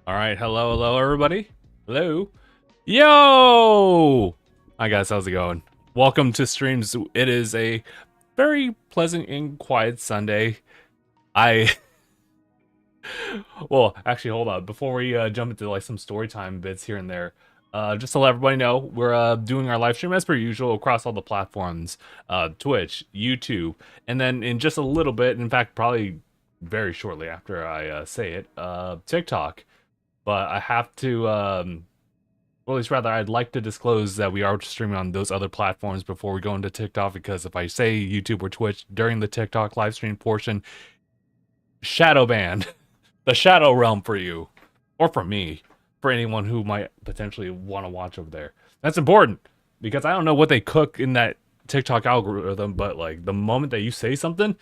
All right, hello, everybody. Hello. Yo! Hi, guys, how's it going? Welcome to streams. It is a very pleasant and quiet Sunday. I, well, actually, hold on. Before we jump into like some story time bits here and there, just to let everybody know, we're doing our live stream as per usual across all the platforms, Twitch, YouTube, and then in just a little bit, in fact, probably very shortly after I say it, TikTok. But I have to, well, at least rather, I'd like to disclose that we are streaming on those other platforms before we go into TikTok, because if I say YouTube or Twitch during the TikTok live stream portion, shadow banned, the shadow realm for you, or for me, for anyone who might potentially want to watch over there. That's important, because I don't know what they cook in that TikTok algorithm, but like the moment that you say something,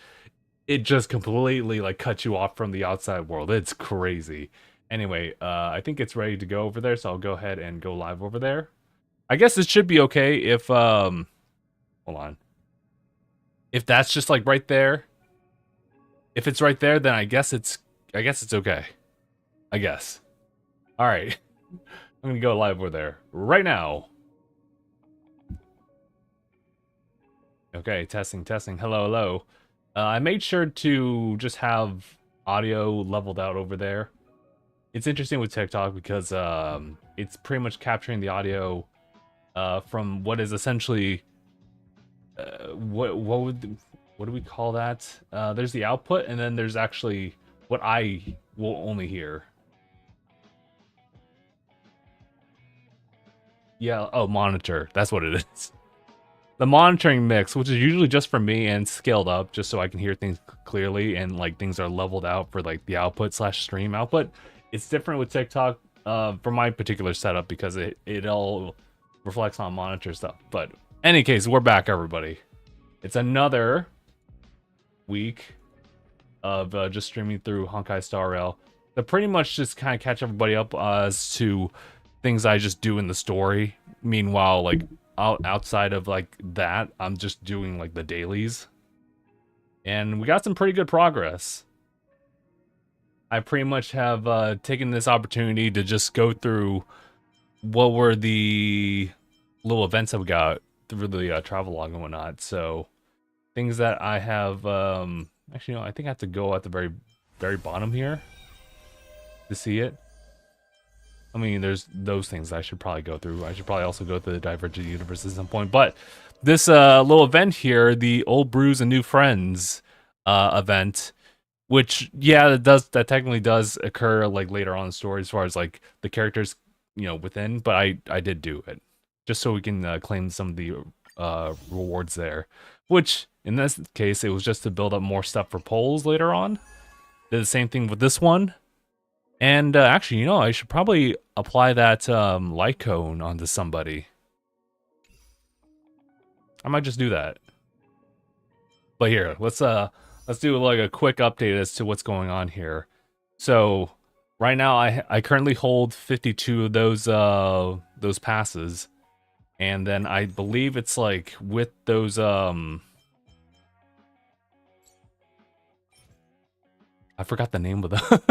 it just completely like cuts you off from the outside world. It's crazy. Anyway, I think it's ready to go over there, so I'll go ahead and go live over there. I guess it should be okay if hold on. If that's just like right there. If it's right there, then I guess it's okay. I guess. All right. I'm going to go live over there right now. Okay, testing. Hello. I made sure to just have audio leveled out over there. It's interesting with TikTok because it's pretty much capturing the audio from what is essentially what do we call that? There's the output, and then there's actually what I will only hear. Yeah, oh, monitor. That's what it is. The monitoring mix, which is usually just for me and scaled up, just so I can hear things clearly and like things are leveled out for like the output / stream output. It's different with TikTok for my particular setup because it all reflects on monitor stuff. But any case, we're back, everybody. It's another week of just streaming through Honkai Star Rail to pretty much just kind of catch everybody up as to things I just do in the story. Meanwhile, like outside of like that, I'm just doing like the dailies, and we got some pretty good progress. I pretty much have taken this opportunity to just go through what were the little events that we got through the travel log and whatnot. So things that I have, actually, no, I think I have to go at the very bottom here to see it. I mean, there's those things I should probably go through. I should probably also go through the Divergent Universe at some point. But this little event here, the Old Brews and New Friends event, which, yeah, that technically does occur like later on in the story as far as like the characters, within. But I did do it just so we can claim some of the rewards there. Which in this case, it was just to build up more stuff for polls later on. Did the same thing with this one. And actually, I should probably apply that light cone onto somebody. I might just do that. But here, let's do like a quick update as to what's going on here. So right now, I currently hold 52 of those passes, and then I believe it's like with those I forgot the name of the.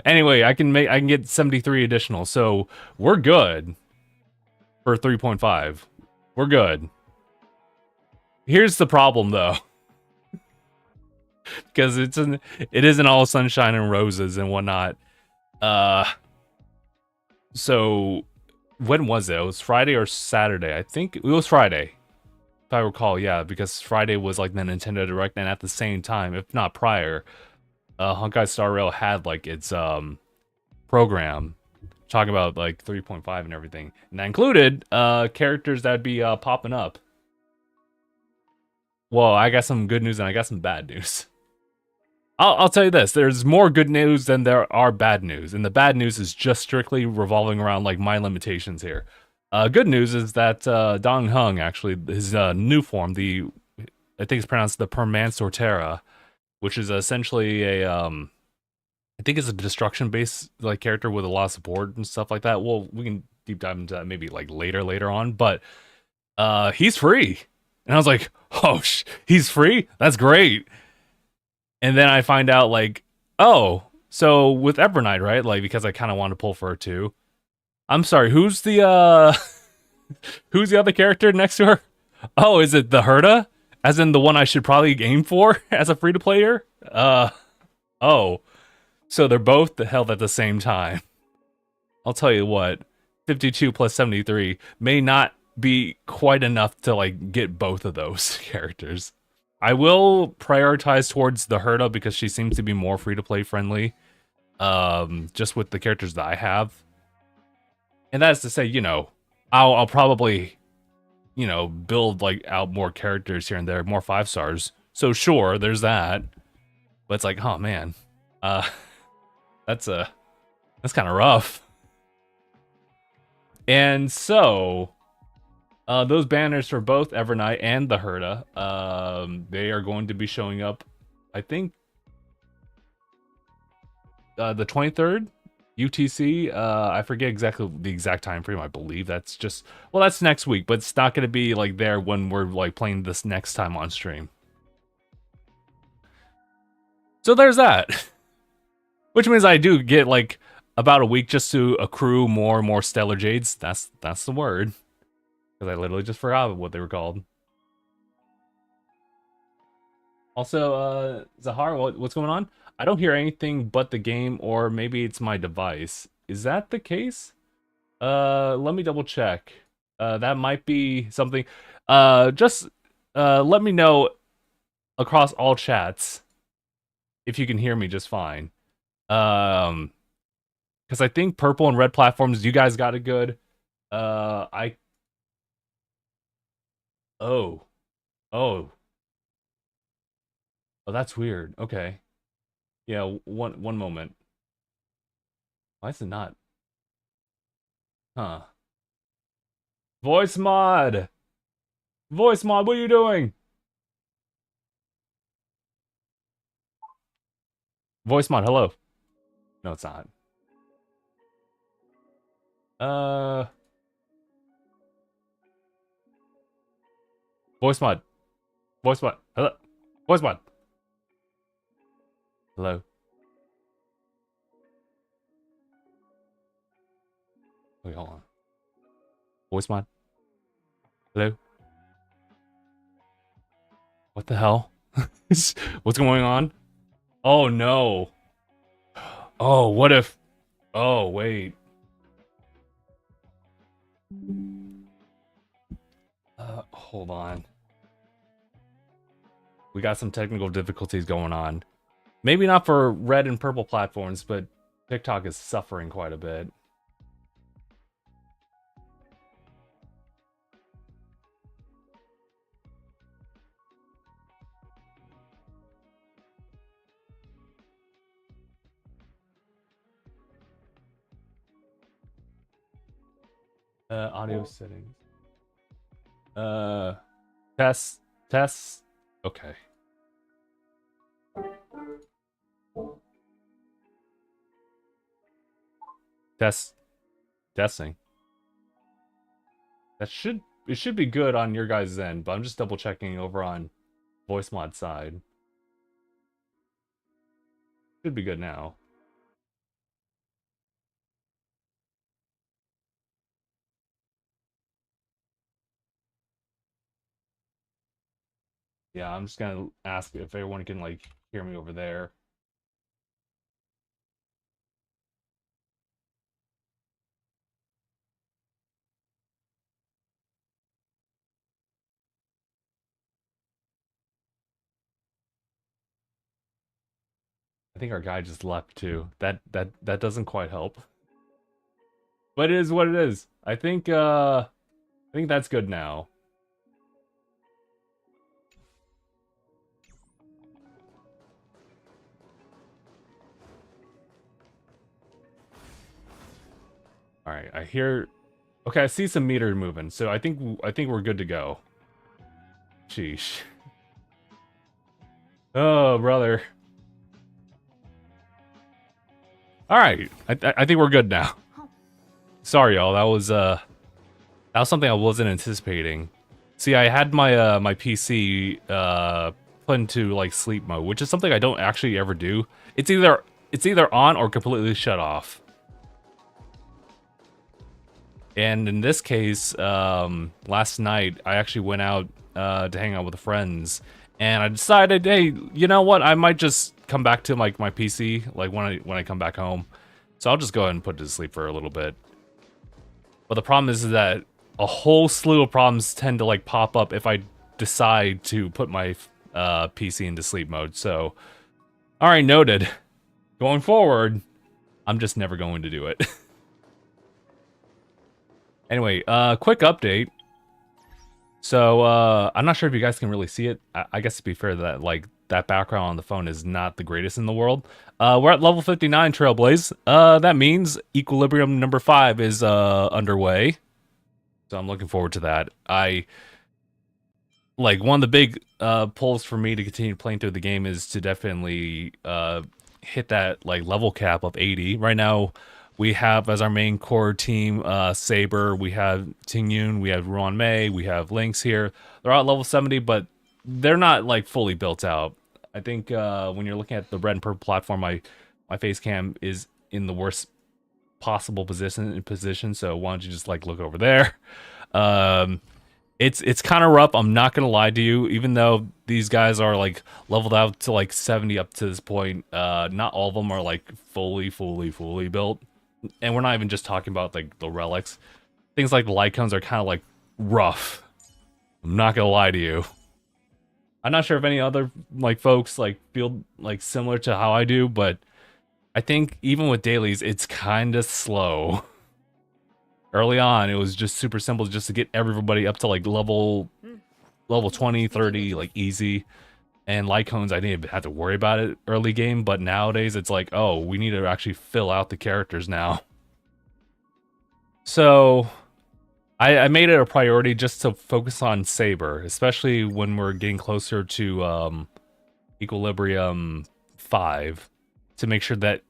Anyway, I can get 73 additional, so we're good for 3.5. We're good. Here's the problem though. Because it isn't all sunshine and roses and whatnot. So when was it? It was Friday or Saturday? I think it was Friday, if I recall. Yeah, because Friday was like the Nintendo Direct, and at the same time, if not prior, Honkai Star Rail had like its program talking about like 3.5 and everything, and that included characters that'd be popping up. Well, I got some good news and I got some bad news. I'll tell you this: there's more good news than there are bad news, and the bad news is just strictly revolving around like my limitations here. Good news is that Dong Hung, actually, his new form, I think it's pronounced the Permanent Sortera, which is essentially a I think it's a destruction based like character with a lot of support and stuff like that. Well, we can deep dive into that maybe like later on, but he's free. And I was like, "Oh, he's free? That's great." And then I find out like, "Oh, So with Evernight, right? Like because I kind of want to pull for her too. I'm sorry. Who's the who's the other character next to her? Oh, is it the Herda? As in the one I should probably aim for as a free to player? Oh. So they're both held at the same time. I'll tell you what, 52 plus 73 may not be quite enough to like get both of those characters. I will prioritize towards the Herda because she seems to be more free to play friendly. Just with the characters that I have. And that is to say, you know, I'll probably, you know, build like out more characters here and there, more 5 stars. So sure, there's that. But it's like, oh man, that's kind of rough. And so, those banners for both Evernight and the Herda, they are going to be showing up, I think, the 23rd UTC. I forget exactly the exact time frame. I believe that's just, well, that's next week, but it's not going to be like there when we're like playing this next time on stream. So there's that. Which means I do get like about a week just to accrue more and more Stellar Jades. That's the word. Because I literally just forgot what they were called. Also, Zahar, what's going on? I don't hear anything but the game, or maybe it's my device. Is that the case? Let me double check. That might be something. Just let me know across all chats if you can hear me just fine. Because I think purple and red platforms, you guys got it good. Oh. Oh, that's weird. Okay. Yeah, one moment. Why is it not? Huh. Voice mod! Voice mod, what are you doing? Voice mod, hello. No, it's not. Voice mod. Voice mod. Hello. Voice mod. Hello. Wait, hold on. Voice mod. Hello. What the hell? What's going on? Oh no. Oh, what if... Oh, wait. Hold on. We got some technical difficulties going on. Maybe not for red and purple platforms, but TikTok is suffering quite a bit. Audio settings. Test. Okay. Testing. It should be good on your guys' end, but I'm just double checking over on voice mod side. Should be good now. Yeah, I'm just gonna ask if everyone can like hear me over there. I think our guy just left too. That doesn't quite help. But it is what it is. I think that's good now. All right, I hear. Okay, I see some meter moving, so I think we're good to go. Sheesh. Oh, brother. All right, I think we're good now. Sorry, y'all. That was something I wasn't anticipating. See, I had my my PC put into like sleep mode, which is something I don't actually ever do. It's it's either on or completely shut off. And in this case, last night I actually went out to hang out with friends, and I decided, hey, you know what? I might just come back to like my PC, like when I come back home. So I'll just go ahead and put it to sleep for a little bit. But the problem is that a whole slew of problems tend to like pop up if I decide to put my PC into sleep mode. So, all right, noted. Going forward, I'm just never going to do it. Anyway, quick update. So, I'm not sure if you guys can really see it. I guess to be fair, that like that background on the phone is not the greatest in the world. We're at level 59 Trailblaze. That means Equilibrium number 5 is underway. So I'm looking forward to that. Like, one of the big pulls for me to continue playing through the game is to definitely hit that like level cap of 80. Right now, we have as our main core team Saber, we have Tingyun, we have Ruan Mei, we have Lynx here. They're all at level 70, but they're not like fully built out. I think when you're looking at the red and purple platform, my face cam is in the worst possible position. So why don't you just like look over there? It's kind of rough. I'm not gonna lie to you. Even though these guys are like leveled out to like 70 up to this point, not all of them are like fully built. And we're not even just talking about like the relics. Things like the light cones are kind of like rough. I'm not gonna lie to you. I'm not sure if any other like folks like feel like similar to how I do, but I think even with dailies, it's kind of slow. Early on, it was just super simple just to get everybody up to like level 20, 30, like easy. And light cones, I didn't have to worry about it early game, but nowadays it's like, oh, we need to actually fill out the characters now. So I made it a priority just to focus on Saber, especially when we're getting closer to Equilibrium 5, to make sure that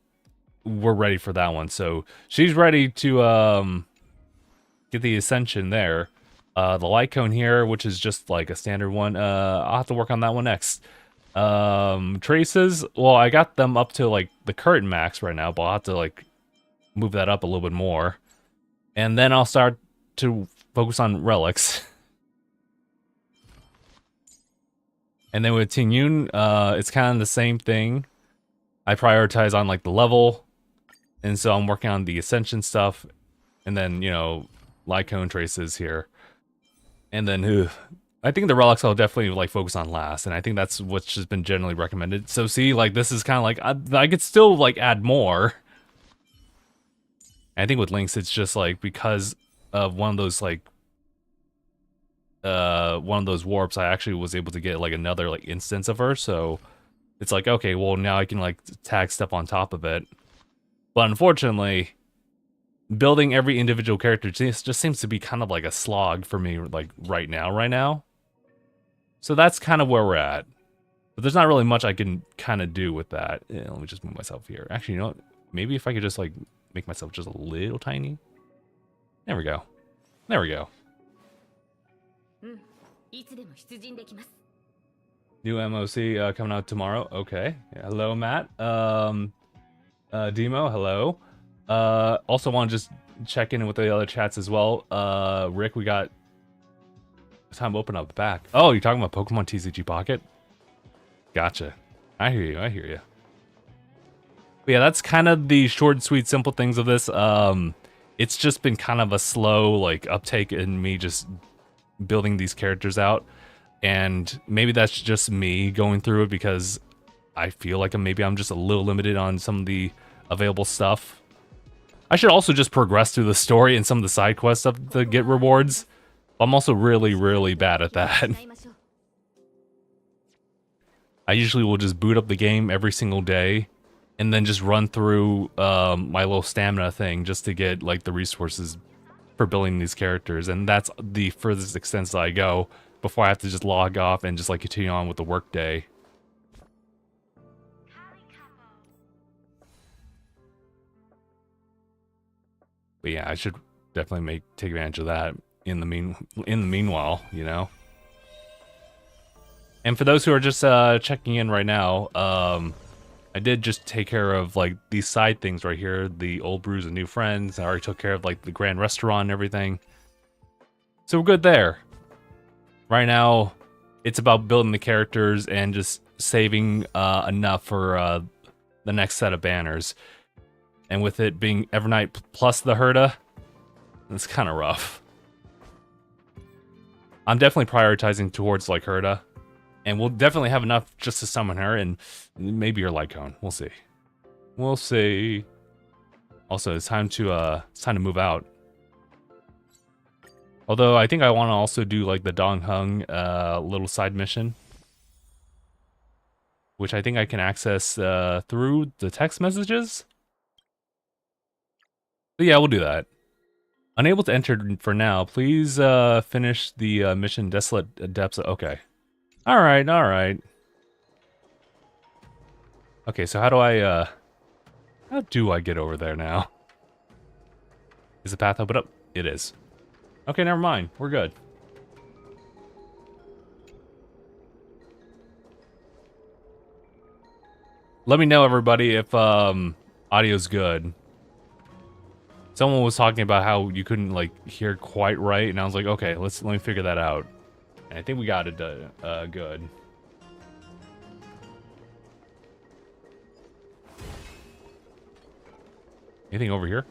we're ready for that one. So she's ready to get the Ascension there. The light cone here, which is just like a standard one, I'll have to work on that one next. Traces, well, I got them up to like the current max right now, but I'll have to like move that up a little bit more. And then I'll start to focus on relics. And then with Tingyun, it's kind of the same thing. I prioritize on like the level, and so I'm working on the Ascension stuff, and then, you know, light cone traces here. And then, I think the relics I'll definitely like focus on last, and I think that's what's just been generally recommended. So see, like this is kind of like I could still like add more. And I think with Lynx, it's just like because of one of those like one of those warps, I actually was able to get like another like instance of her. So it's like, okay, well now I can like tag stuff on top of it. But unfortunately, building every individual character just seems to be kind of like a slog for me, like right now. So that's kind of where we're at. But there's not really much I can kind of do with that. Yeah, let me just move myself here. Actually, you know what? Maybe if I could just like make myself just a little tiny. There we go. There we go. New MOC coming out tomorrow. Okay. Yeah, hello, Matt. Demo, hello. Also want to just check in with the other chats as well. Rick, we got time open up back. Oh, you're talking about Pokemon TCG Pocket? Gotcha. I hear you. I hear you. But yeah, that's kind of the short, sweet, simple things of this. It's just been kind of a slow like uptake in me just building these characters out, and maybe that's just me going through it because I feel like maybe I'm just a little limited on some of the available stuff. I should also just progress through the story and some of the side quests stuff to get rewards. I'm also really bad at that. I usually will just boot up the game every single day and then just run through my little stamina thing just to get like the resources for building these characters, and that's the furthest extent that I go before I have to just log off and just like continue on with the work day. But yeah, I should definitely take advantage of that in the meanwhile, you know. And for those who are just checking in right now, I did just take care of like these side things right here, the old brews and new friends. I already took care of like the grand restaurant and everything. So we're good there. Right now, it's about building the characters and just saving enough for the next set of banners. And with it being Evernight plus the Herda, it's kind of rough. I'm definitely prioritizing towards like Herda. And we'll definitely have enough just to summon her and maybe your Lycone. We'll see. We'll see. Also, it's time to move out. Although I think I want to also do like the Dong Hung little side mission, which I think I can access through the text messages. But yeah, we'll do that. Unable to enter for now. Please finish the mission Desolate Depths. Okay. All right, all right. Okay, so how do I get over there now? Is the path open up? It is. Okay, never mind. We're good. Let me know, everybody, if audio's good. Someone was talking about how you couldn't like hear quite right, and I was like, okay, let me figure that out. And I think we got it good. Anything over here?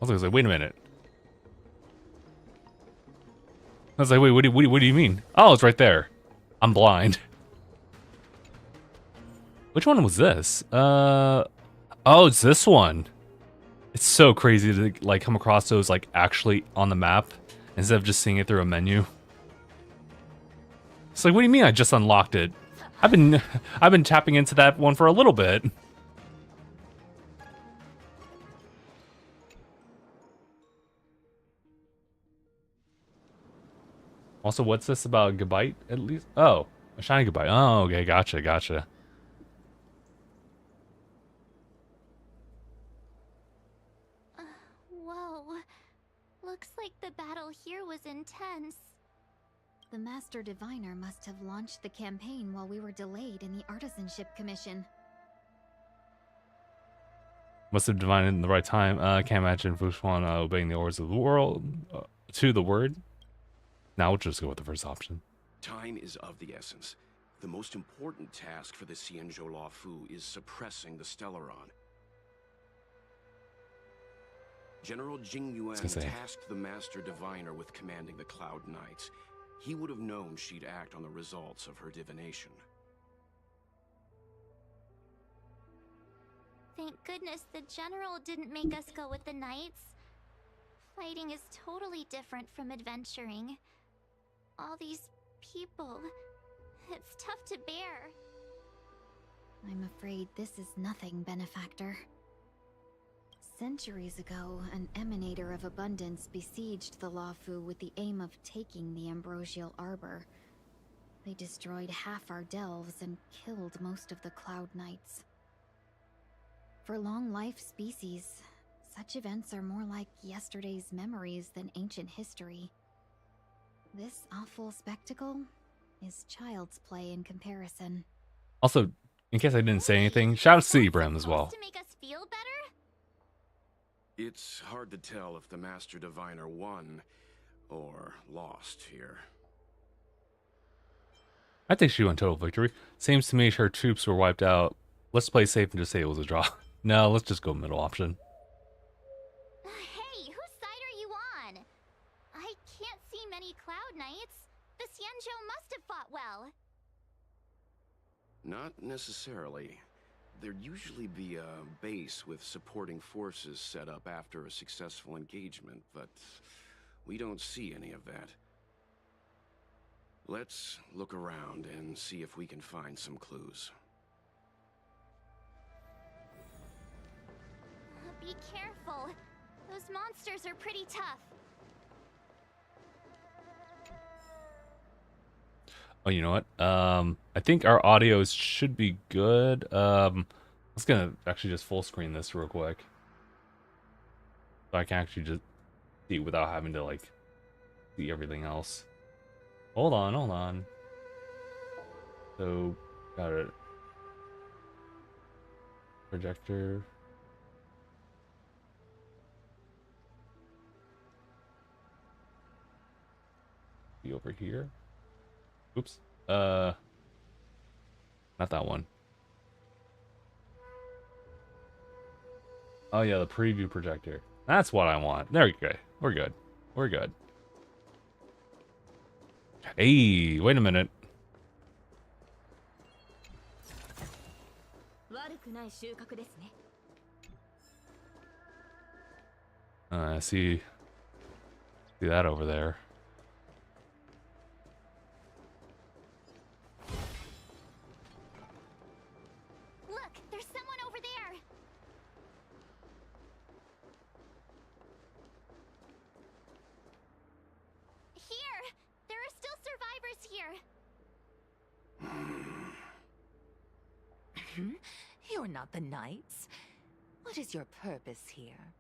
I was like, wait a minute. I was like, wait, what do you mean? Oh, it's right there. I'm blind. Which one was this? Oh, it's this one. It's so crazy to like come across those like actually on the map instead of just seeing it through a menu. It's like, what do you mean I just unlocked it? I've been tapping into that one for a little bit. Also, what's this about Gabite at least? Oh, a shiny Gabite. Oh, okay, gotcha. Whoa. Looks like the battle here was intense. The Master Diviner must have launched the campaign while we were delayed in the Artisanship Commission. Must have divined in the right time. Can't imagine Fuxuan obeying the orders of the world to the word. Now we'll just go with the first option. Time is of the essence. The most important task for the Xianzhou Luofu is suppressing the Stellaron. General Jing Yuan tasked the Master Diviner with commanding the Cloud Knights. He would have known she'd act on the results of her divination. Thank goodness the General didn't make us go with the Knights. Fighting is totally different from adventuring. All these people, it's tough to bear. I'm afraid this is nothing, Benefactor. Centuries ago, an emanator of abundance besieged the Luofu with the aim of taking the ambrosial arbor. They destroyed half our delves and killed most of the Cloud Knights. For long-life species, such events are more like yesterday's memories than ancient history. This awful spectacle is child's play in comparison. Also, in case I didn't say anything, shout out to Ibrahim as well. To make us feel better? It's hard to tell if the Master Diviner won or lost here. I think she won total victory. Seems to me her troops were wiped out. Let's play safe and just say it was a draw. No, let's just go middle option. Hey, whose side are you on? I can't see many Cloud Knights. The Xianzhou must have fought well. Not necessarily. There'd usually be a base with supporting forces set up after a successful engagement, but we don't see any of that. Let's look around and see if we can find some clues. Be careful. Those monsters are pretty tough. Oh, you know what? I think our audio should be good. I was gonna actually just full screen this real quick, so I can actually just see without having to like see everything else. Hold on. So, got it. Projector. Be over here. Oops. Not that one. Oh yeah, the preview projector. That's what I want. There we go. We're good. We're good. Hey, wait a minute. See that over there. Look, there's someone over there. Here, there are still survivors here. You're not the knights. What is your purpose here?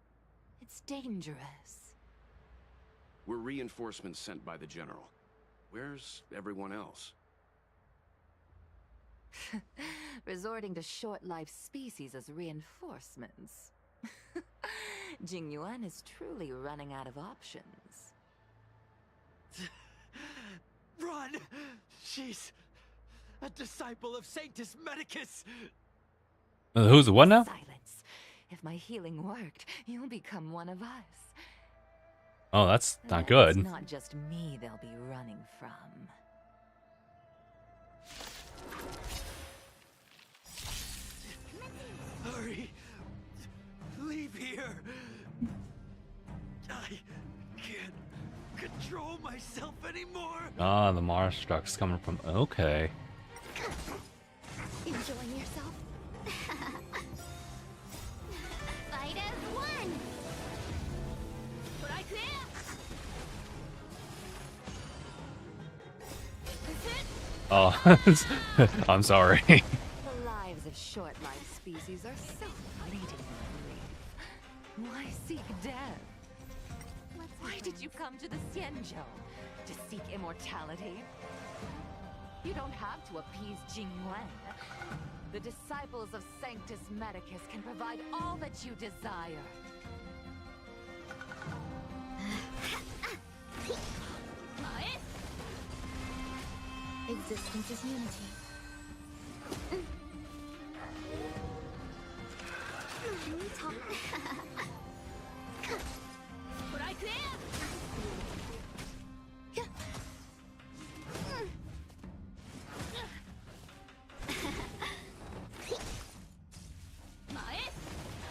It's dangerous. We're reinforcements sent by the general. Where's everyone else? Resorting to short-lived species as reinforcements. Jingyuan is truly running out of options. Run! She's a disciple of Sanctus Medicus! Who's the what now? Silence. If my healing worked, you'll become one of us. Oh, that's not And good. It's not just me they'll be running from. Hurry! Leave here! I can't control myself anymore! Ah, the Mars truck's coming from. Okay. Enjoying yourself? Fight as one! Oh, I'm sorry. The lives of short-lived species are so fleetingly brief. Why seek death? Why did you come to the Xianzhou? To seek immortality? You don't have to appease Jingyuan. The disciples of Sanctus Medicus can provide all that you desire. Existence is unity.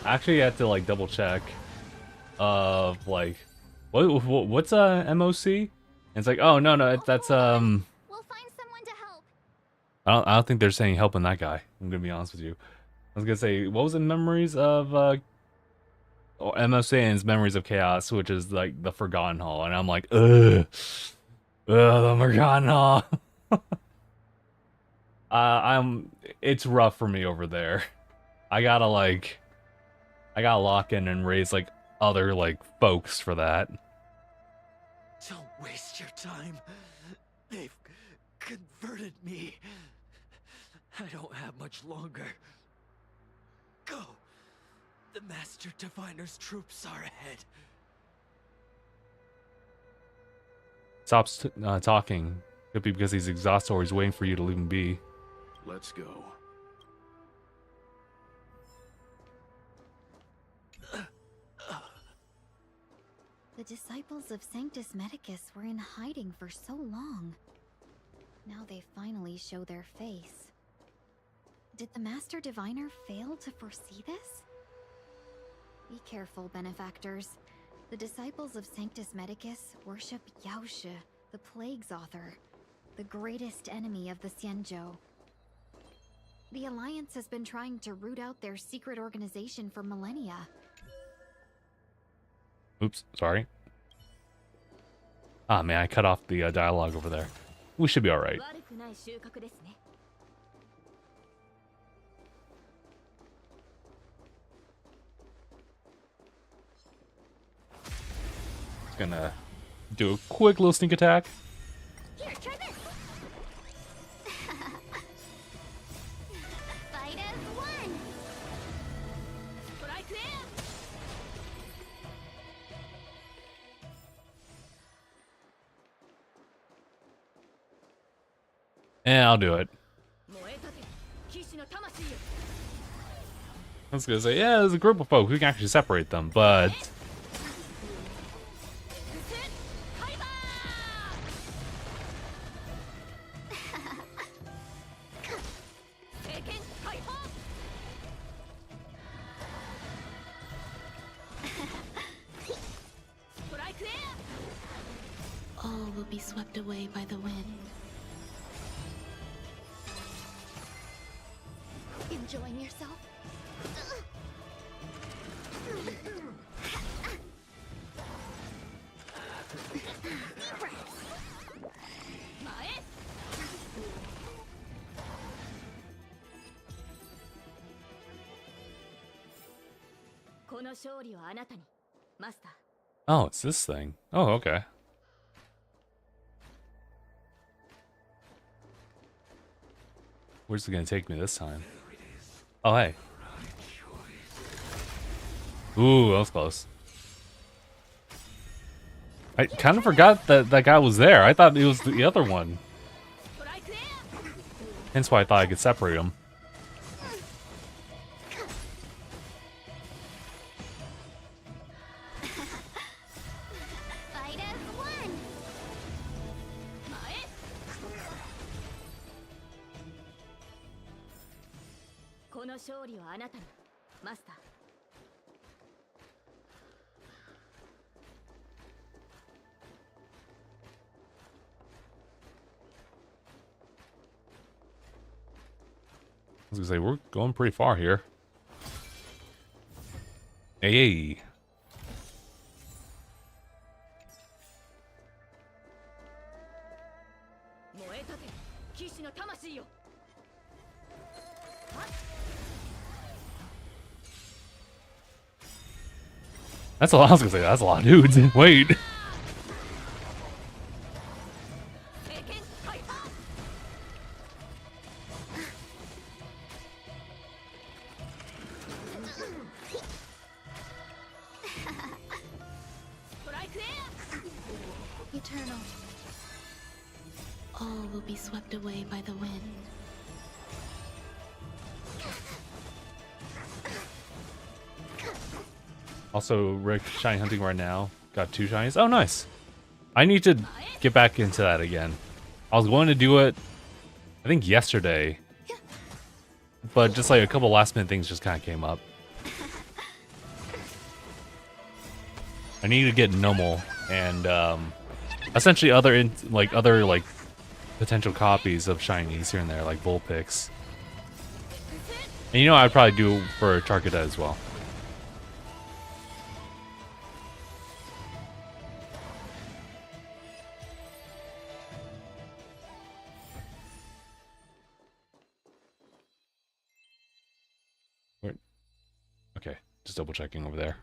Actually, I had to like double check. Of like, what's MOC? And it's like, oh no, that's We'll find someone to help. I don't think they're saying helping that guy. I'm gonna be honest with you. I was gonna say, what was the memories of MOC and his memories of chaos, which is like the Forgotten Hall, and I'm like, the Forgotten Hall. It's rough for me over there. I gotta lock in and raise like other like folks for that. Don't waste your time. They've converted me. I don't have much longer. Go. The Master Diviner's troops are ahead. Stops talking. Could be because he's exhausted or he's waiting for you to leave him be. Let's go. The disciples of Sanctus Medicus were in hiding for so long. Now they finally show their face. Did the Master Diviner fail to foresee this? Be careful, benefactors. The disciples of Sanctus Medicus worship Yaoshe, the Plague's author, the greatest enemy of the Xianzhou. The Alliance has been trying to root out their secret organization for millennia. Oops, sorry. Ah, man, I cut off the dialogue over there. We should be alright. Just gonna do a quick little sneak attack. Here, try this. Yeah, I'll do it. I was gonna say, yeah, there's a group of folk. We can actually separate them, but... All will be swept away by the wind. Enjoying yourself? Oh, it's this thing. Oh, okay. Where's it gonna take me this time? Oh, hey. Ooh, that was close. I kind of forgot that that guy was there. I thought it was the other one. Hence why I thought I could separate them. Fight as one. I was gonna say, we're going pretty far here. Hey. That's a lot. I was gonna say, that's a lot of dudes. Wait. Eternal. All will be swept away by the wind. Also, Rick shiny hunting right now. Got 2 shinies. Oh, nice. I need to get back into that again. I was going to do it, I think yesterday, but just like a couple last minute things just kind of came up. I need to get Nomal and essentially other potential copies of shinies here and there, like Vulpix. And you know, I'd probably do for Charcadet as well. Where? Okay, just double checking over there.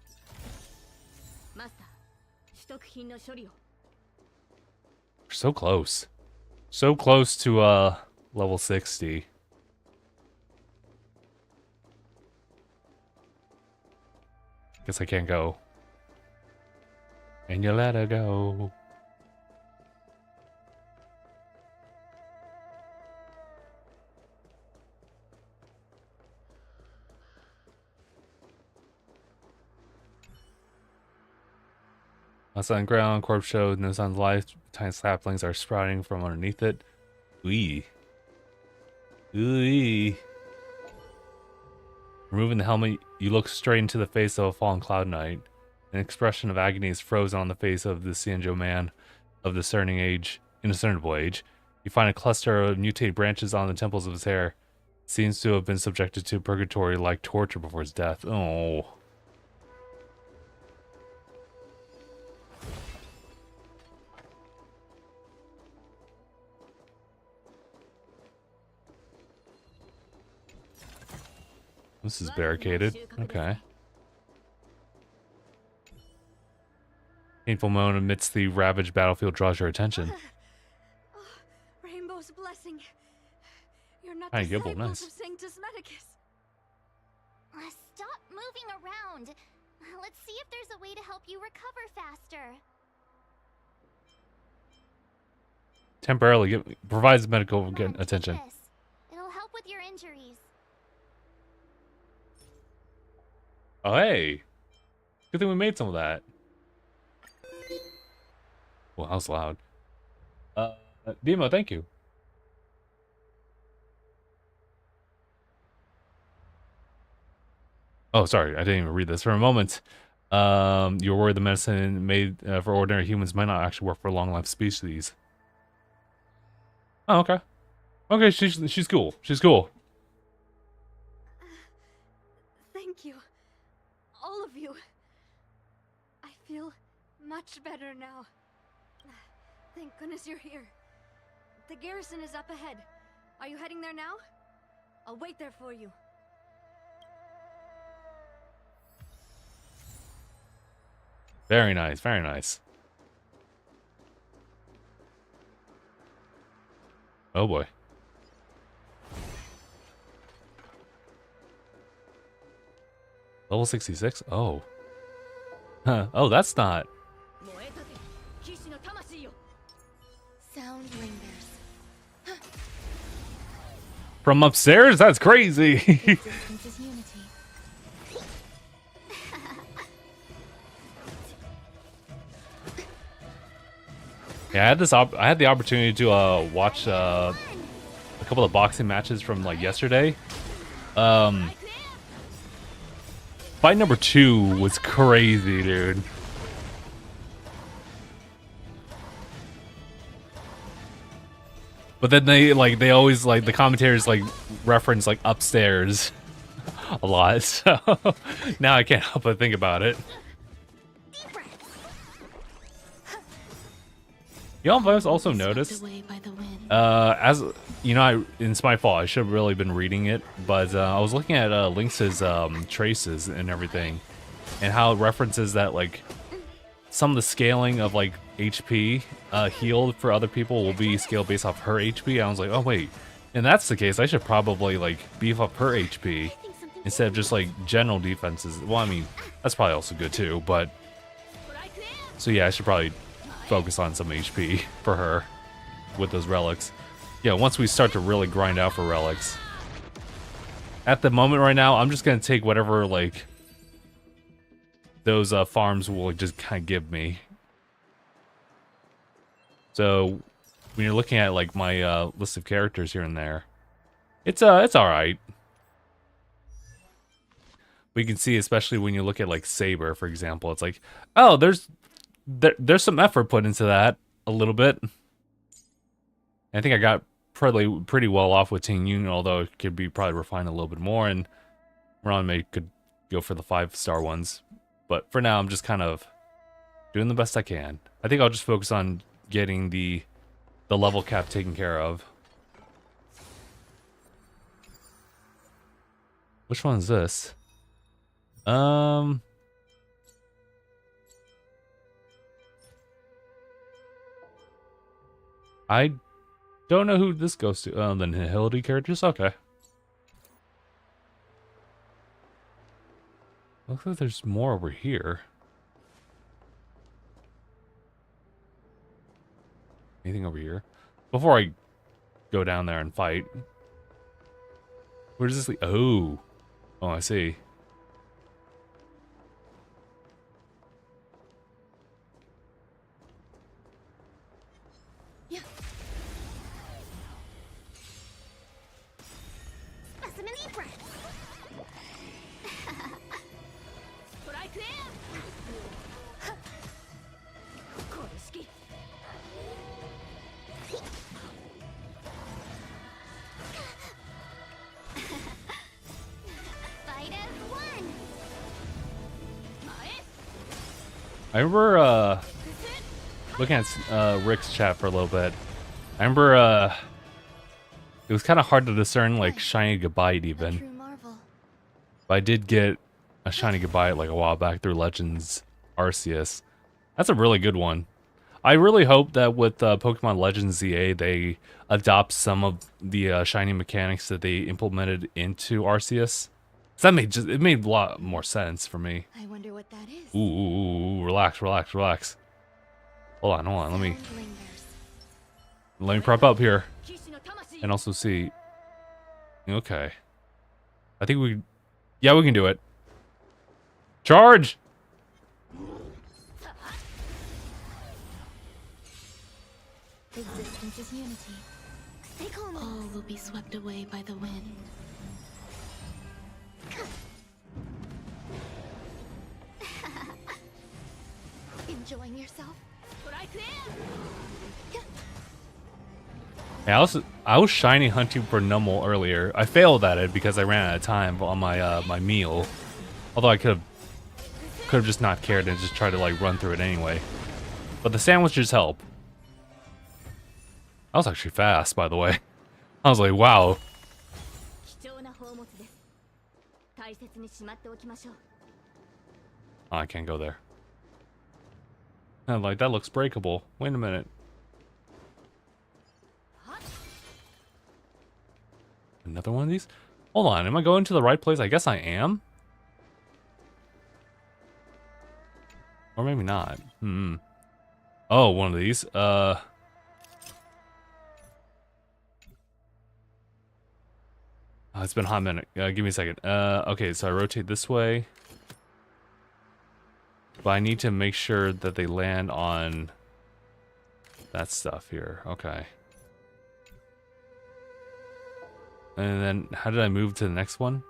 We're so close. So close to level 60. Guess I can't go. And you let her go. Outside on the ground, corpse showed, no signs of life. Tiny saplings are sprouting from underneath it. Ooh. Ooh. Removing the helmet, you look straight into the face of a fallen Cloud Knight. An expression of agony is frozen on the face of the Xianzhou man of indiscernible age. You find a cluster of mutated branches on the temples of his hair. Seems to have been subjected to purgatory-like torture before his death. Oh. This is barricaded. Okay. Painful moan amidst the ravaged battlefield draws your attention. Rainbow's blessing. You're not Hi, disciples Gibble, nice. of Sanctus Medicus. Stop moving around. Let's see if there's a way to help you recover faster. Temporarily provides medical Come on, take attention. this. It'll help with your injuries. Oh, hey. Good thing we made some of that. Well, that was loud. Demo, thank you. Oh, sorry, I didn't even read this for a moment. You're worried the medicine made for ordinary humans might not actually work for long-life species. Oh, okay. Okay, she's cool. She's cool. Thank you. All of you. I feel much better now. Thank goodness you're here. The garrison is up ahead. Are you heading there now? I'll wait there for you. Very nice, very nice. Oh boy. Level 66? Oh. Huh. Oh, that's not. Sound lingers. From upstairs? That's crazy. Distance is unity. Yeah, I had the opportunity to watch a couple of boxing matches from like yesterday. Fight number 2 was crazy, dude. But then they always like the commentators like reference like upstairs a lot. So now I can't help but think about it. You know, I've also noticed, as you know, it's my fault. I should have really been reading it, but I was looking at Lynx's traces and everything, and how it references that like some of the scaling of like HP healed for other people will be scaled based off her HP. I was like, oh wait, and that's the case. I should probably like beef up her HP instead of just like general defenses. Well, I mean, that's probably also good too, but so yeah, I should probably focus on some HP for her with those relics. Yeah, once we start to really grind out for relics. At the moment right now, I'm just gonna take whatever like those farms will just kind of give me. So when you're looking at like my list of characters here and there, it's all right. But you can see, especially when you look at like Saber, for example, it's like, oh, there's some effort put into that a little bit. I think I got pretty well off with Ting Yun, although it could be probably refined a little bit more, and Ron May could go for the 5-star ones. But for now, I'm just kind of doing the best I can. I think I'll just focus on getting the level cap taken care of. Which one is this? I don't know who this goes to. The Nihility characters? Okay. Looks like there's more over here. Anything over here? Before I go down there and fight. Where does this lead? Oh. Oh, I see. I remember looking at Rick's chat for a little bit. I remember it was kind of hard to discern like shiny goodbye even. But I did get a shiny goodbye like a while back through Legends Arceus. That's a really good one. I really hope that with Pokemon Legends ZA they adopt some of the shiny mechanics that they implemented into Arceus. That made it made a lot more sense for me. I wonder what that is. Ooh, relax. Hold on. Let me. Let me prep up here. And also see. Okay. I think we... Yeah, we can do it. Charge! Existence is unity. All will be swept away by the wind. Enjoying yourself? Yeah, I was shiny hunting for Nummel earlier. I failed at it because I ran out of time on my my meal. Although I could have just not cared and just tried to like run through it anyway. But the sandwiches help. That was actually fast, by the way. I was like, wow. Oh, I can't go there. I'm like, that looks breakable. Wait a minute. Another one of these? Hold on, am I going to the right place? I guess I am. Or maybe not. Oh, one of these. Oh, it's been a hot minute. Give me a second. Okay, so I rotate this way. But I need to make sure that they land on that stuff here. Okay. And then, how did I move to the next one?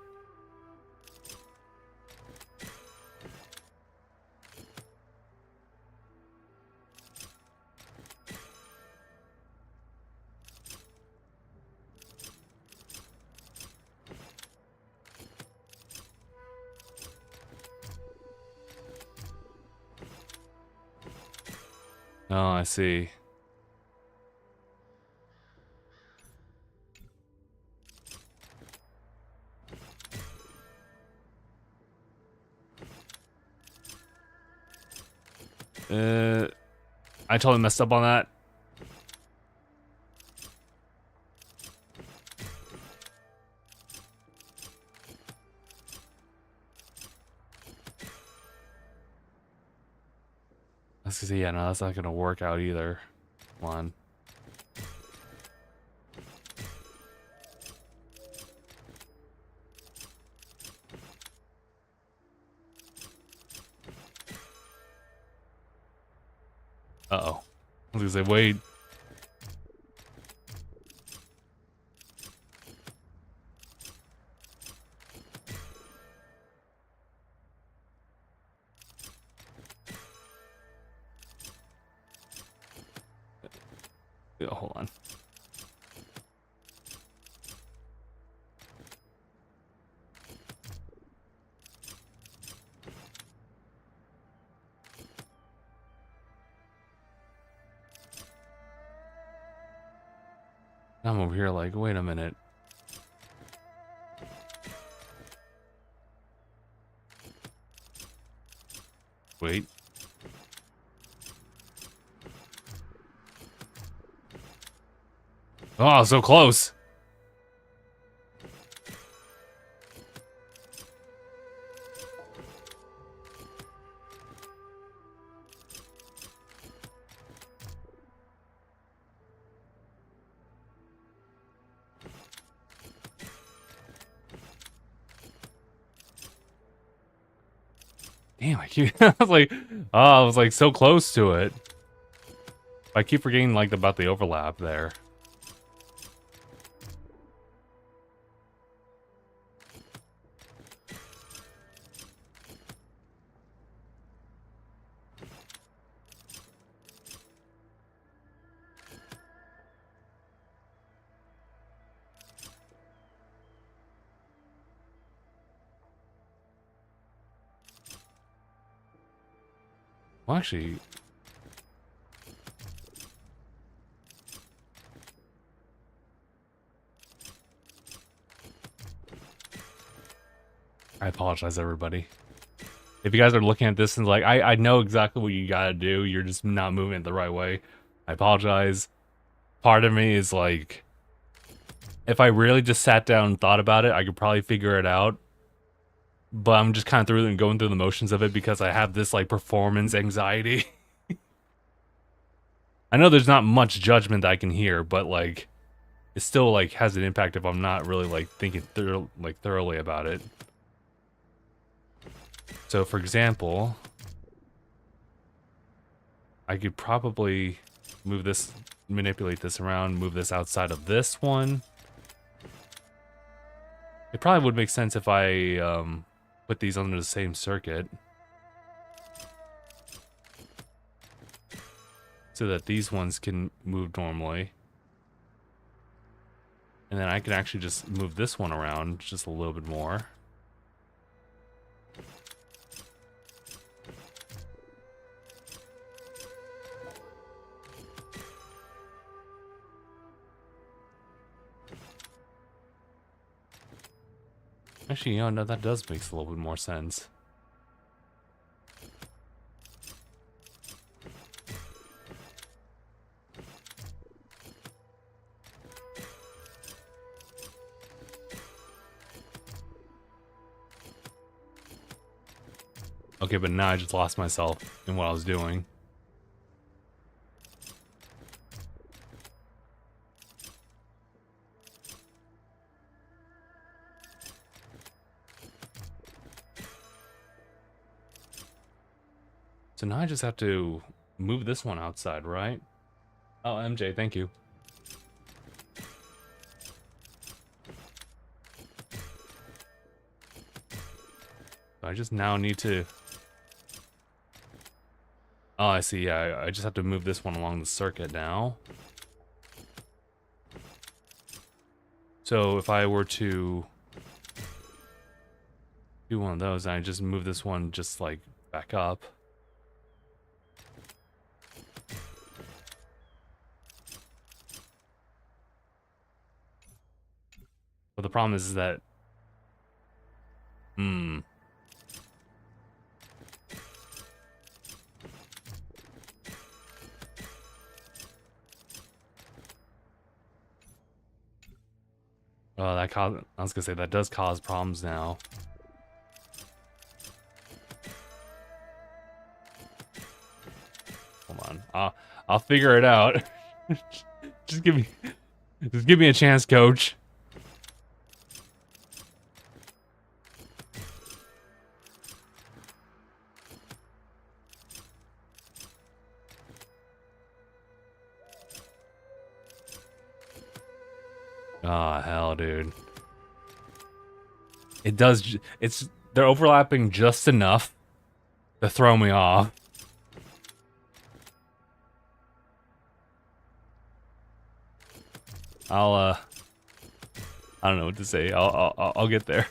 Oh, I see. I totally messed up on that. I was gonna say, yeah, no, that's not gonna work out either. Come on. Uh-oh. I was gonna say, wait. Yeah, hold on. I'm over here like, wait a minute. Wait. Oh, so close. Damn, I was like so close to it. I keep forgetting like about the overlap there. Well, actually, I apologize, everybody. If you guys are looking at this and like, I know exactly what you gotta do, you're just not moving it the right way. I apologize. Part of me is like, if I really just sat down and thought about it, I could probably figure it out. But I'm just kind of through and going through the motions of it because I have this like performance anxiety. I know there's not much judgment that I can hear, but like it still like has an impact if I'm not really like thinking thoroughly about it. So for example, I could probably move this, manipulate this around, move this outside of this one. It probably would make sense if I put these under the same circuit, so that these ones can move normally. And then I can actually just move this one around just a little bit more. Actually, you know, no, that does make a little bit more sense. Okay, but now I just lost myself in what I was doing. So now I just have to move this one outside, right? Oh, MJ, thank you. I just now need to... Oh, I see, yeah, I just have to move this one along the circuit now. So if I were to do one of those, I just move this one just like back up. But the problem is that... Oh, that caused... I was gonna say, that does cause problems now. Hold on. I'll figure it out. Just give me a chance, coach. Oh, hell, dude. It does... They're overlapping just enough to throw me off. I don't know what to say. I'll get there.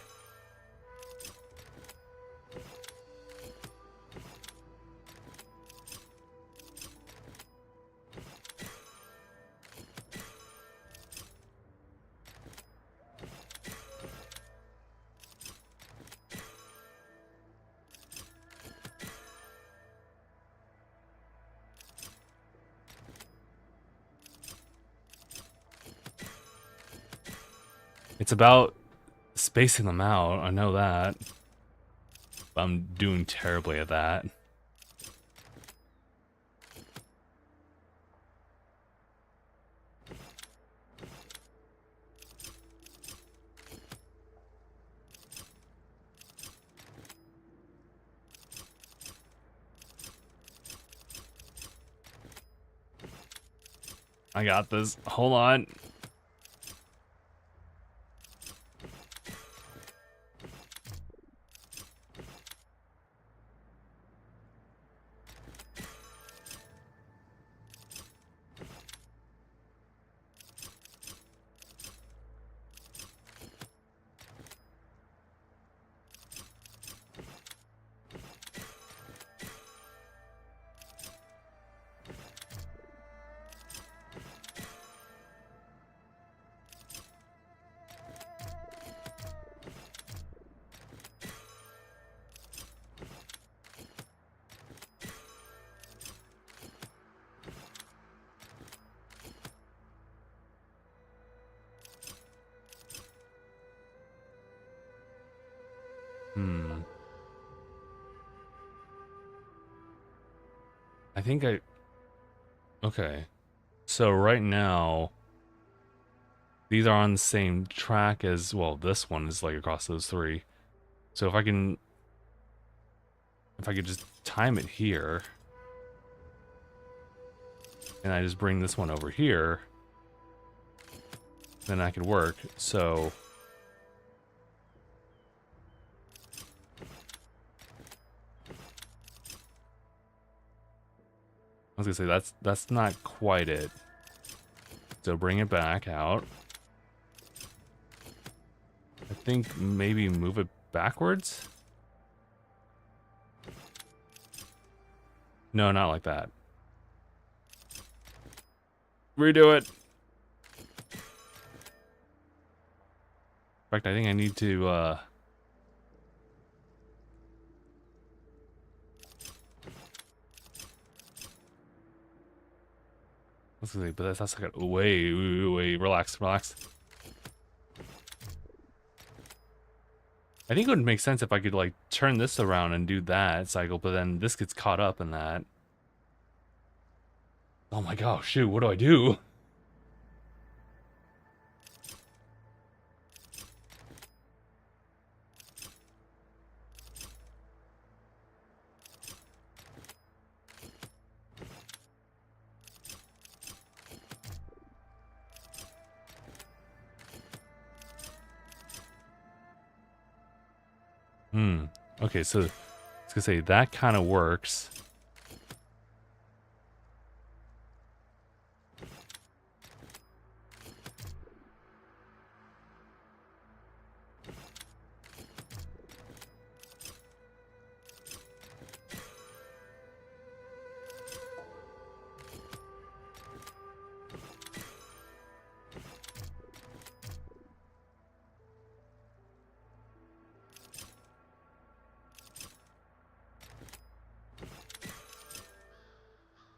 It's about spacing them out. I know that. But I'm doing terribly at that. I got this. Hold on. I think Okay. So right now, these are on the same track as, well, this one is like across those three. So if I could just time it here, and I just bring this one over here, then that could work. So I was gonna say that's not quite it. So bring it back out. I think maybe move it backwards. No, not like that. Redo it. In fact, I think I need to let's see, but that's like a wait, relax. I think it would make sense if I could like turn this around and do that cycle, but then this gets caught up in that. Oh my gosh, shoot, what do I do? Okay, so I was gonna say that kind of works.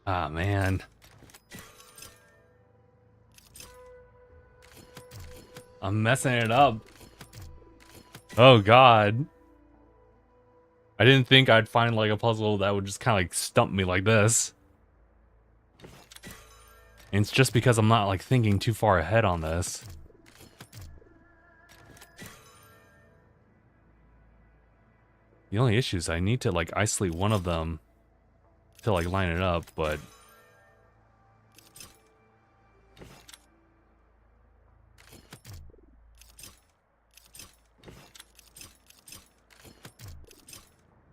Ah, man. I'm messing it up. Oh, God. I didn't think I'd find like a puzzle that would just kind of like stump me like this. And it's just because I'm not like thinking too far ahead on this. The only issue is I need to like isolate one of them to like line it up, but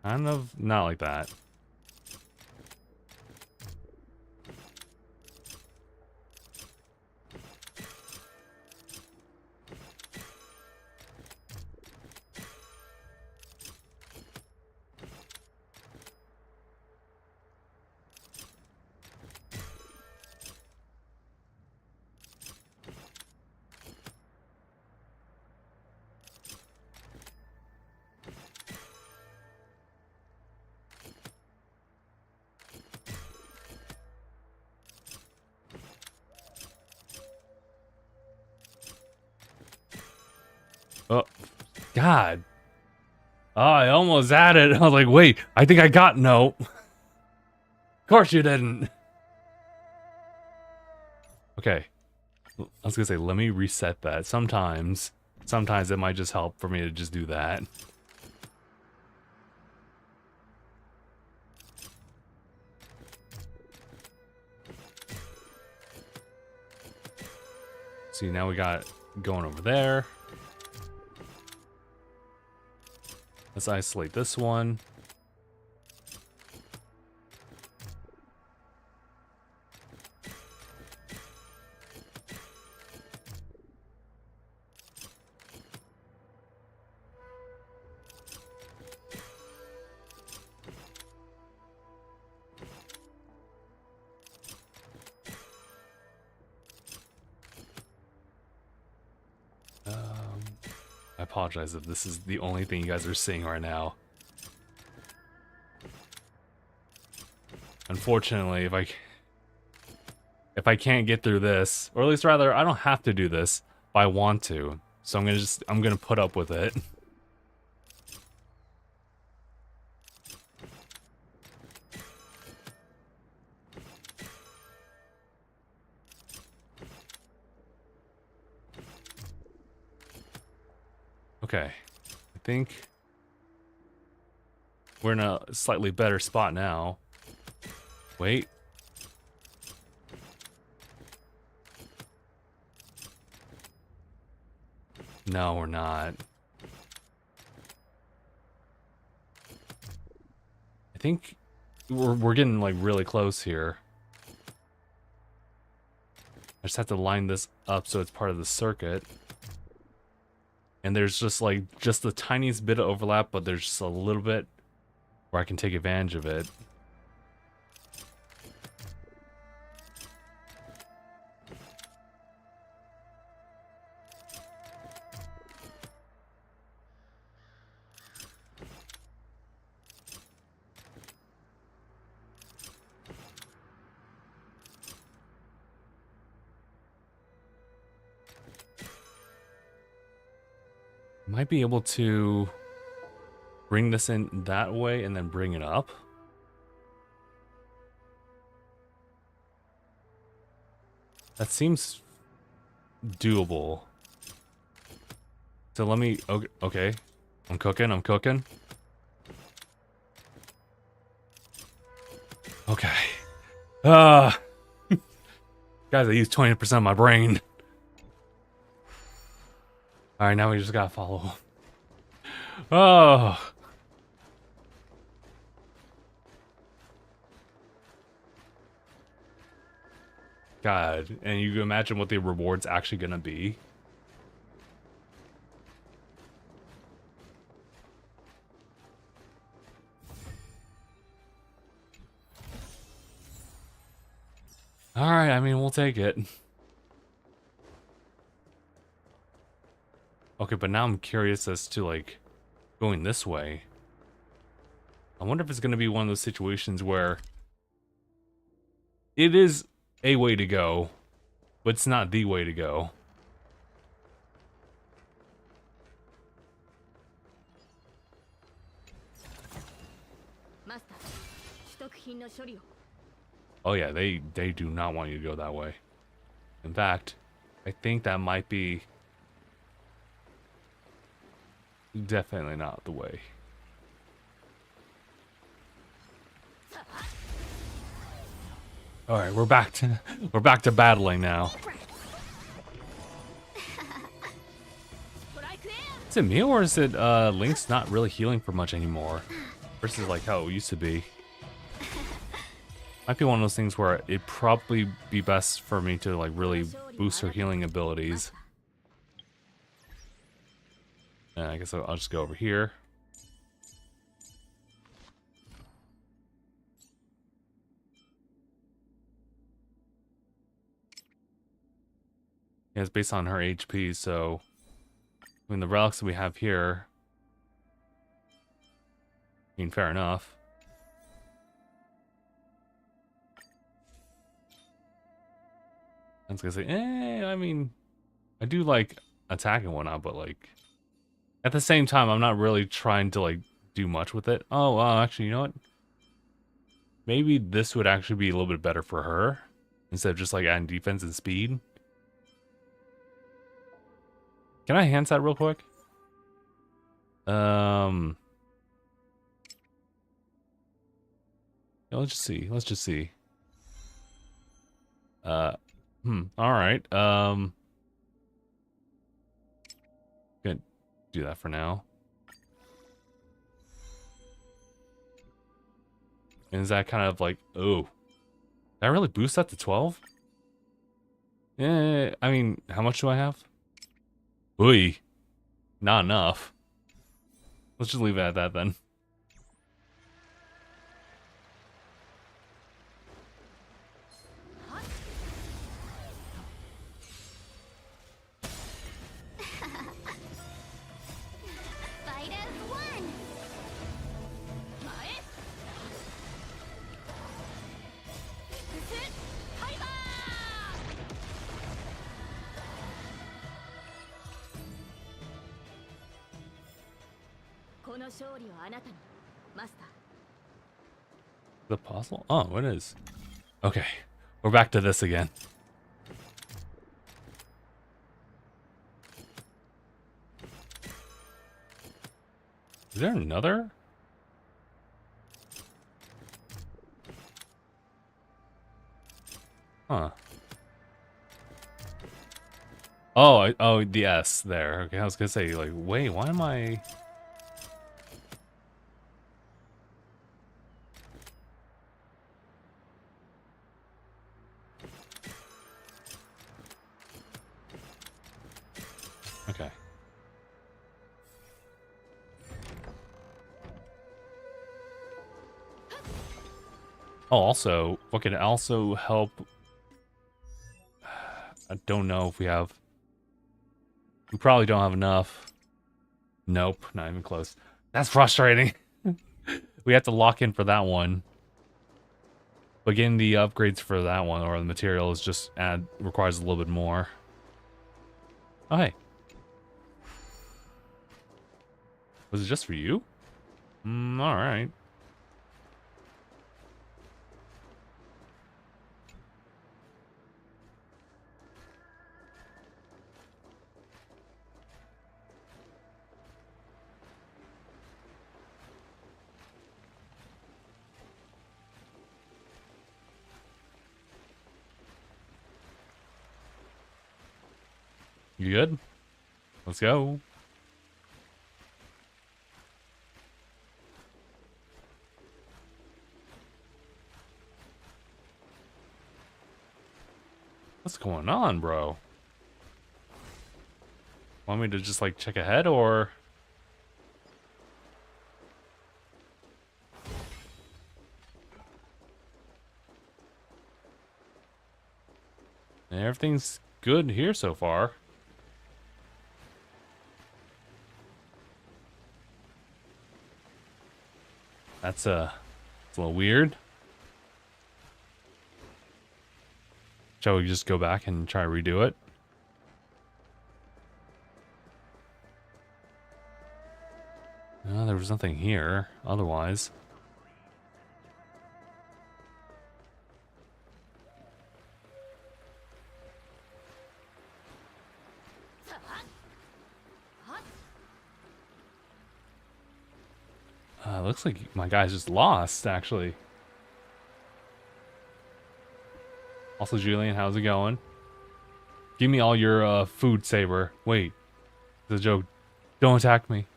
kind of not like that. Oh, God. Oh, I almost had it. I was like, wait, I think I got no. Of course you didn't. Okay. I was gonna say, let me reset that. Sometimes it might just help for me to just do that. See, now we got going over there. Let's isolate this one. I apologize if this is the only thing you guys are seeing right now. Unfortunately, if I can't get through this, or at least rather, I don't have to do this, but I want to. So I'm gonna put up with it. Okay. I think we're in a slightly better spot now. Wait. No, we're not. I think we're getting like really close here. I just have to line this up so it's part of the circuit. And there's just the tiniest bit of overlap, but there's just a little bit where I can take advantage of it. Might be able to bring this in that way and then bring it up. That seems doable. So let me, okay. I'm cooking. Okay. Guys, I used 20% of my brain. Alright, now we just gotta follow him. Oh. God, and you can imagine what the reward's actually gonna be. Alright, I mean, we'll take it. Okay, but now I'm curious as to, like, going this way. I wonder if it's gonna be one of those situations where it is a way to go, but it's not the way to go. Oh yeah, they do not want you to go that way. In fact, I think that might be definitely not the way. All right, we're back to battling now. Is it me or is it Link's not really healing for much anymore versus like how it used to be? Might be one of those things where it'd probably be best for me to like really boost her healing abilities. And I guess I'll just go over here. Yeah, it's based on her HP, so I mean the relics that we have here, I mean, fair enough. I was gonna say, I mean, I do like attack and whatnot, but like at the same time, I'm not really trying to like do much with it. Oh, actually, you know what? Maybe this would actually be a little bit better for her instead of just like adding defense and speed. Can I enhance that real quick? Yeah, let's just see. Let's just see. All right. Gonna do that for now. And is that kind of like, oh, did I really boost that to 12? Yeah, I mean, how much do I have? Ooh, not enough. Let's just leave it at that then. Fight as one. Is it possible? Oh, it is. Okay, we're back to this again. Is there another? Huh. Oh, oh, the S there. Okay, I was gonna say, like, wait, why am I... Okay. Oh, also, what could also help... I don't know if we have... We probably don't have enough. Nope, not even close. That's frustrating. We have to lock in for that one. But getting the upgrades for that one, or the materials, just requires a little bit more. Oh, hey. Was it just for you? Alright. You good? Let's go. What's going on, bro? Want me to just, like, check ahead, or... Everything's good here so far. It's a little weird. Shall we just go back and try to redo it? No, there was nothing here otherwise. Looks like my guy's just lost, actually. Also, Julian, how's it going? Give me all your food, Saber. Wait, it's a joke. Don't attack me.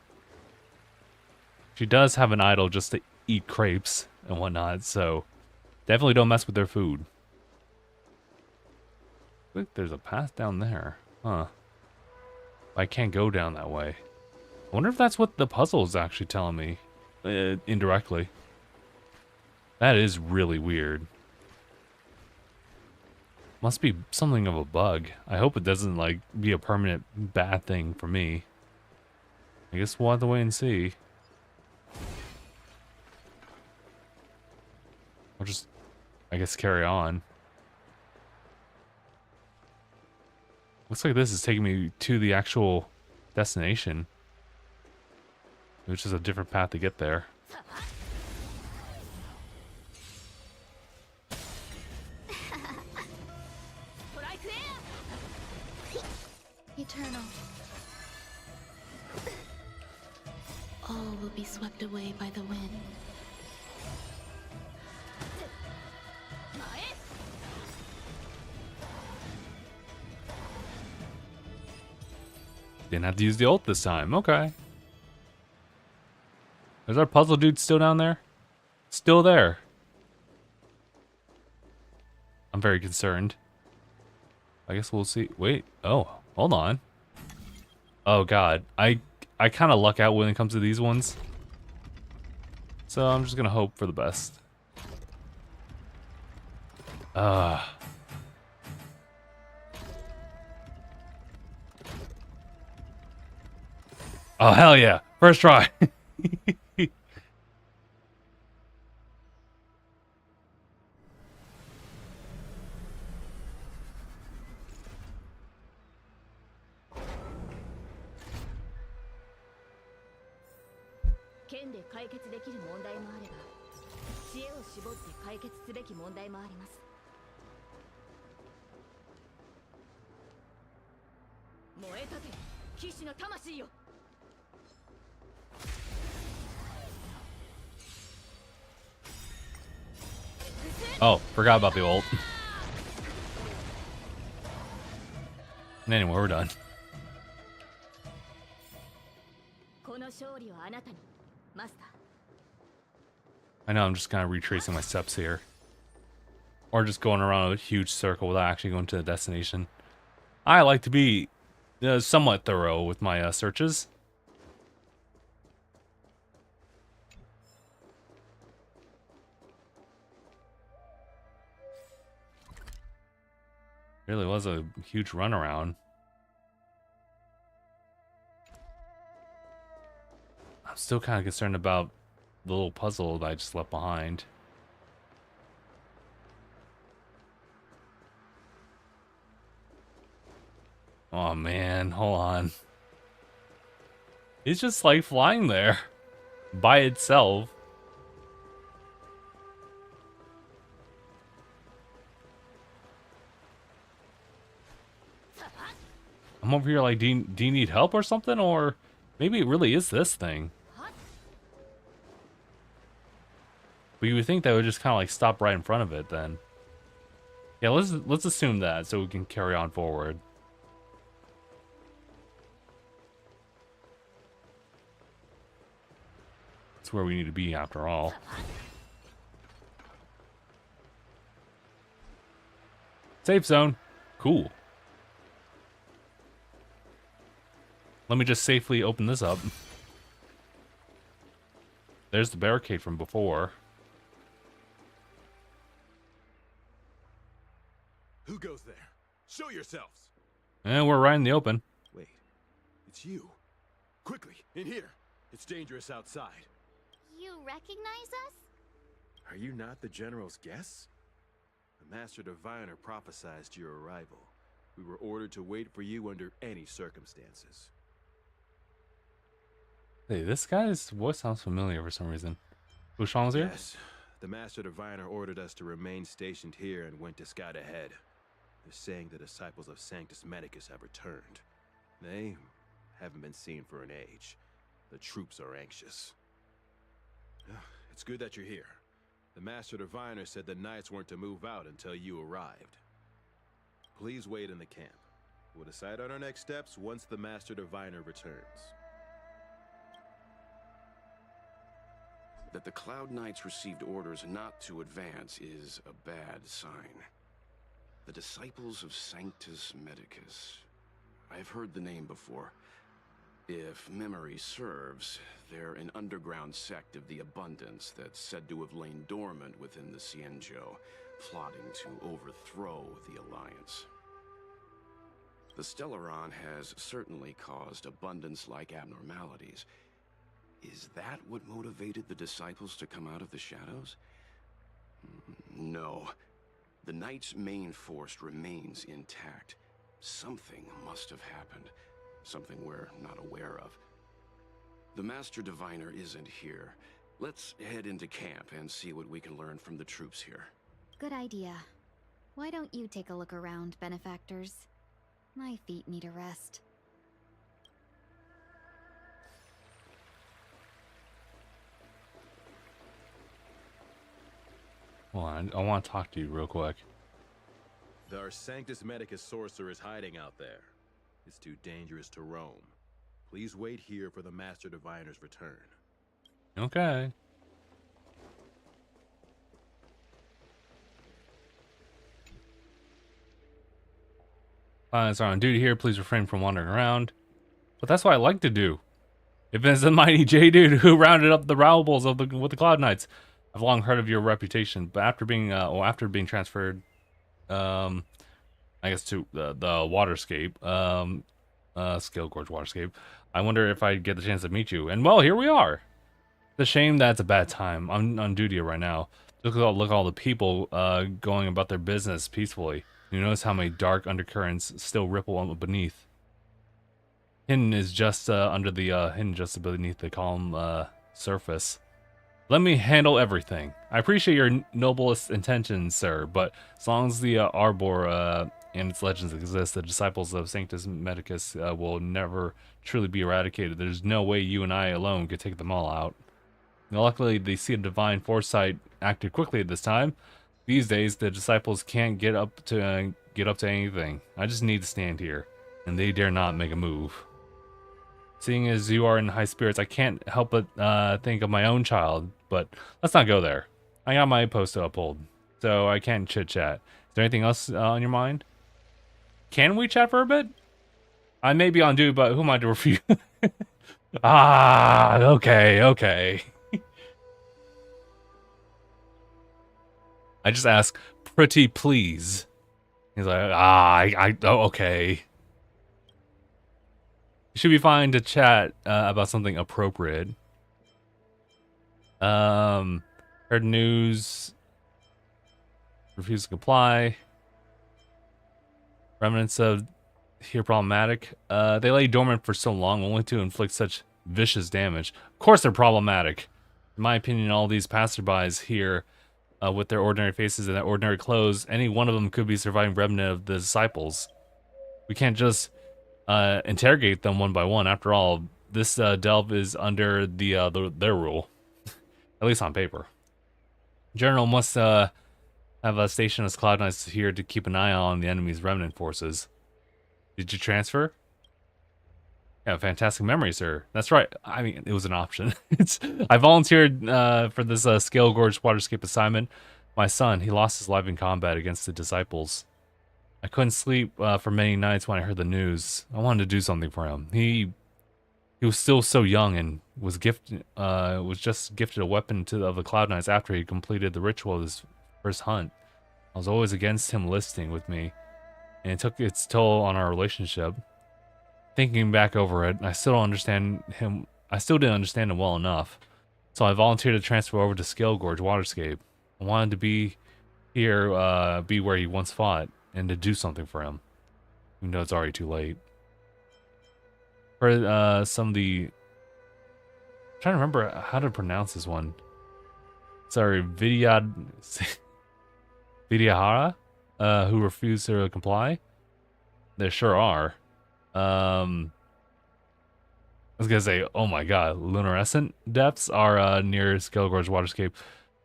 She does have an idol just to eat crepes and whatnot, so definitely don't mess with their food. Look, there's a path down there. Huh. I can't go down that way. I wonder if that's what the puzzle is actually telling me. Indirectly. That is really weird. Must be something of a bug. I hope it doesn't, like, be a permanent bad thing for me. I guess we'll have to wait and see. I'll just, I guess, carry on. Looks like this is taking me to the actual destination. Which is a different path to get there. Eternal. All will be swept away by the wind. Didn't have to use the ult this time. Okay. Is our puzzle dude still down there? Still there. I'm very concerned. I guess we'll see. Wait. Oh, hold on. Oh god. I kind of luck out when it comes to these ones. So I'm just gonna hope for the best. Oh hell yeah. First try. Oh, forgot about the ult. And anyway, we're done. I know I'm just kind of retracing my steps here. Or just going around a huge circle without actually going to the destination. I like to be somewhat thorough with my searches. Really was a huge runaround. I'm still kind of concerned about the little puzzle that I just left behind. Oh man, hold on. It's just like flying there by itself. I'm over here like, do you need help or something? Or maybe it really is this thing. But you would think that would just kind of like stop right in front of it then. Yeah, let's assume that so we can carry on forward. That's where we need to be after all. Safe zone. Cool. Let me just safely open this up. There's the barricade from before. Who goes there? Show yourselves! And we're right in the open. Wait, it's you. Quickly, in here. It's dangerous outside. You recognize us? Are you not the General's guests? The Master Diviner prophesied your arrival. We were ordered to wait for you under any circumstances. Hey, this guy's voice sounds familiar for some reason. Bouchon's here? Yes. The Master Diviner ordered us to remain stationed here and went to scout ahead. They're saying the disciples of Sanctus Medicus have returned. They haven't been seen for an age. The troops are anxious. It's good that you're here. The Master Diviner said the Knights weren't to move out until you arrived. Please wait in the camp. We'll decide on our next steps once the Master Diviner returns. That the Cloud Knights received orders not to advance is a bad sign. The Disciples of Sanctus Medicus. I've heard the name before. If memory serves, they're an underground sect of the Abundance that's said to have lain dormant within the Xianzhou, plotting to overthrow the Alliance. The Stellaron has certainly caused Abundance-like abnormalities. Is that what motivated the Disciples to come out of the shadows? No. The Knight's main force remains intact. Something must have happened. Something we're not aware of. The Master Diviner isn't here. Let's head into camp and see what we can learn from the troops here. Good idea. Why don't you take a look around, benefactors? My feet need a rest. Hold on, I want to talk to you real quick. Our Sanctus Medicus sorcerer is hiding out there. It's too dangerous to roam. Please wait here for the Master Diviner's return. Okay. Pilots are on duty here. Please refrain from wandering around. But that's what I like to do. If it's the mighty J-Dude who rounded up the Rowbles with the Cloud Knights. I've long heard of your reputation, but after being transferred, I guess to the Waterscape, Scale Gorge Waterscape, I wonder if I get the chance to meet you. And well, here we are. It's a shame that it's a bad time. I'm on duty right now. Look at all the people going about their business peacefully. You notice how many dark undercurrents still ripple beneath. Hidden just beneath the calm surface. Let me handle everything. I appreciate your noblest intentions, sir, but as long as the Arbor and its legends exist, the disciples of Sanctus Medicus will never truly be eradicated. There's no way you and I alone could take them all out. Now, luckily, the Seed of Divine Foresight acted quickly at this time. These days, the disciples can't get up to anything. I just need to stand here, and they dare not make a move. Seeing as you are in high spirits, I can't help but think of my own child. But let's not go there. I got my post to uphold, so I can't chit-chat. Is there anything else on your mind? Can we chat for a bit? I may be on duty, but who am I to refuse? Ah, okay. I just ask, pretty please. He's like, oh, okay. You should be fine to chat about something appropriate. Heard news. Refuse to comply. Remnants of here problematic. They lay dormant for so long, only to inflict such vicious damage. Of course they're problematic. In my opinion, all these passerbys here, with their ordinary faces and their ordinary clothes, any one of them could be surviving remnant of the disciples. We can't just interrogate them one by one. After all, this delve is under their rule, at least on paper. General must have a station as Cloud Knights here to keep an eye on the enemy's remnant forces. Did you transfer? Yeah, fantastic memory, sir. That's right. I mean, it was an option. I volunteered for this Scale Gorge Waterscape assignment. My son, he lost his life in combat against the disciples. I couldn't sleep for many nights when I heard the news. I wanted to do something for him. He was still so young and was just gifted a weapon of the Cloud Knights after he completed the ritual of his first hunt. I was always against him listing with me, and it took its toll on our relationship. Thinking back over it, I still didn't understand him well enough. So I volunteered to transfer over to Scale Gorge Waterscape. I wanted to be here, be where he once fought, and to do something for him. Even though it's already too late. For some of the... I'm trying to remember how to pronounce this one. Sorry, Vidyahara, who refused to comply. There sure are. I was gonna say, oh my god, luminescent depths are near Scale Gorge Waterscape.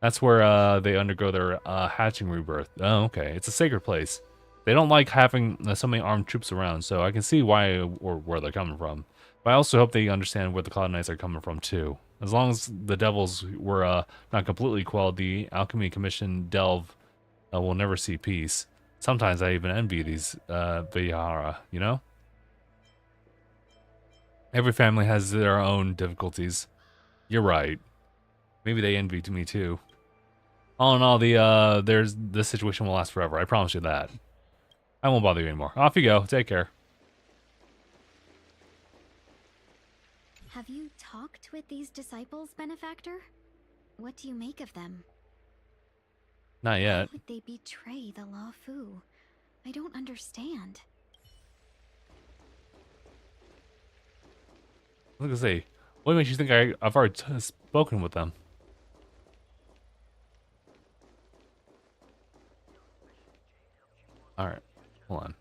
That's where they undergo their hatching rebirth. Oh, okay. It's a sacred place. They don't like having so many armed troops around, so I can see why or where they're coming from. But I also hope they understand where the Cloud Knights are coming from too. As long as the devils were not completely quelled, the Alchemy Commission delve will never see peace. Sometimes I even envy these Vihara, you know? Every family has their own difficulties. You're right. Maybe they envy me too. All in all, this situation will last forever. I promise you that. I won't bother you anymore. Off you go. Take care. Have you talked with these disciples, Benefactor? What do you make of them? Not yet. Why would they betray the Luofu? I don't understand. Look at see. What makes you think I've already spoken with them? All right, hold on.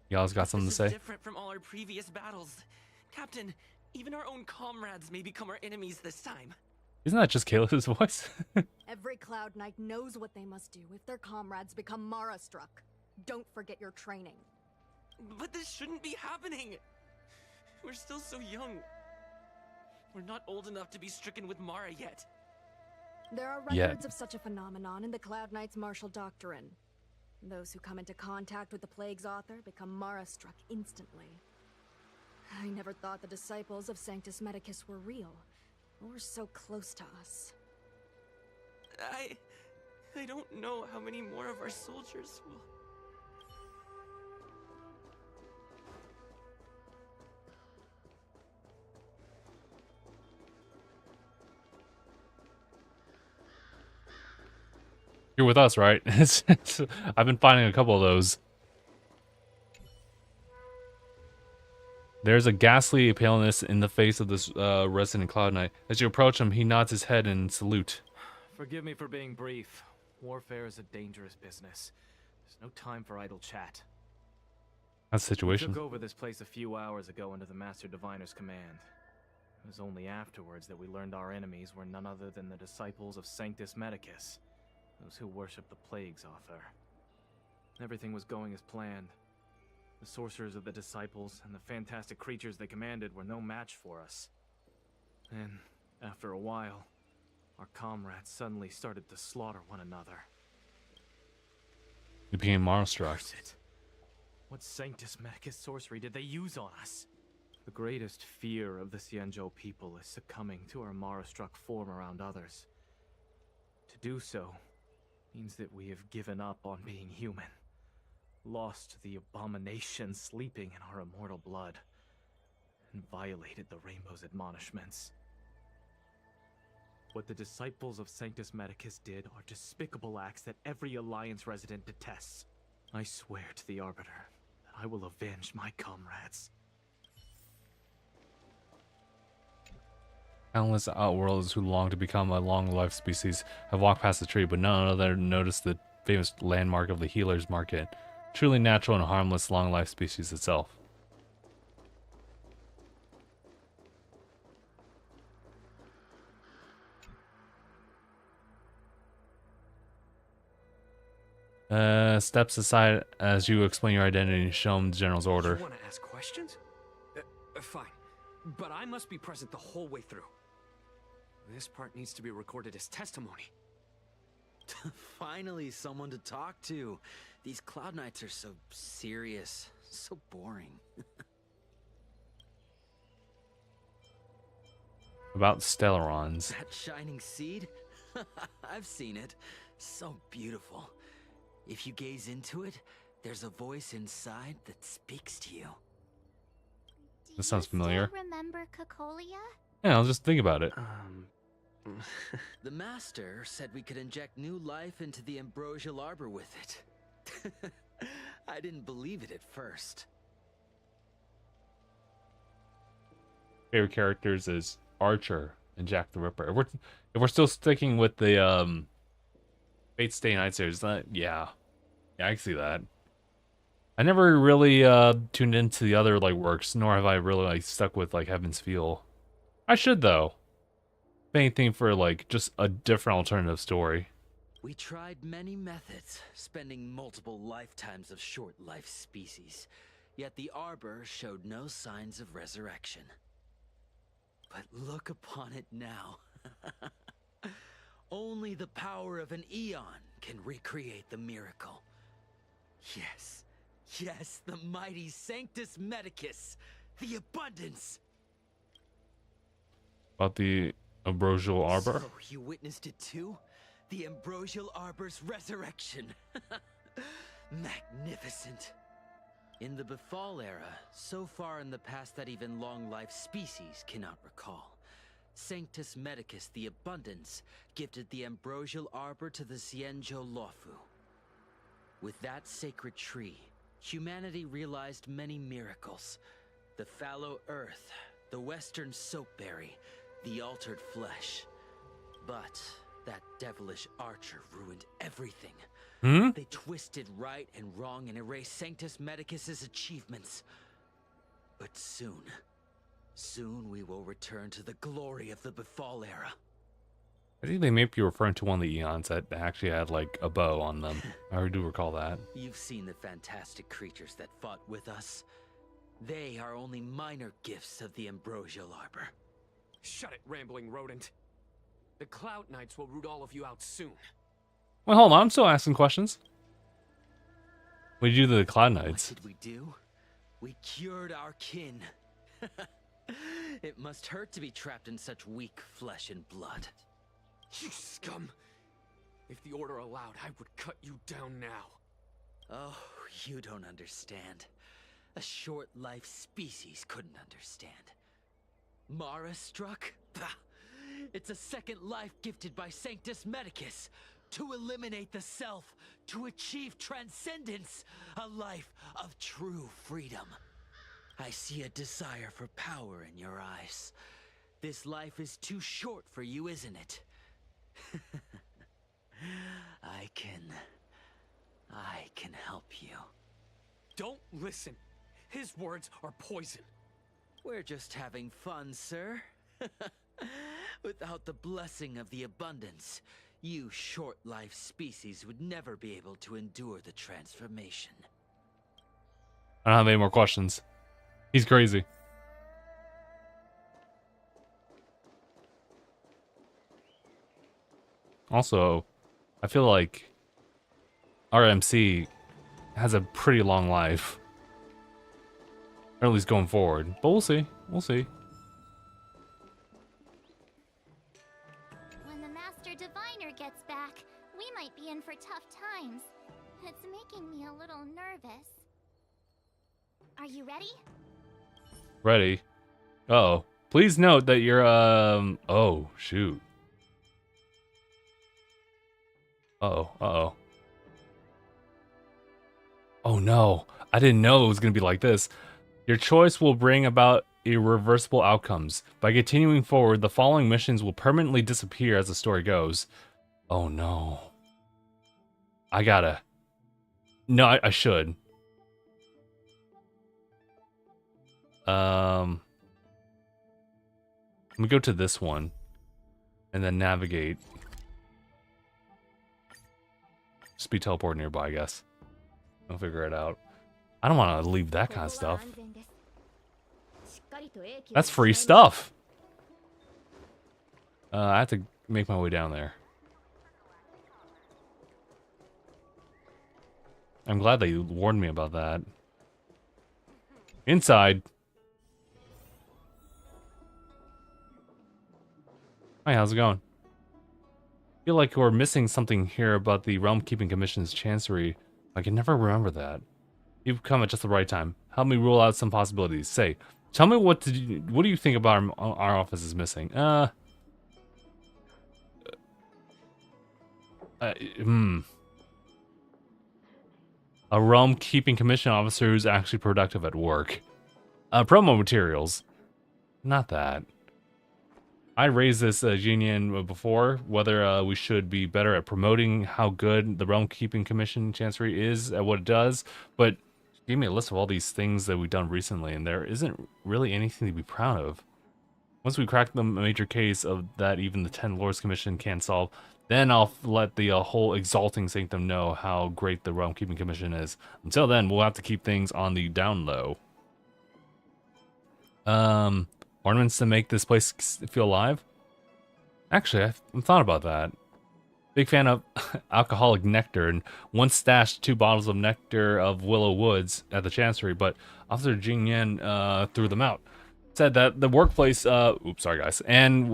Y'all's got something to say? This is different from all our previous battles, Captain. Even our own comrades may become our enemies this time. Isn't that just Kayla's voice? Every Cloud Knight knows what they must do if their comrades become Mara-struck. Don't forget your training. But this shouldn't be happening. We're still so young. We're not old enough to be stricken with Mara yet. There are records of such a phenomenon in the Cloud Knight's martial doctrine. Those who come into contact with the Plague's author become Mara-struck instantly. I never thought the disciples of Sanctus Medicus were real, or so close to us. I don't know how many more of our soldiers will... You're with us, right? I've been finding a couple of those. There's a ghastly paleness in the face of this resident Cloud Knight. As you approach him, he nods his head in salute. Forgive me for being brief. Warfare is a dangerous business. There's no time for idle chat. That's the situation. We took over this place a few hours ago under the Master Diviner's command. It was only afterwards that we learned our enemies were none other than the disciples of Sanctus Medicus. those who worship the plagues author. Everything was going as planned. The sorcerers of the disciples and the fantastic creatures they commanded were no match for us. And after a while, our comrades suddenly started to slaughter one another. You became monostruck. Curse it. What Sanctus Medicus sorcery did they use on us? The greatest fear of the Xianzhou people is succumbing to our Mara-struck form around others. To do so means that we have given up on being human, lost the abomination sleeping in our immortal blood, and violated the Rainbow's admonishments. What the disciples of Sanctus Medicus did are despicable acts that every Alliance resident detests. I swear to the Arbiter that I will avenge my comrades. Countless outworlders who long to become a long-lived species have walked past the tree, but none other noticed the famous landmark of the Healer's Market. Truly natural and harmless long-lived species itself. Steps aside as you explain your identity and show him the General's order. You want to ask questions? Fine. But I must be present the whole way through. This part needs to be recorded as testimony. Finally, someone to talk to. These Cloud Knights are so serious, so boring. About Stellarons. That shining seed? I've seen it. So beautiful. If you gaze into it, there's a voice inside that speaks to you. This sounds familiar. Do you remember Cocolia? Yeah, I'll just think about it. The Master said we could inject new life into the Ambrosial Arbor with it. I didn't believe it at first. Favorite characters is Archer and Jack the Ripper. If we're still sticking with the Fate Stay Night series, yeah, I can see that. I never really tuned into the other works, nor have I really stuck with Heaven's Feel. I should though. If anything, for just a different alternative story. We tried many methods, spending multiple lifetimes of short-life species, yet the Arbor showed no signs of resurrection. But look upon it now. Only the power of an eon can recreate the miracle. Yes, yes, the mighty Sanctus Medicus, the abundance. About the Ambrosial Arbor? So you witnessed it too? The Ambrosial Arbor's resurrection. Magnificent. In the Befall era, so far in the past that even long-lived species cannot recall, Sanctus Medicus the Abundance gifted the Ambrosial Arbor to the Xianzhou Luofu. With that sacred tree, humanity realized many miracles. The fallow earth, the western soapberry, the altered flesh. But that devilish Archer ruined everything. They twisted right and wrong and erased Sanctus Medicus's achievements. But soon we will return to the glory of the Befall era. I think they may be referring to one of the eons that actually had a bow on them. I do recall that. You've seen the fantastic creatures that fought with us. They are only minor gifts of the Ambrosial Arbor. Shut it, rambling rodent. The Cloud Knights will root all of you out soon. Well, hold on. I'm still asking questions. What did you do to the Cloud Knights? What did we do? We cured our kin. It must hurt to be trapped in such weak flesh and blood. You scum! If the Order allowed, I would cut you down now. Oh, you don't understand. A short-life species couldn't understand. Mara struck? Bah! It's a second life gifted by Sanctus Medicus to eliminate the self, to achieve transcendence, a life of true freedom. I see a desire for power in your eyes. This life is too short for you, isn't it? I can help you. Don't listen. His words are poison. We're just having fun, sir. Without the blessing of the abundance, You short-lived species would never be able to endure the transformation. I don't have any more questions. He's crazy. Also, I feel like RMC has a pretty long life. Or at least going forward. But we'll see. We'll see. When the Master Diviner gets back, we might be in for tough times. It's making me a little nervous. Are you ready? Ready. Uh-oh. Please note that you're, oh, shoot. Uh-oh, uh-oh. Oh no, I didn't know it was going to be like this. Your choice will bring about irreversible outcomes. By continuing forward, the following missions will permanently disappear as the story goes. Oh no. I gotta. No, I should. Let me go to this one. And then navigate. Just be teleport nearby, I guess. I'll figure it out. I don't want to leave that kind of stuff. That's free stuff. I have to make my way down there. I'm glad they warned me about that. Inside. Hi, how's it going? I feel like we're missing something here about the Realm Keeping Commission's chancery. I can never remember that. You've come at just the right time. Help me rule out some possibilities. Say, tell me what do you think about our office is missing? A Realm Keeping Commission officer who's actually productive at work. Promo materials. Not that. I raised this Jinyan before, whether we should be better at promoting how good the Realm Keeping Commission Chancery is at what it does, but give me a list of all these things that we've done recently, and there isn't really anything to be proud of. Once we crack the major case of that even the 10 Lords Commission can't solve, then I'll let the whole Exalting Sanctum know how great the Realm Keeping Commission is. Until then, we'll have to keep things on the down low. Ornaments to make this place feel alive? Actually, I've thought about that. Big fan of alcoholic nectar, and once stashed 2 bottles of nectar of Willow Woods at the Chancery, but Officer Jing Yan threw them out. Said that the workplace, oops, sorry guys, and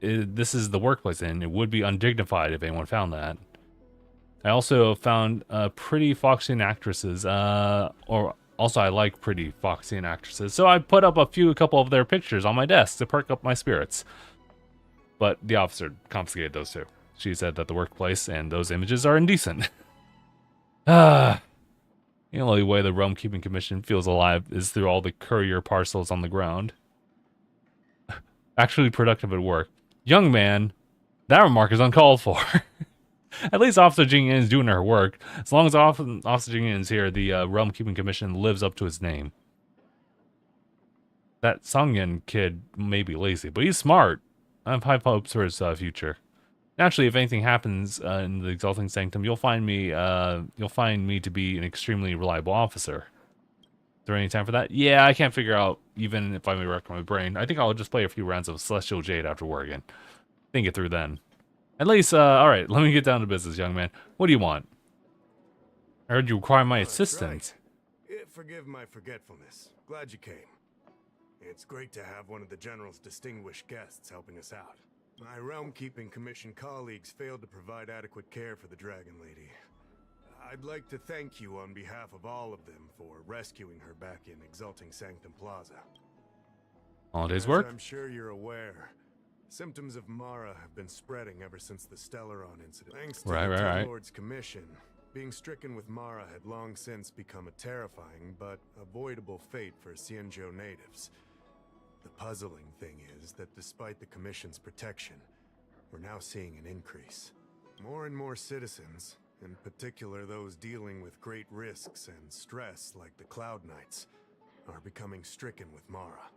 this is the workplace, and it would be undignified if anyone found that. I also found pretty Foxian actresses, also, I like pretty Foxian actresses, so I put up a couple of their pictures on my desk to perk up my spirits. But the officer confiscated those too. She said that the workplace and those images are indecent. The only way the Realm Keeping Commission feels alive is through all the courier parcels on the ground. Actually productive at work. Young man, that remark is uncalled for. At least Officer Jing Yin is doing her work. As long as Officer Jing Yin is here, the Realm Keeping Commission lives up to its name. That Songyan kid may be lazy, but he's smart. I have high hopes for his future. Naturally, if anything happens in the Exalting Sanctum, you'll find me to be an extremely reliable officer. Is there any time for that? Yeah, I can't figure out even if I may wreck my brain. I think I'll just play a few rounds of Celestial Jade after work and think it through then. At least, alright, let me get down to business, young man. What do you want? I heard you require my assistance. Right. Forgive my forgetfulness. Glad you came. It's great to have one of the General's distinguished guests helping us out. My Realm Keeping Commission colleagues failed to provide adequate care for the Dragon Lady. I'd like to thank you on behalf of all of them for rescuing her back in Exalting Sanctum Plaza. Holidays work? I'm sure you're aware, symptoms of Mara have been spreading ever since the Stellaron incident. Thanks to the Lord's Commission, being stricken with Mara had long since become a terrifying but avoidable fate for Xianzhou natives. The puzzling thing is that despite the Commission's protection, we're now seeing an increase. More and more citizens, in particular those dealing with great risks and stress like the Cloud Knights, are becoming stricken with Mara.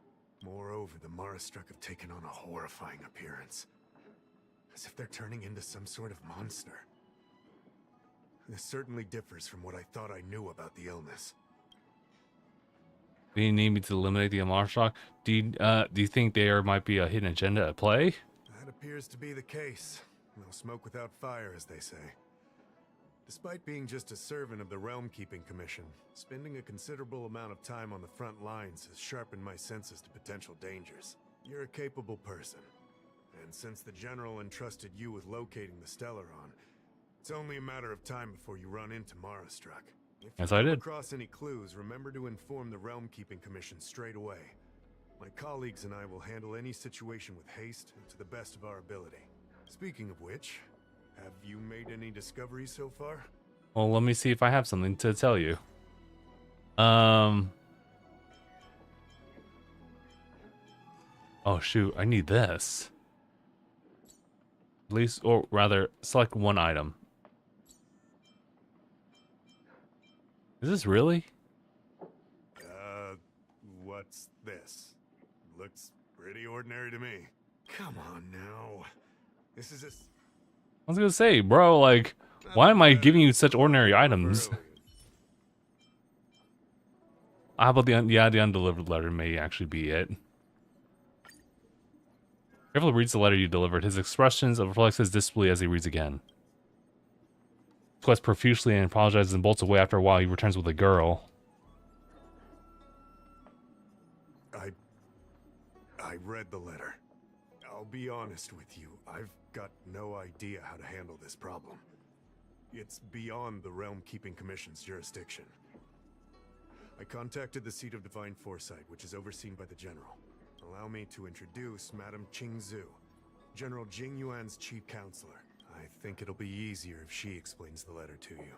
Moreover, the Mara struck have taken on a horrifying appearance. as if they're turning into some sort of monster. This certainly differs from what I thought I knew about the illness. Do you need me to eliminate the Amarshok? Do you think there might be a hidden agenda at play? That appears to be the case. No smoke without fire, as they say. Despite being just a servant of the Realm Keeping Commission, spending a considerable amount of time on the front lines has sharpened my senses to potential dangers. You're a capable person, and since the General entrusted you with locating the Stellaron, it's only a matter of time before you run into Marastruck. If Yes, you I come did. across any clues, remember to inform the Realm Keeping Commission straight away. My colleagues and I will handle any situation with haste and to the best of our ability. Speaking of which, have you made any discoveries so far? Well, let me see if I have something to tell you. Oh shoot, I need this. At least, or rather, select one item. Is this really? What's this? Looks pretty ordinary to me. Come on now. This is a... I was gonna say, bro, like, why am I giving you such ordinary items? How about the undelivered letter may actually be it. Careful reads the letter you delivered. His expressions reflects his disbelief as he reads again. Sweats profusely and apologizes and bolts away. After a while, he returns with a girl. I read the letter. I'll be honest with you, I've got no idea how to handle this problem. It's beyond the Realm Keeping Commission's jurisdiction. I contacted the seat of Divine Foresight, which is overseen by the General. Allow me to introduce Madame Qingzhu, General Jing Yuan's chief counselor. I think it'll be easier if she explains the letter to you.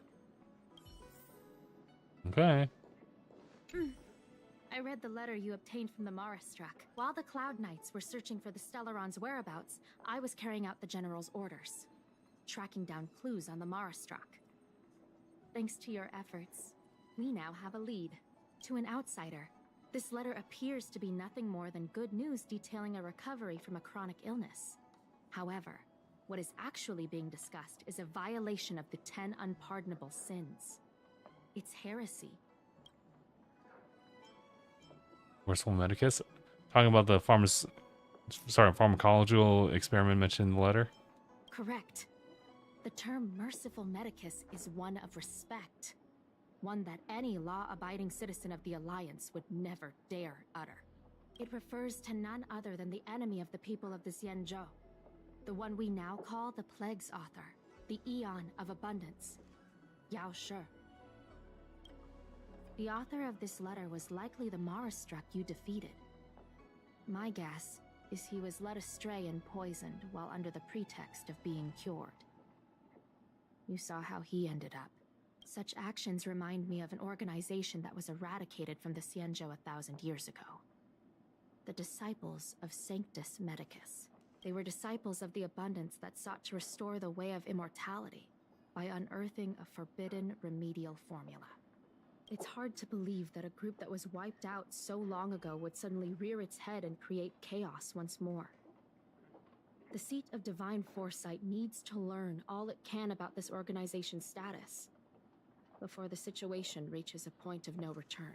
Okay. I read the letter you obtained from the Marastruck. While the Cloud Knights were searching for the Stellaron's whereabouts, I was carrying out the General's orders, tracking down clues on the Marastruck. Thanks to your efforts, we now have a lead. To an outsider, this letter appears to be nothing more than good news detailing a recovery from a chronic illness. However, what is actually being discussed is a violation of the 10 unpardonable sins. It's heresy. Merciful Medicus? Talking about the pharmacological experiment mentioned in the letter? Correct. The term merciful medicus is one of respect. One that any law-abiding citizen of the Alliance would never dare utter. It refers to none other than the enemy of the people of the Xianzhou. The one we now call the Plague's author. The Eon of Abundance. Yao Shi. The author of this letter was likely the Marastruck you defeated. My guess is he was led astray and poisoned while under the pretext of being cured. You saw how he ended up. Such actions remind me of an organization that was eradicated from the Xianzhou 1,000 years ago. The Disciples of Sanctus Medicus. They were disciples of the Abundance that sought to restore the way of immortality by unearthing a forbidden remedial formula. It's hard to believe that a group that was wiped out so long ago would suddenly rear its head and create chaos once more. The seat of Divine Foresight needs to learn all it can about this organization's status before the situation reaches a point of no return.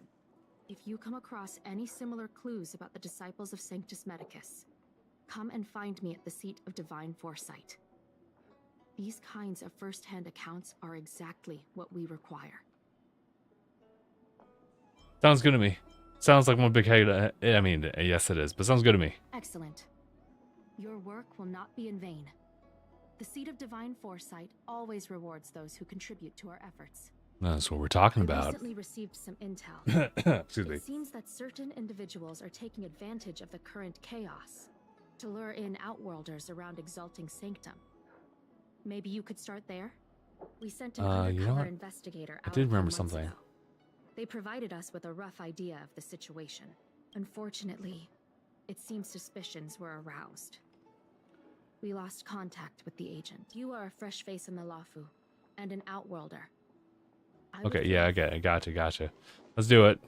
If you come across any similar clues about the Disciples of Sanctus Medicus, come and find me at the seat of Divine Foresight. These kinds of first-hand accounts are exactly what we require. Sounds good to me. Sounds like one big head. I mean, yes it is, but sounds good to me. Excellent. Your work will not be in vain. The seat of Divine Foresight always rewards those who contribute to our efforts. That's what we're talking I about. recently received some intel. Excuse me. It seems that certain individuals are taking advantage of the current chaos to lure in outworlders around Exalting Sanctum. Maybe you could start there? We sent an you know undercover what? investigator I out did a few remember months something. ago. They provided us with a rough idea of the situation. Unfortunately, it seems suspicions were aroused. We lost contact with the agent. You are a fresh face in the Luofu, and an outworlder. Okay, yeah, I get it. Gotcha. Let's do it.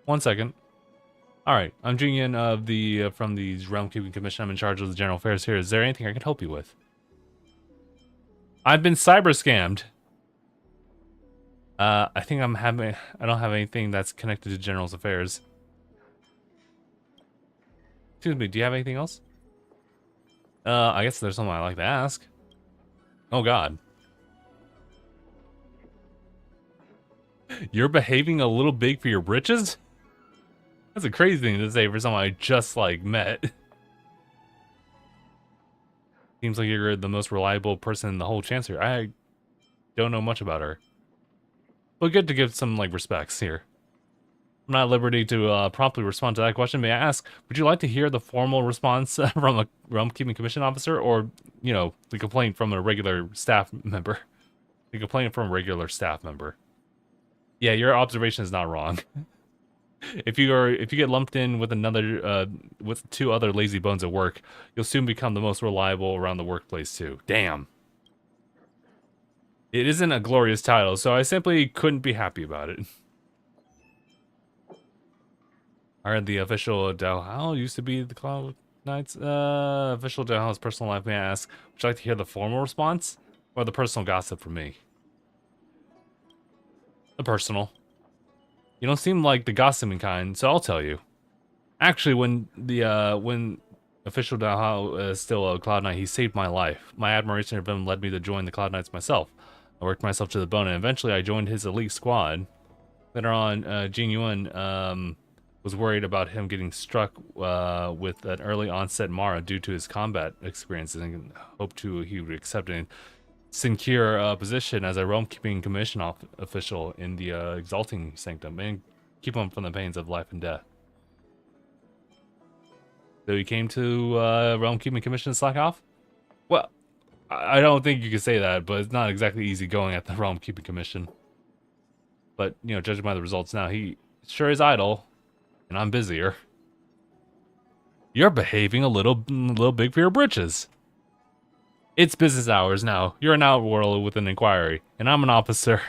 1 second. All right, I'm Jingyan of the from the Realm Keeping Commission. I'm in charge of the general affairs here. Is there anything I can help you with? I've been cyber scammed. I think I don't have anything that's connected to general's affairs. Excuse me, do you have anything else? I guess there's something I'd like to ask. Oh God. You're behaving a little big for your britches? That's a crazy thing to say for someone I just, like, met. Seems like you're the most reliable person in the whole Chancery. I don't know much about her. But good to give some, like, respects here. I'm not at liberty to promptly respond to that question. May I ask, would you like to hear the formal response from a Realm Keeping Commission officer, or, you know, the complaint from a regular staff member? The complaint from a regular staff member. Yeah, your observation is not wrong. If you get lumped in with with 2 other lazy bones at work, you'll soon become the most reliable around the workplace too. Damn. It isn't a glorious title, so I simply couldn't be happy about it. I heard the official Dalhao used to be the Cloud Knights. Official Dalhao's personal life. May I ask, would you like to hear the formal response or the personal gossip from me? The personal. You don't seem like the gossiping kind, so I'll tell you. Actually, when official Dalhao is still a Cloud Knight, he saved my life. My admiration of him led me to join the Cloud Knights myself. I worked myself to the bone, and eventually I joined his elite squad. Later on, Jing Yuan was worried about him getting struck with an early onset Mara due to his combat experiences, and hoped he would accept a secure position as a Realm Keeping Commission official in the Exalting Sanctum, and keep him from the pains of life and death. So he came to Realm Keeping Commission to slack off? Well, I don't think you could say that, but it's not exactly easy going at the Realm Keeping Commission. But, you know, judging by the results now, he sure is idle, and I'm busier. You're behaving a little big for your britches. It's business hours now. You're an outworld with an inquiry, and I'm an officer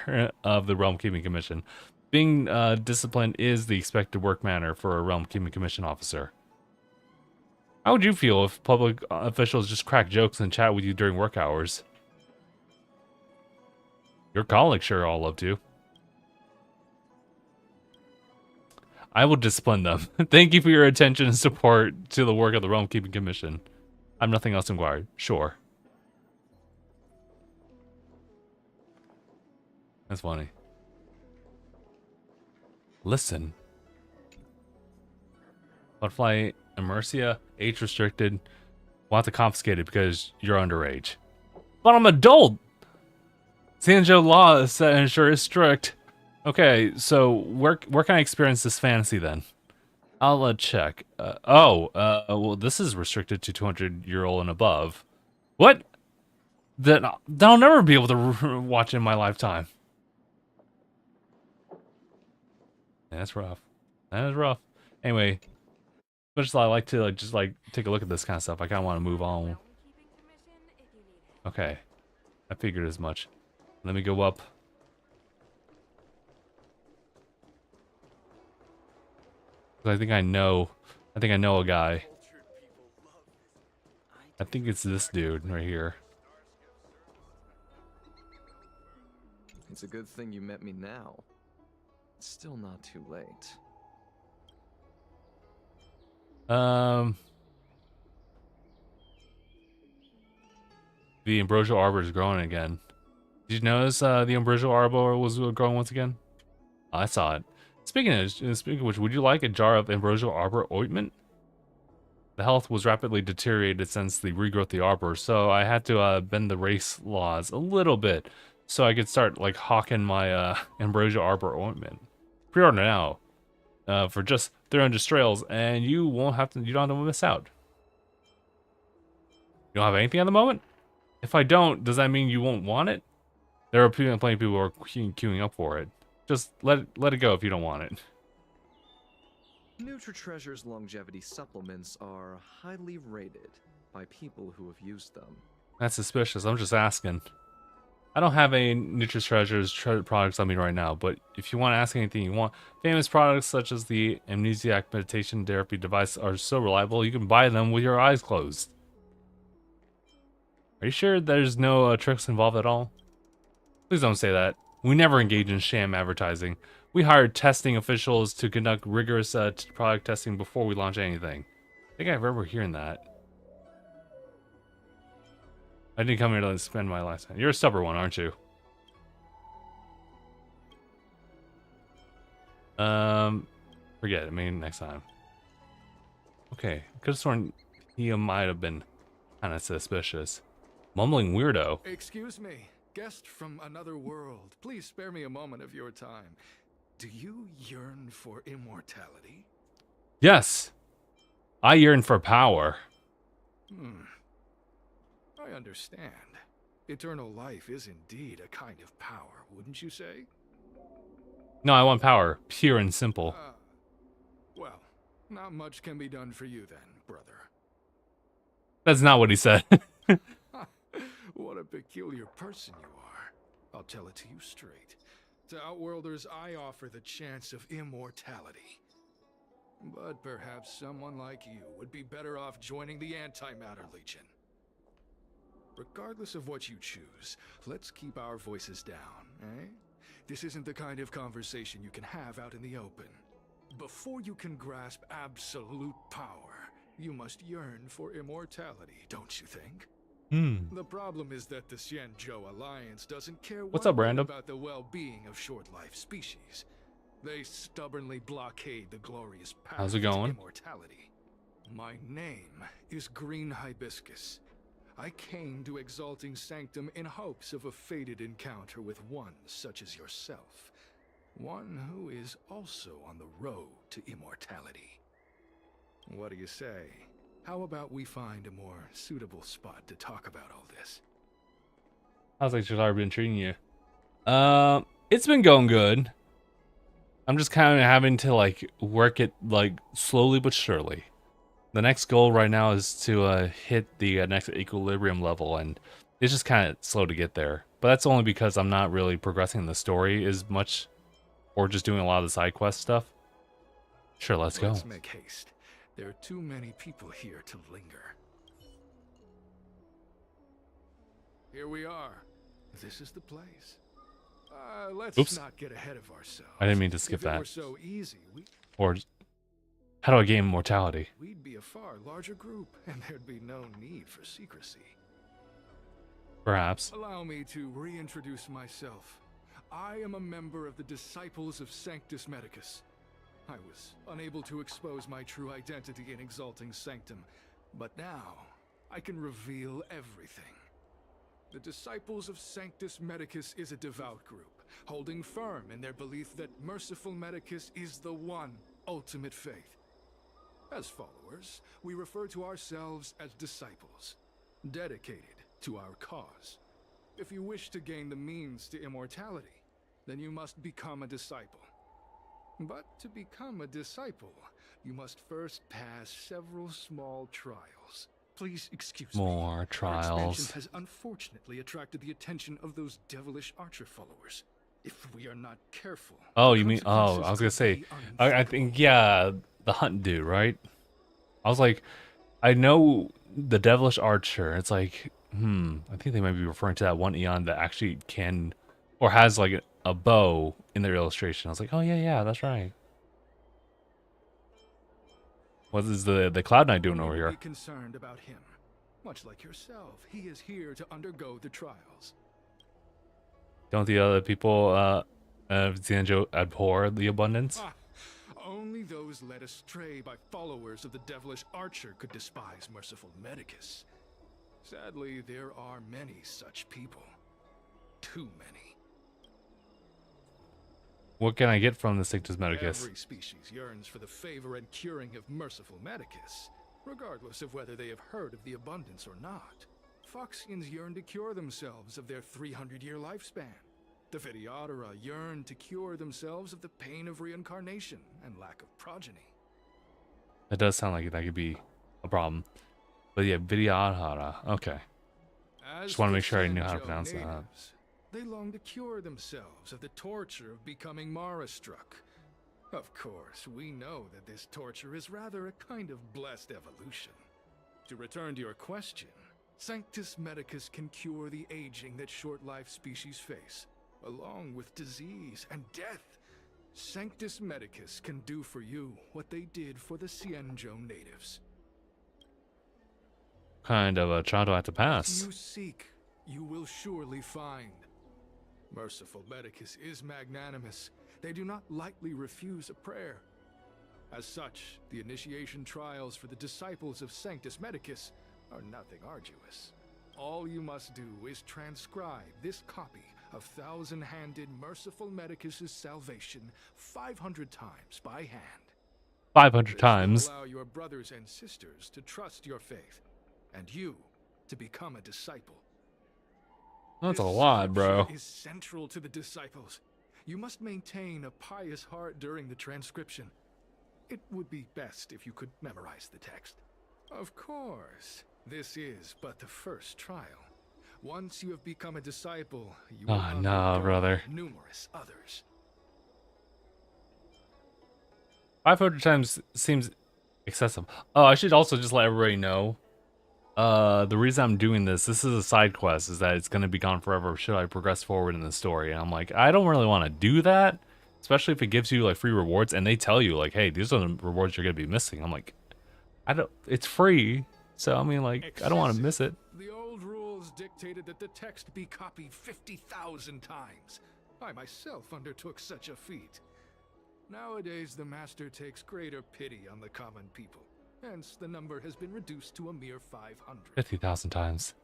of the Realm Keeping Commission. Being disciplined is the expected work manner for a Realm Keeping Commission officer. How would you feel if public officials just crack jokes and chat with you during work hours? Your colleagues sure all love to. I will discipline them. Thank you for your attention and support to the work of the Realm Keeping Commission. I'm nothing else to inquire. Sure. That's funny. Listen. Butterfly Immersia, age restricted. We'll have to confiscate it because you're underage. But I'm adult! Xianzhou law sure is strict. Okay, so where can I experience this fantasy then? I'll check. Well, this is restricted to 200-year-old and above. What? Then I'll never be able to watch in my lifetime. Yeah, that's rough. That is rough. Anyway, much as I like to just take a look at this kind of stuff, I kind of want to move on. Okay, I figured as much. Let me go up. I think I know a guy. I think it's this dude right here. It's a good thing you met me now. It's still not too late. The ambrosial arbor is growing again. Did you notice the ambrosial arbor was growing once again? I saw it. Speaking of which, would you like a jar of ambrosial arbor ointment? The health was rapidly deteriorated since the regrowth of the arbor, so I had to bend the race laws a little bit so I could start hawking my ambrosial arbor ointment. Pre-order now for just 300 strails, and you don't have to miss out. You don't have anything at the moment? If I don't, does that mean you won't want it? There are plenty of people who are queuing up for it. Just let it go if you don't want it. NutriTreasure's longevity supplements are highly rated by people who have used them. That's suspicious. I'm just asking. I don't have any Nutri Treasures products on me right now, but if you want to ask anything you want, famous products such as the amnesiac meditation therapy device are so reliable you can buy them with your eyes closed. Are you sure there's no tricks involved at all? Please don't say that. We never engage in sham advertising. We hired testing officials to conduct rigorous product testing before we launch anything. I think I remember hearing that. I didn't come here to spend my last time. You're a stubborn one, aren't you? Forget it. Maybe next time. Okay, could have sworn he might have been kind of suspicious. Mumbling weirdo. Excuse me, guest from another world. Please spare me a moment of your time. Do you yearn for immortality? Yes, I yearn for power. I understand. Eternal life is indeed a kind of power, wouldn't you say? No, I want power, pure and simple. Well, not much can be done for you then, brother. That's not what he said. What a peculiar person you are. I'll tell it to you straight. To Outworlders, I offer the chance of immortality. But perhaps someone like you would be better off joining the Antimatter Legion. Regardless of what you choose, let's keep our voices down, eh? This isn't the kind of conversation you can have out in the open. Before you can grasp absolute power, you must yearn for immortality, don't you think? The problem is that the Xianzhou Alliance doesn't care What's up, Random? about the well-being of short-life species. They stubbornly blockade the glorious path How's it to going? immortality. My name is Green Hibiscus. I came to Exalting Sanctum in hopes of a fated encounter with one such as yourself. One who is also on the road to immortality. What do you say? How about we find a more suitable spot to talk about all this? How's like Jadar been treating you? It's been going good. I'm just kind of having to like work it like slowly but surely. The next goal right now is to hit the next equilibrium level, and it's just kind of slow to get there. But that's only because I'm not really progressing the story as much, or just doing a lot of the side quest stuff. Sure, let's go. Let's make haste. There are too many people here to linger. Here we are. This is the place. Let's Oops. not get ahead of ourselves. I didn't mean to skip If it that. were so easy, Or how do I gain immortality? we'd be a far larger group, and there'd be no need for secrecy. Perhaps. Allow me to reintroduce myself. I am a member of the Disciples of Sanctus Medicus. I was unable to expose my true identity in Exalting Sanctum, but now I can reveal everything. The Disciples of Sanctus Medicus is a devout group, holding firm in their belief that Merciful Medicus is the one ultimate faith. As followers, we refer to ourselves as disciples, dedicated to our cause. If you wish to gain the means to immortality, then you must become a disciple. But to become a disciple, you must first pass several small trials. Please excuse me. More Our trials. expansion has unfortunately attracted the attention of those devilish archer followers. If we are not careful... Oh, you mean? Oh, I was gonna say. I think yeah, the hunt dude, right? I was like, I know the devilish archer. It's like, I think they might be referring to that one Eon that actually can, or has like a bow in their illustration. I was like, oh yeah, that's right. What is the Cloud Knight doing over here? Be concerned about him. Much like yourself, he is here to undergo the trials. Don't the other people of Xianzhou abhor the abundance? Only those led astray by followers of the devilish archer could despise Merciful Medicus. Sadly, there are many such people. Too many. What can I get from the Sanctus Medicus? Every species yearns for the favor and curing of Merciful Medicus, regardless of whether they have heard of the abundance or not. Foxians yearn to cure themselves of their 300-year lifespan. The Videodora yearn to cure themselves of the pain of reincarnation and lack of progeny. That does sound like that could be a problem. But yeah, Videodora. Okay. Just want to make sure I knew how to pronounce that. They long to cure themselves of the torture of becoming Mara-struck. Of course, we know that this torture is rather a kind of blessed evolution. To return to your question, Sanctus Medicus can cure the aging that short-lived species face, along with disease and death. Sanctus Medicus can do for you what they did for the Xianzhou natives. Kind of a trial do I have to pass? What you seek, you will surely find. Merciful Medicus is magnanimous. They do not lightly refuse a prayer. As such, the initiation trials for the disciples of Sanctus Medicus are nothing arduous. All you must do is transcribe this copy of thousand-handed Merciful Medicus's salvation 500 times by hand. 500 times. This will allow your brothers and sisters to trust your faith, and you to become a disciple. That's a lot, bro. This is central to the disciples. You must maintain a pious heart during the transcription. It would be best if you could memorize the text. Of course, this is but the first trial. Once you have become a disciple, you will no, brother. Numerous others. 500 times seems excessive. Oh, I should also just let everybody know. The reason I'm doing this is a side quest, is that it's going to be gone forever should I progress forward in the story. And I'm like, I don't really want to do that, especially if it gives you like free rewards and they tell you like, hey, these are the rewards you're going to be missing. I'm like, it's free. So, I mean, like, I don't want to miss it. The old rules dictated that the text be copied 50,000 times. I myself undertook such a feat. Nowadays, the master takes greater pity on the common people. Hence, the number has been reduced to a mere 500. 50,000 times.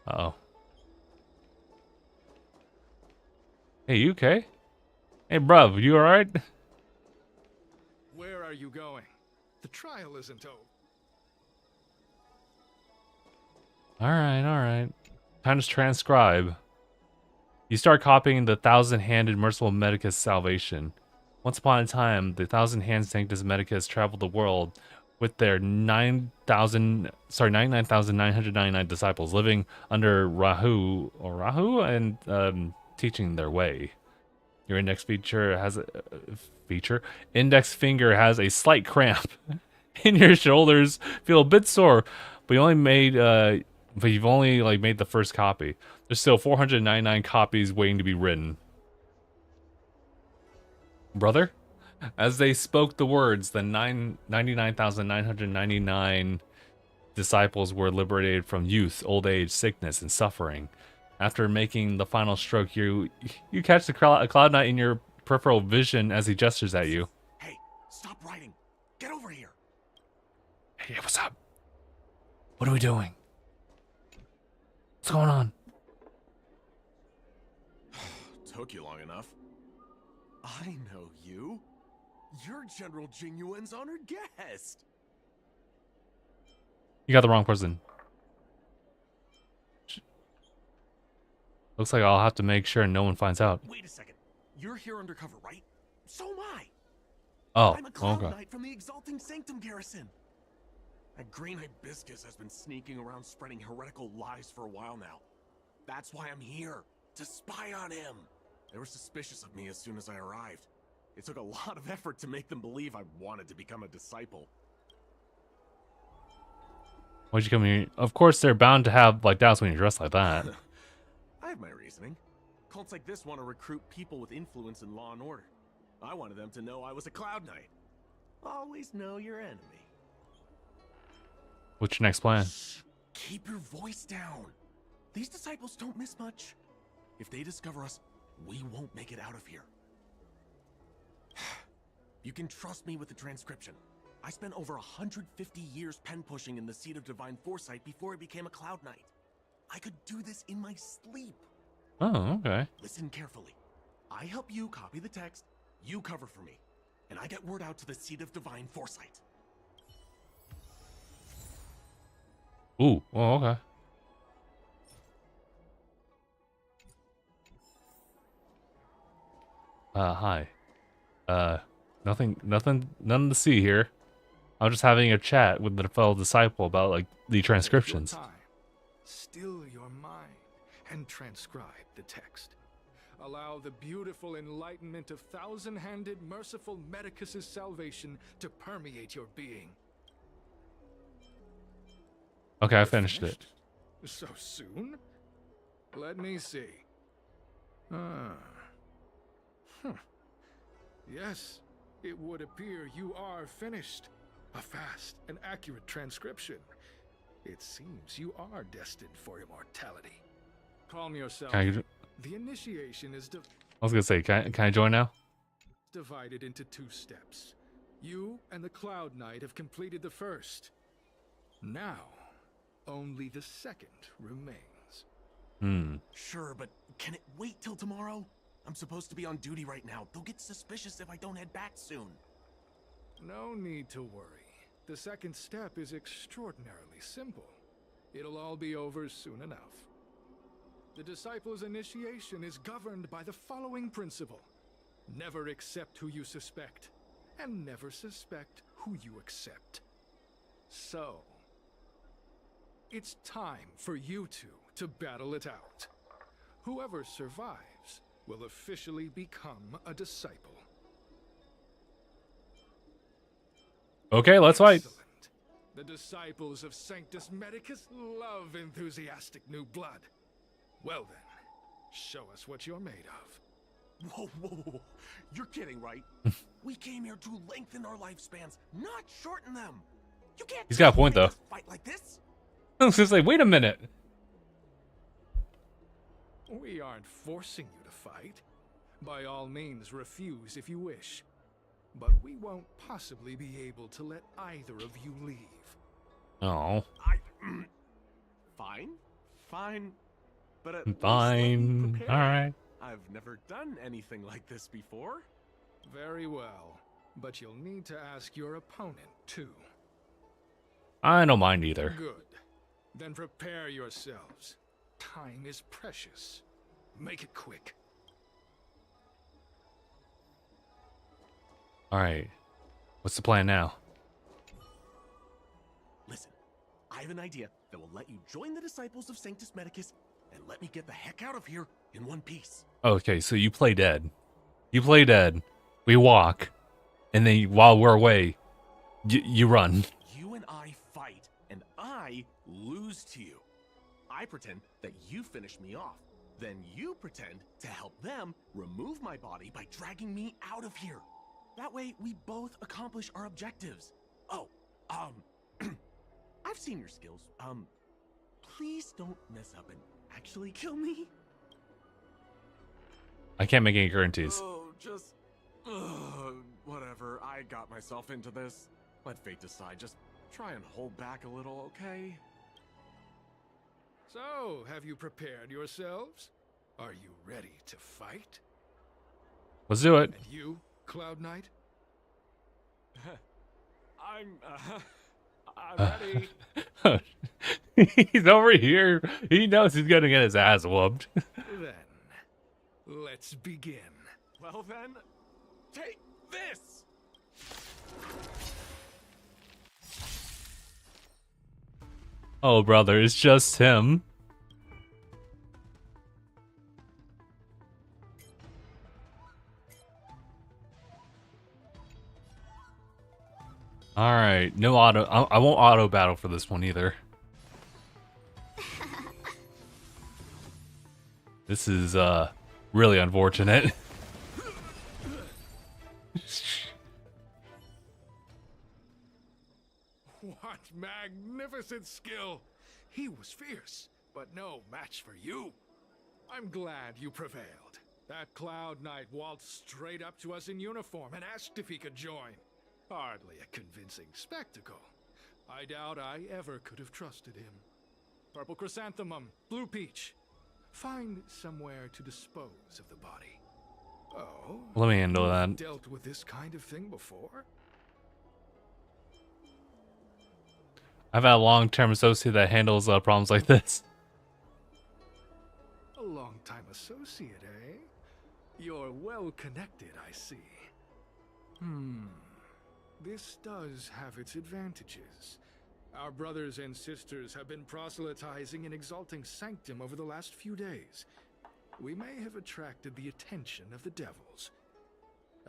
Uh-oh. Hey, you okay? Hey, bruv, you alright? Where are you going? The trial isn't over. Alright. Time to transcribe. You start copying the thousand-handed Merciful Medicus salvation. Once upon a time, the thousand-hand Sanctus Medicus traveled the world with their 99,999 disciples, living under Rahu and teaching their way. Your index finger has a slight cramp in your shoulders. Feel a bit sore, but you've only made the first copy. There's still 499 copies waiting to be written. Brother, as they spoke the words, the 99,999 disciples were liberated from youth, old age, sickness, and suffering. After making the final stroke, you catch a Cloud Knight in your peripheral vision as he gestures at you. Hey, stop writing. Get over here. Hey, what's up? What are we doing? What's going on? Took you long enough. I know you. You're General Jingyuan's honored guest. You got the wrong person. Looks like I'll have to make sure no one finds out. Wait a second. You're here undercover, right? So am I. Oh, I'm a Cloud okay. Knight from the Exalting Sanctum garrison. That green hibiscus has been sneaking around spreading heretical lies for a while now. That's why I'm here, to spy on him. They were suspicious of me as soon as I arrived. It took a lot of effort to make them believe I wanted to become a disciple. Why'd you come here? Of course, they're bound to have like doubts when you dress like that. I have my reasoning. Cults like this want to recruit people with influence in law and order. I wanted them to know I was a Cloud Knight. Always know your enemy. What's your next plan? Shh. Keep your voice down. These disciples don't miss much. If they discover us, we won't make it out of here. You can trust me with the transcription. I spent over 150 years pen pushing in the seat of divine foresight before I became a Cloud Knight. I could do this in my sleep. Oh, okay. Listen carefully. I help you copy the text, you cover for me, and I get word out to the seat of divine foresight. Ooh, oh, okay. Hi. Nothing to see here. I'm just having a chat with the fellow disciple about like the transcriptions. Still your and transcribe the text. Allow the beautiful enlightenment of thousand-handed, merciful Medicus's salvation to permeate your being. Okay, I finished it. So soon? Let me see. Yes, it would appear you are finished. A fast and accurate transcription. It seems you are destined for immortality. Calm yourself. The initiation is I was gonna say, can I join now? divided into 2 steps. You and the Cloud Knight have completed the first. Now, only the second remains. Sure, but can it wait till tomorrow? I'm supposed to be on duty right now. They'll get suspicious if I don't head back soon. No need to worry. The second step is extraordinarily simple. It'll all be over soon enough. The disciples' initiation is governed by the following principle. Never accept who you suspect, and never suspect who you accept. So, it's time for you two to battle it out. Whoever survives will officially become a disciple. Okay, let's fight. The disciples of Sanctus Medicus love enthusiastic new blood. Well then, show us what you're made of. Whoa. You're kidding, right? We came here to lengthen our lifespans, not shorten them. You can't. He's got a point, though. Fight like this. I was just like, wait a minute. We aren't forcing you to fight. By all means, refuse if you wish. But we won't possibly be able to let either of you leave. Oh. Fine. But at Fine. least let me prepare. All right. I've never done anything like this before. Very well. But you'll need to ask your opponent, too. I don't mind either. Good. Then prepare yourselves. Time is precious. Make it quick. All right. What's the plan now? Listen, I have an idea that will let you join the disciples of Sanctus Medicus and let me get the heck out of here in one piece. Okay, so you play dead. You play dead. We walk. And then while we're away, you run. You and I fight, and I lose to you. I pretend that you finish me off. Then you pretend to help them remove my body by dragging me out of here. That way, we both accomplish our objectives. Oh, I've seen your skills. Please don't mess up and actually kill me. I can't make any guarantees. Oh, just... whatever. I got myself into this. Let fate decide. Just try and hold back a little, okay? So, have you prepared yourselves? Are you ready to fight? Let's do it. And you, Cloud Knight? I'm ready. He's over here. He knows he's gonna get his ass whooped. Then, let's begin. Well then, take this! Oh, brother, it's just him. All right, no auto. I won't auto battle for this one either. This is really unfortunate. What magnificent skill! He was fierce, but no match for you. I'm glad you prevailed. That Cloud Knight waltzed straight up to us in uniform and asked if he could join. Hardly a convincing spectacle. I doubt I ever could have trusted him. Purple chrysanthemum, blue peach. Find somewhere to dispose of the body. Oh, Let me handle you've that. dealt with this kind of thing before? I've had a long-term associate that handles problems like this. A long-time associate, eh? You're well connected, I see. This does have its advantages. Our brothers and sisters have been proselytizing and exalting Sanctum over the last few days. We may have attracted the attention of the devils.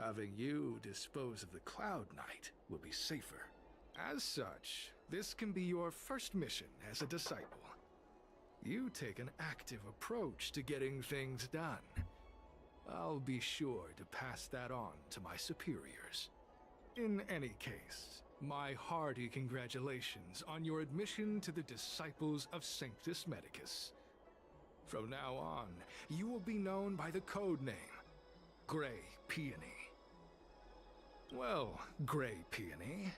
Having you dispose of the Cloud Knight will be safer. As such, this can be your first mission as a disciple. You take an active approach to getting things done. I'll be sure to pass that on to my superiors. In any case, my hearty congratulations on your admission to the Disciples of Sanctus Medicus. From now on, you will be known by the code name, Grey Peony. Well, Grey Peony,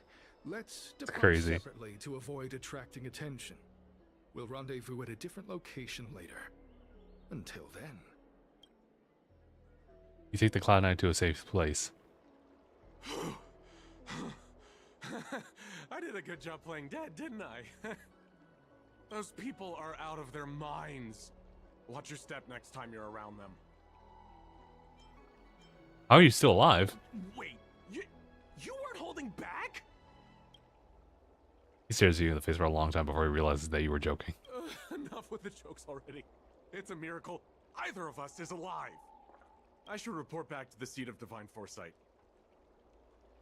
let's depart crazy. separately to avoid attracting attention. We'll rendezvous at a different location later. Until then. You take the Cloud Knight to a safe place. I did a good job playing dead, didn't I? Those people are out of their minds. Watch your step next time you're around them. How are you still alive? Wait, you weren't holding back? He stares at you in the face for a long time before he realizes that you were joking. Enough with the jokes already. It's a miracle either of us is alive. I should report back to the seat of divine foresight.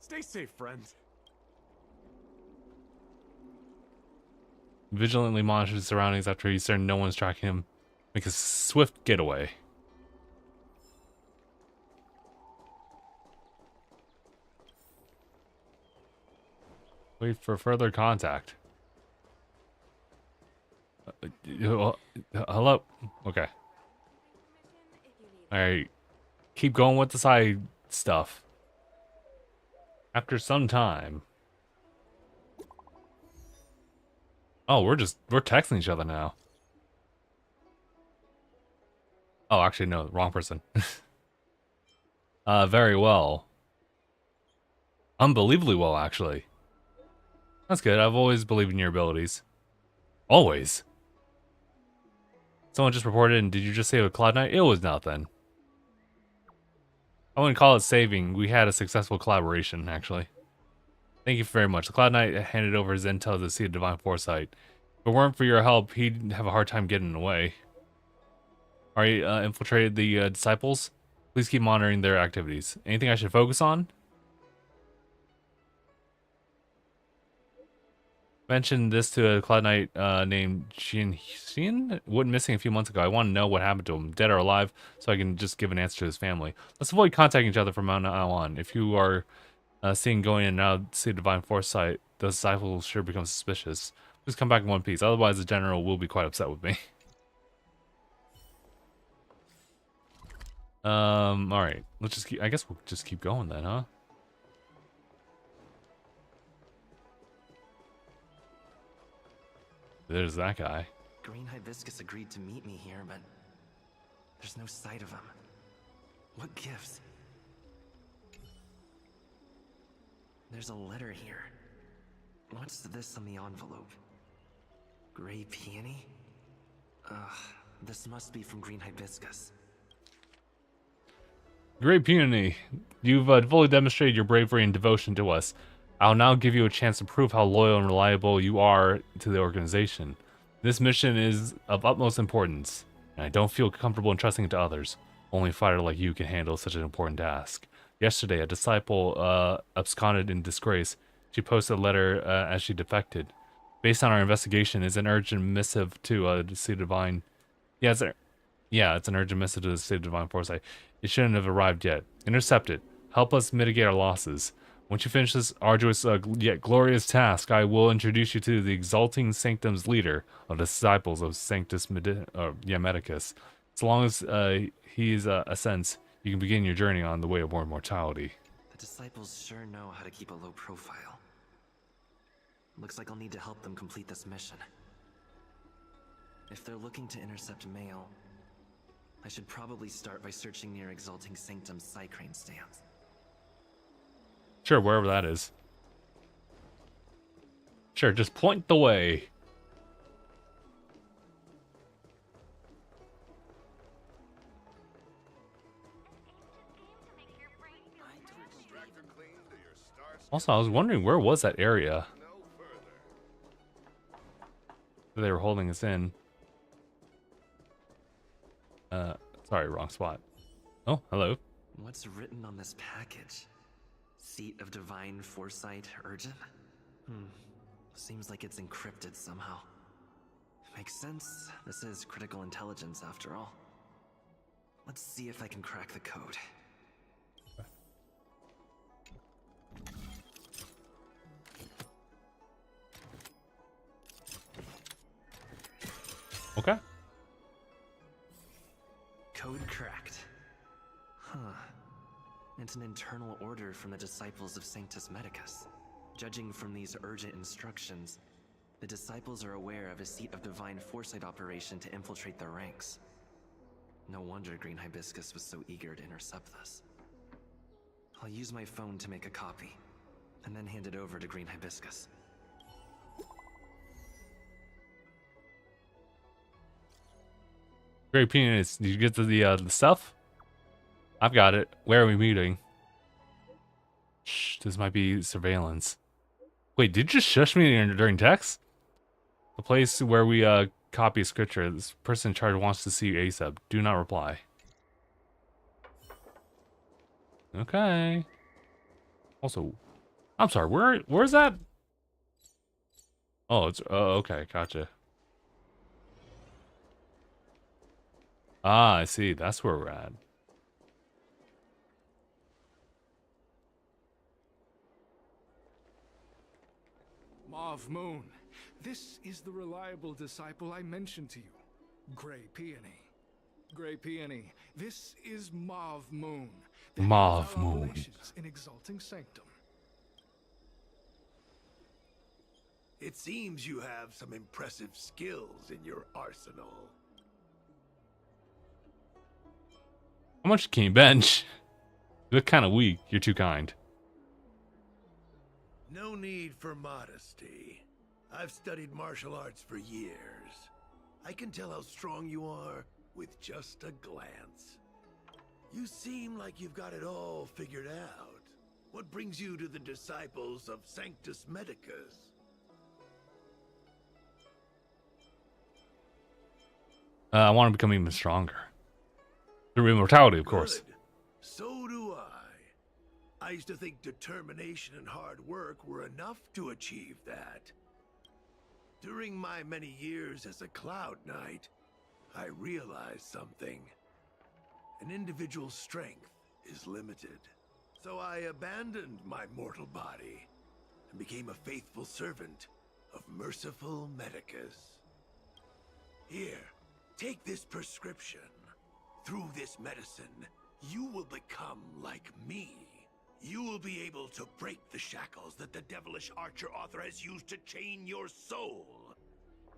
Stay safe, friends. Vigilantly monitors his surroundings after he's certain no one's tracking him. Make a swift getaway. Wait for further contact. Hello? Okay. Alright. Keep going with the side stuff. After some time. Oh, we're texting each other now. Oh, actually, no, wrong person. Very well. Unbelievably well, actually. That's good. I've always believed in your abilities. Always. Someone just reported, and did you just save a Cloud Knight? It was nothing. I wouldn't call it saving. We had a successful collaboration, actually. Thank you very much. The Cloud Knight handed over his intel to the Seat of Divine Foresight. If it weren't for your help, he'd have a hard time getting away. Alright, infiltrated the disciples? Please keep monitoring their activities. Anything I should focus on? Mentioned this to a Cloud Knight named Xianzhou. Went missing a few months ago. I want to know what happened to him, dead or alive, so I can just give an answer to his family. Let's avoid contacting each other from now on. If you are seen going in and out, see Divine Foresight, the disciples will sure become suspicious. Please come back in one piece, otherwise the general will be quite upset with me. Alright. Let's just keep, I guess we'll just keep going then, huh? There's that guy. Green Hibiscus agreed to meet me here, but there's no sight of him. What gives? There's a letter here. What's this on the envelope? Grey Peony? Ugh, this must be from Green Hibiscus. Great Peony, you've fully demonstrated your bravery and devotion to us. I'll now give you a chance to prove how loyal and reliable you are to the organization. This mission is of utmost importance, and I don't feel comfortable entrusting it to others. Only a fighter like you can handle such an important task. Yesterday, a disciple absconded in disgrace. She posted a letter as she defected. Based on our investigation, it's an urgent missive to the Seat of Divine. It's an urgent missive to the Seat of Divine Foresight. It shouldn't have arrived yet. Intercept it. Help us mitigate our losses. Once you finish this arduous yet glorious task, I will introduce you to the exalting sanctum's leader of the disciples of Sanctus Medicus. As long as he ascends, you can begin your journey on the way of more immortality. The disciples sure know how to keep a low profile. Looks like I'll need to help them complete this mission. If they're looking to intercept mail, I should probably start by searching near Exalting Sanctum's Psycrane stands. Sure, wherever that is. Sure, just point the way. Also, I was wondering, where was that area? They were holding us in. Sorry, wrong spot. Oh, hello. What's written on this package? Seat of Divine Foresight Urgent? Seems like it's encrypted somehow. Makes sense. This is critical intelligence after all. Let's see if I can crack the code. Okay. Code cracked. Huh. It's an internal order from the disciples of Sanctus Medicus. Judging from these urgent instructions, the disciples are aware of a Seat of Divine Foresight operation to infiltrate their ranks. No wonder Green Hibiscus was so eager to intercept this. I'll use my phone to make a copy, and then hand it over to Green Hibiscus. Great penis. Did you get to the stuff? I've got it. Where are we meeting? Shh, this might be surveillance. Wait, did you just shush me during text? The place where we copy scripture. This person in charge wants to see you ASAP. Do not reply. Okay. Also, I'm sorry. Where's that? Oh, it's okay. Gotcha. Ah, I see. That's where we're at. Mauve Moon, this is the reliable disciple I mentioned to you, Grey Peony. Grey Peony, this is Mauve Moon. Mauve Moon. In Exalting Sanctum. It seems you have some impressive skills in your arsenal. How much can you bench? You look kind of weak. You're too kind. No need for modesty. I've studied martial arts for years. I can tell how strong you are with just a glance. You seem like you've got it all figured out. What brings you to the disciples of Sanctus Medicus? I want to become even stronger. Through immortality, of course. Good. So do I. I used to think determination and hard work were enough to achieve that. During my many years as a Cloud Knight, I realized something. An individual's strength is limited. So I abandoned my mortal body and became a faithful servant of merciful Medicus. Here, take this prescription. Through this medicine, you will become like me. You will be able to break the shackles that the devilish archer author has used to chain your soul.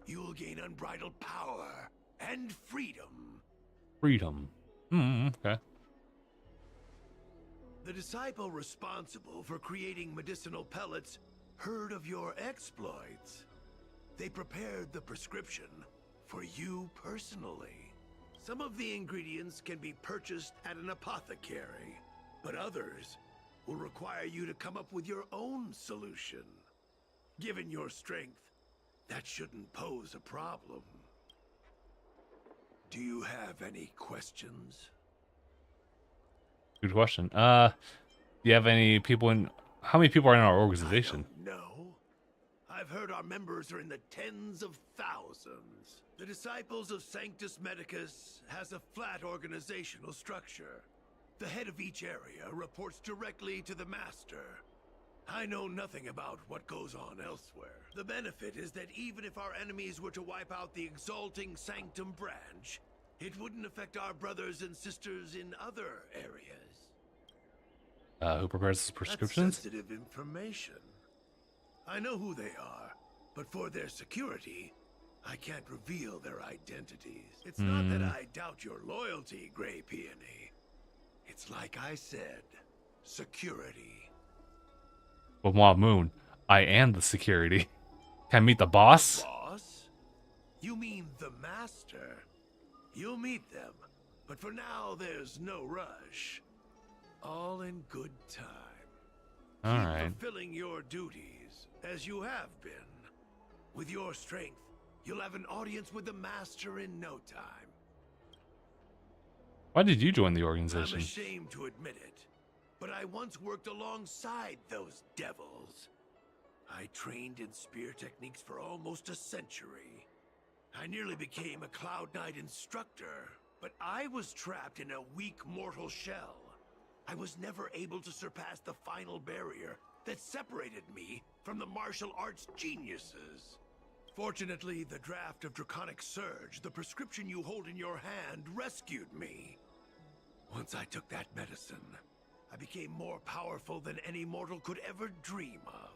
You will gain unbridled power and freedom. Freedom. Okay. The disciple responsible for creating medicinal pellets heard of your exploits. They prepared the prescription for you personally. Some of the ingredients can be purchased at an apothecary, but others will require you to come up with your own solution. Given your strength, that shouldn't pose a problem. Do you have any questions? Good question. Do you have any people in... How many people are in our organization? No. I've heard our members are in the tens of thousands. The Disciples of Sanctus Medicus has a flat organizational structure. The head of each area reports directly to the Master. I know nothing about what goes on elsewhere. The benefit is that even if our enemies were to wipe out the Exalting Sanctum branch, it wouldn't affect our brothers and sisters in other areas. Who prepares the prescriptions? That's sensitive information. I know who they are, but for their security, I can't reveal their identities. It's not that I doubt your loyalty, Grey Peony. It's like I said, security. Well, Mauve Moon, I am the security. Can I meet the boss? Boss? You mean the Master? You'll meet them, but for now there's no rush. All in good time. All Keep right. fulfilling your duties, as you have been. With your strength, You'll have an audience with the master in no time. Why did you join the I'm organization? ashamed to admit it, but I once worked alongside those devils. I trained in spear techniques for almost a century. I nearly became a Cloud Knight instructor, but I was trapped in a weak mortal shell. I was never able to surpass the final barrier that separated me from the martial arts geniuses. Fortunately, the draft of Draconic Surge, the prescription you hold in your hand, rescued me. Once I took that medicine, I became more powerful than any mortal could ever dream of.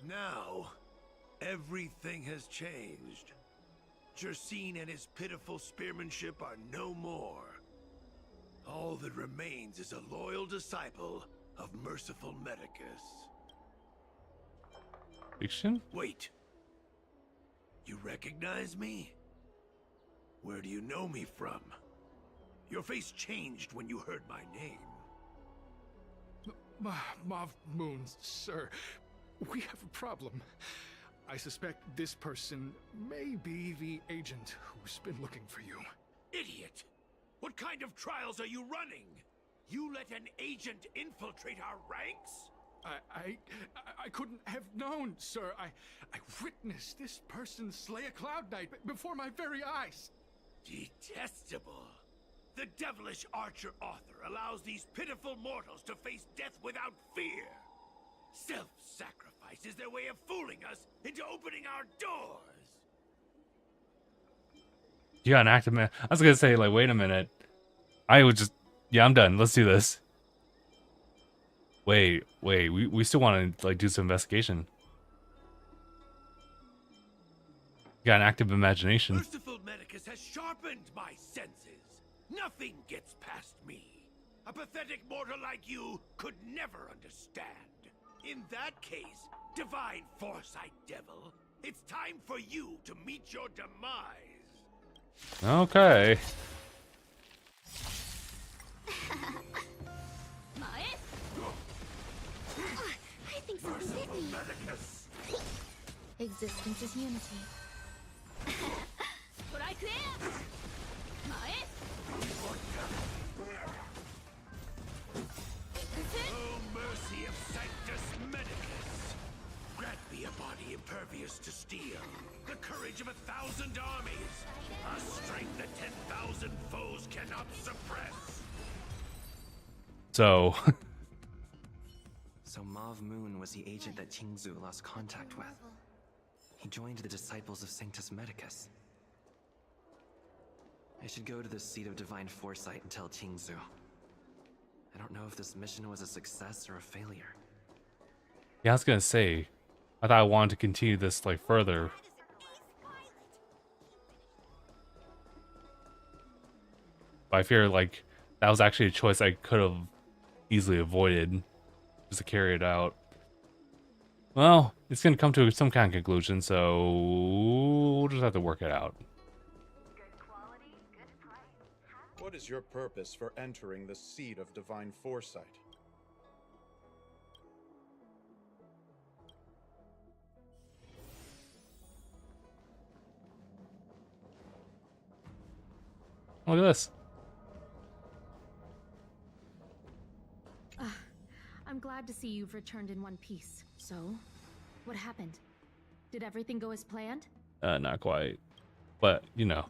Now, everything has changed. Jersine and his pitiful spearmanship are no more. All that remains is a loyal disciple of merciful Medicus. Fiction? Wait. You recognize me? Where do you know me from? Your face changed when you heard my name. Mav Moon, sir. We have a problem. I suspect this person may be the agent who's been looking for you. Idiot! What kind of trials are you running? You let an agent infiltrate our ranks? I couldn't have known, sir. I witnessed this person slay a Cloud Knight before my very eyes. Detestable. The devilish archer author allows these pitiful mortals to face death without fear. Self-sacrifice is their way of fooling us into opening our doors. You got an active man. I was gonna say, like, wait a minute. I would just, yeah, I'm done. Let's do this. Wait, we still want to like do some investigation. You got an active imagination. Merciful Medicus has sharpened my senses. Nothing gets past me. A pathetic mortal like you could never understand. In that case, divine foresight devil, it's time for you to meet your demise. Okay. I think something hit me. Existence is unity. Oh, mercy of Sanctus Medicus! Grant me a body impervious to steel, the courage of 1,000 armies, a strength that 10,000 foes cannot suppress. So. So Mav Moon was the agent that Xianzhou lost contact with. He joined the Disciples of Sanctus Medicus. I should go to the seat of Divine Foresight and tell Xianzhou. I don't know if this mission was a success or a failure. Yeah, I was gonna say, I thought I wanted to continue this like further. But I fear like that was actually a choice I could have easily avoided just to carry it out. Well, it's gonna come to some kind of conclusion, so we'll just have to work it out. What is your purpose for entering the seat of divine foresight? Look at this. I'm glad to see you've returned in one piece. So, what happened? Did everything go as planned? Not quite. But, you know.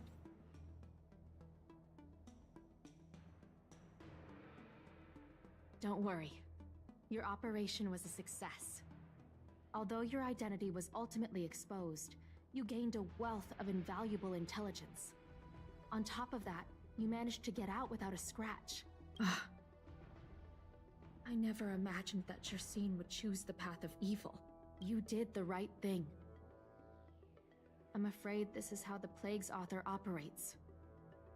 Don't worry. Your operation was a success. Although your identity was ultimately exposed, you gained a wealth of invaluable intelligence. On top of that, you managed to get out without a scratch. I never imagined that Jersine would choose the path of evil. You did the right thing. I'm afraid this is how the Plague's author operates.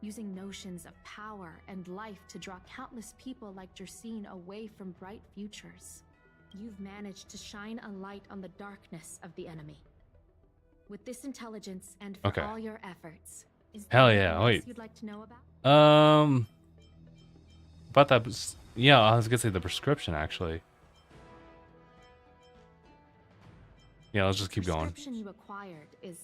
Using notions of power and life to draw countless people like Jersine away from bright futures. You've managed to shine a light on the darkness of the enemy. With this intelligence and for all your efforts, is there Hell yeah, anything wait. else you'd like to know about? About that, yeah, I was gonna say the prescription actually. Yeah, let's just keep going. The prescription you acquired is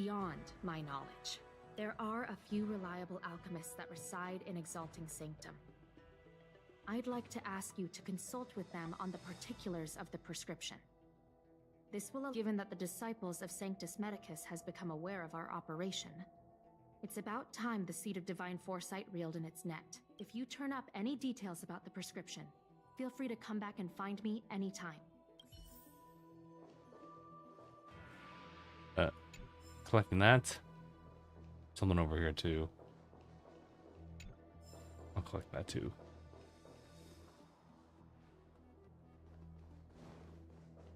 beyond my knowledge. There are a few reliable alchemists that reside in Exalting Sanctum. I'd like to ask you to consult with them on the particulars of the prescription. This will, given that the disciples of Sanctus Medicus has become aware of our operation. It's about time the Seed of Divine Foresight reeled in its net. If you turn up any details about the prescription, feel free to come back and find me anytime. Collecting that. Something over here too. I'll collect that too.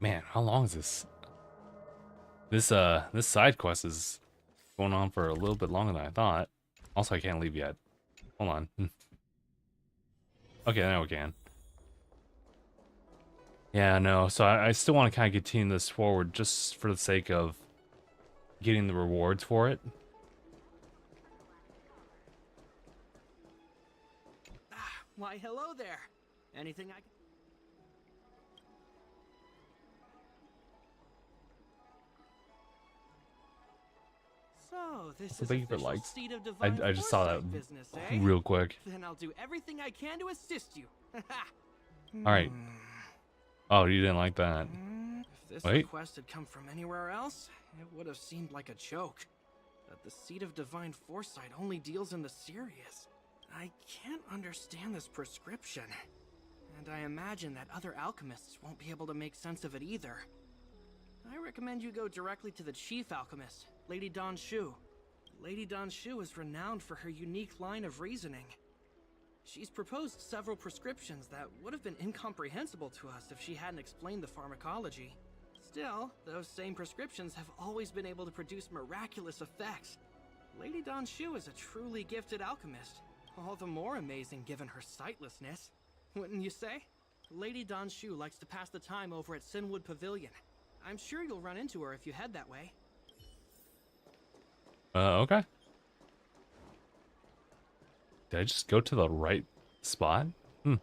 Man, how long is this? This side quest is going on for a little bit longer than I thought. Also, I can't leave yet. Hold on. Okay, now we can. Yeah, no. So I still want to kind of continue this forward just for the sake of getting the rewards for it. Why, hello there. Anything I can... So, this is Thank you for official likes. Seed of Divine I just saw that Foresight business, eh? real quick. Then I'll do everything I can to assist you. All right. Oh, you didn't like that. If this Wait. request had come from anywhere else, it would have seemed like a joke. But the Seed of Divine Foresight only deals in the serious. I can't understand this prescription. And I imagine that other alchemists won't be able to make sense of it either. I recommend you go directly to the chief alchemist, Lady Dan Shu. Lady Dan Shu is renowned for her unique line of reasoning. She's proposed several prescriptions that would have been incomprehensible to us if she hadn't explained the pharmacology. Still, those same prescriptions have always been able to produce miraculous effects. Lady Dan Shu is a truly gifted alchemist. All the more amazing given her sightlessness. Wouldn't you say? Lady Dan Shu likes to pass the time over at Sinwood Pavilion. I'm sure you'll run into her if you head that way. Okay. Did I just go to the right spot? That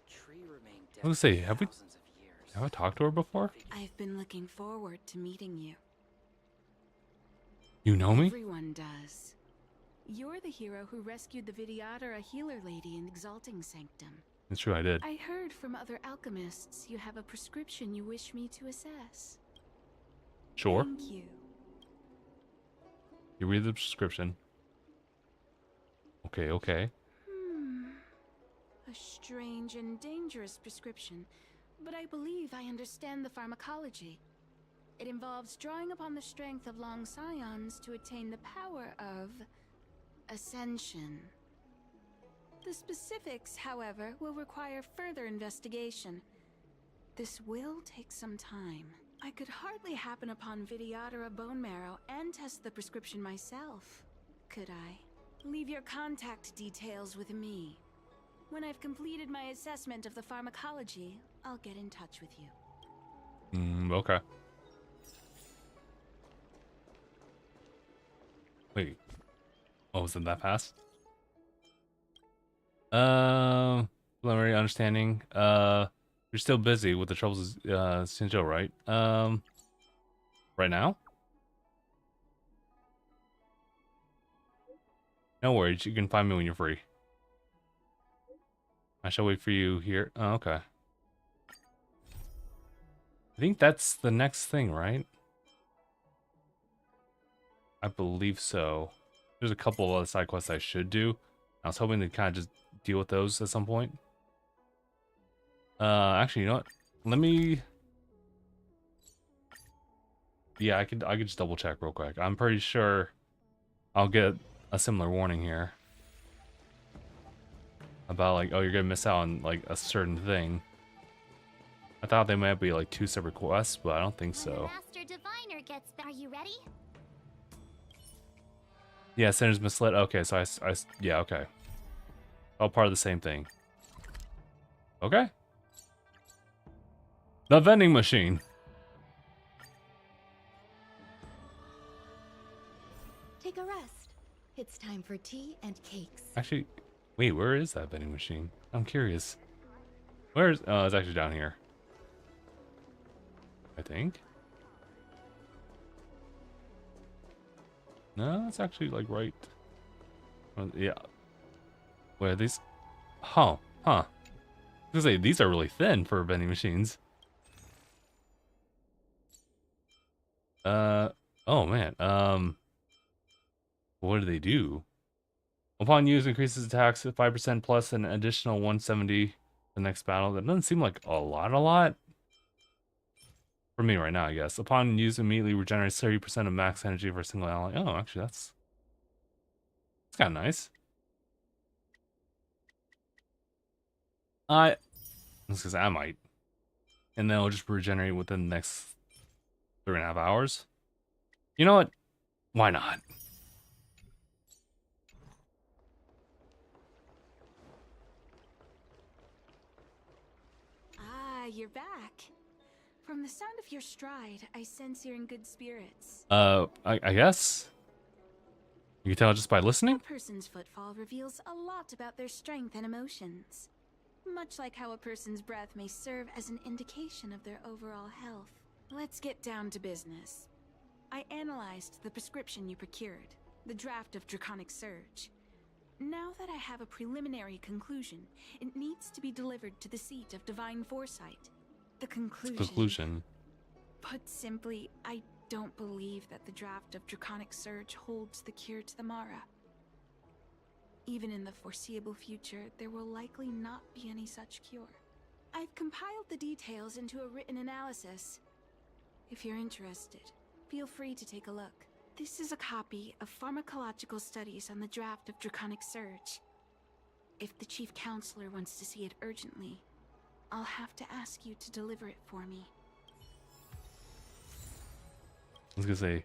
tree remained dead. Let's see. Have I talked to her before? I've been looking forward to meeting you. You know me? Everyone does. You're the hero who rescued the Vidyadhara, a healer lady in Exalting Sanctum. It's true, I did. I heard from other alchemists you have a prescription you wish me to assess. Sure. Thank you. You read the prescription. Okay, okay. A strange and dangerous prescription, but I believe I understand the pharmacology. It involves drawing upon the strength of long scions to attain the power of ascension. The specifics, however, will require further investigation. This will take some time. I could hardly happen upon Vidyadhara bone marrow and test the prescription myself, could I? Leave your contact details with me. When I've completed my assessment of the pharmacology, I'll get in touch with you. Okay. Wait. Oh, was it that fast? Preliminary understanding. You're still busy with the troubles of Xianzhou, right? Right now? No worries, you can find me when you're free. I shall wait for you here. Oh, okay. I think that's the next thing, right? I believe so. There's a couple of other side quests I should do. I was hoping to kind of just deal with those at some point. Actually, you know what? Let me... Yeah, I could just double check real quick. I'm pretty sure I'll get a similar warning here. About like, oh, you're gonna miss out on like a certain thing. I thought they might be like two separate quests, but I don't think so. Master Diviner gets back. Are you ready? Yeah, Sinner's misled. Okay, so yeah, okay. All part of the same thing. Okay. The vending machine. Take a rest. It's time for tea and cakes. Actually, wait, where is that vending machine? I'm curious. Where's... Oh, it's actually down here. I think. No, it's actually like right. Yeah. Where are these? Huh. I was gonna say, these are really thin for vending machines. Oh man. What do they do? Upon use, increases attacks 5% plus an additional 170 the next battle. That doesn't seem like a lot. For me right now, I guess. Upon use, immediately regenerates 30% of max energy for a single ally. Oh, actually, that's kind of nice. This is I might. And then it'll just regenerate within the next 3.5 hours. You know what? Why not? Ah, you're back. From the sound of your stride, I sense you're in good spirits. I guess. You can tell just by listening? A person's footfall reveals a lot about their strength and emotions. Much like how a person's breath may serve as an indication of their overall health. Let's get down to business. I analyzed the prescription you procured, the draft of Draconic Surge. Now that I have a preliminary conclusion, it needs to be delivered to the seat of Divine Foresight. The conclusion. Put simply, I don't believe that the draft of Draconic Surge holds the cure to the Mara. Even in the foreseeable future, there will likely not be any such cure. I've compiled the details into a written analysis. If you're interested, feel free to take a look. This is a copy of pharmacological studies on the draft of Draconic Surge. If the Chief Counselor wants to see it urgently, I'll have to ask you to deliver it for me. I was gonna say,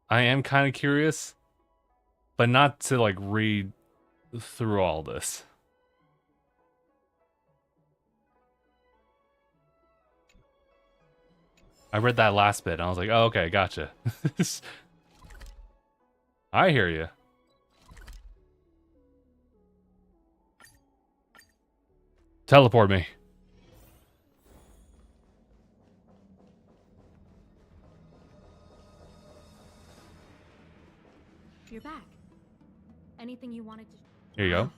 I am kind of curious, but not to like read through all this. I read that last bit and I was like, oh, okay, gotcha. I hear you. Teleport me. You're back. Anything you wanted to... Here you go.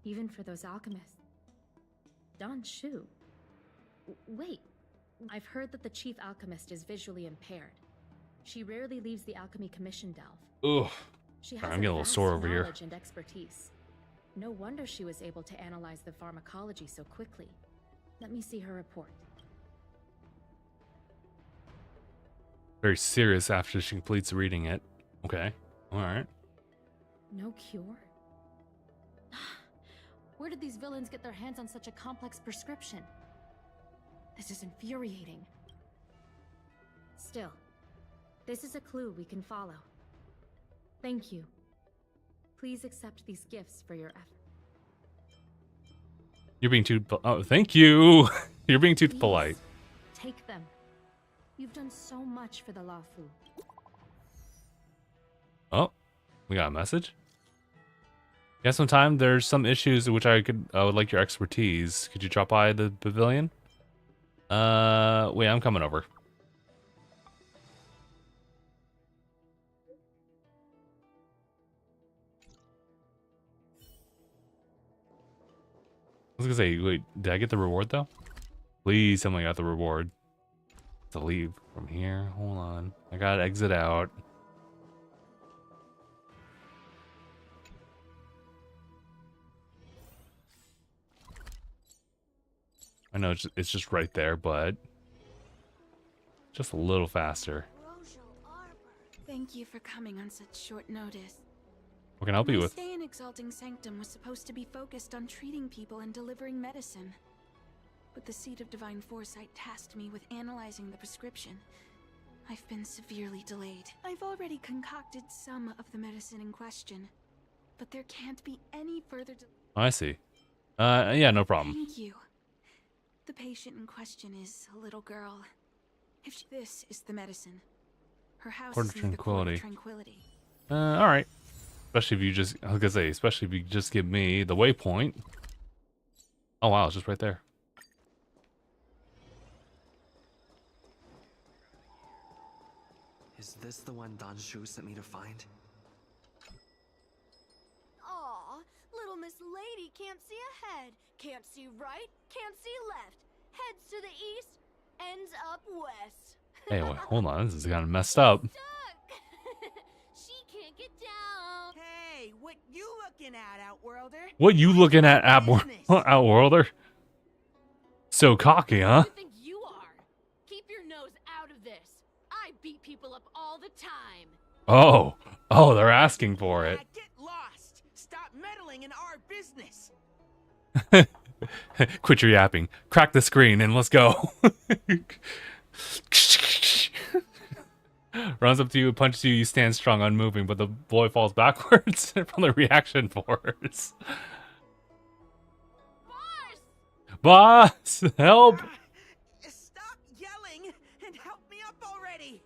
Even for those alchemists. Don Shu. Wait. I've heard that the chief alchemist is visually impaired. She rarely leaves the alchemy commission delve. Ugh. She has I'm getting a little vast sore over here. knowledge and expertise. No wonder she was able to analyze the pharmacology so quickly. Let me see her report. Very serious after she completes reading it. Okay. Alright. No cure? Where did these villains get their hands on such a complex prescription? This is infuriating. Still, this is a clue we can follow. Thank you. Please accept these gifts for your effort. You're being too... Oh, thank you! You're being too polite. Take them. You've done so much for the Luofu. Oh, we got a message. Yeah, sometime there's some issues which I would like your expertise. Could you drop by the pavilion? Wait, I'm coming over. I was gonna say, wait, did I get the reward though? Please tell me I got the reward. To leave from here. Hold on. I gotta exit out. I know it's just right there, but just a little faster. Thank you for coming on such short notice. What can I help you My with? stay in Exalting Sanctum was supposed to be focused on treating people and delivering medicine. But the Seat of Divine Foresight tasked me with analyzing the prescription. I've been severely delayed. I've already concocted some of the medicine in question, but there can't be any further delay. Oh, I see. Yeah, no problem. Thank you. The patient in question is a little girl. This is the medicine. Her house Court is of near the Court Tranquility. of Tranquility. Alright. Especially if you just, I was gonna say, especially if you just give me the waypoint. Oh wow, it's just right there. Is this the one Danshu sent me to find? Aw, little Miss Lady can't see ahead, can't see right, can't see left. Heads to the east, ends up west. Hey, wait, hold on. This is kind of messed up. She can't get down. Hey, what you looking at, Outworlder? What you looking at, Outworlder? So cocky, huh? You think you are? Keep your nose out of this. I beat people up all the time. Oh, they're asking for it. Get lost. Stop meddling in our business. Quit your yapping. Crack the screen and let's go. Runs up to you, punches you, you stand strong, unmoving, but the boy falls backwards from the reaction force. Boss! Help! Stop yelling and help me up already.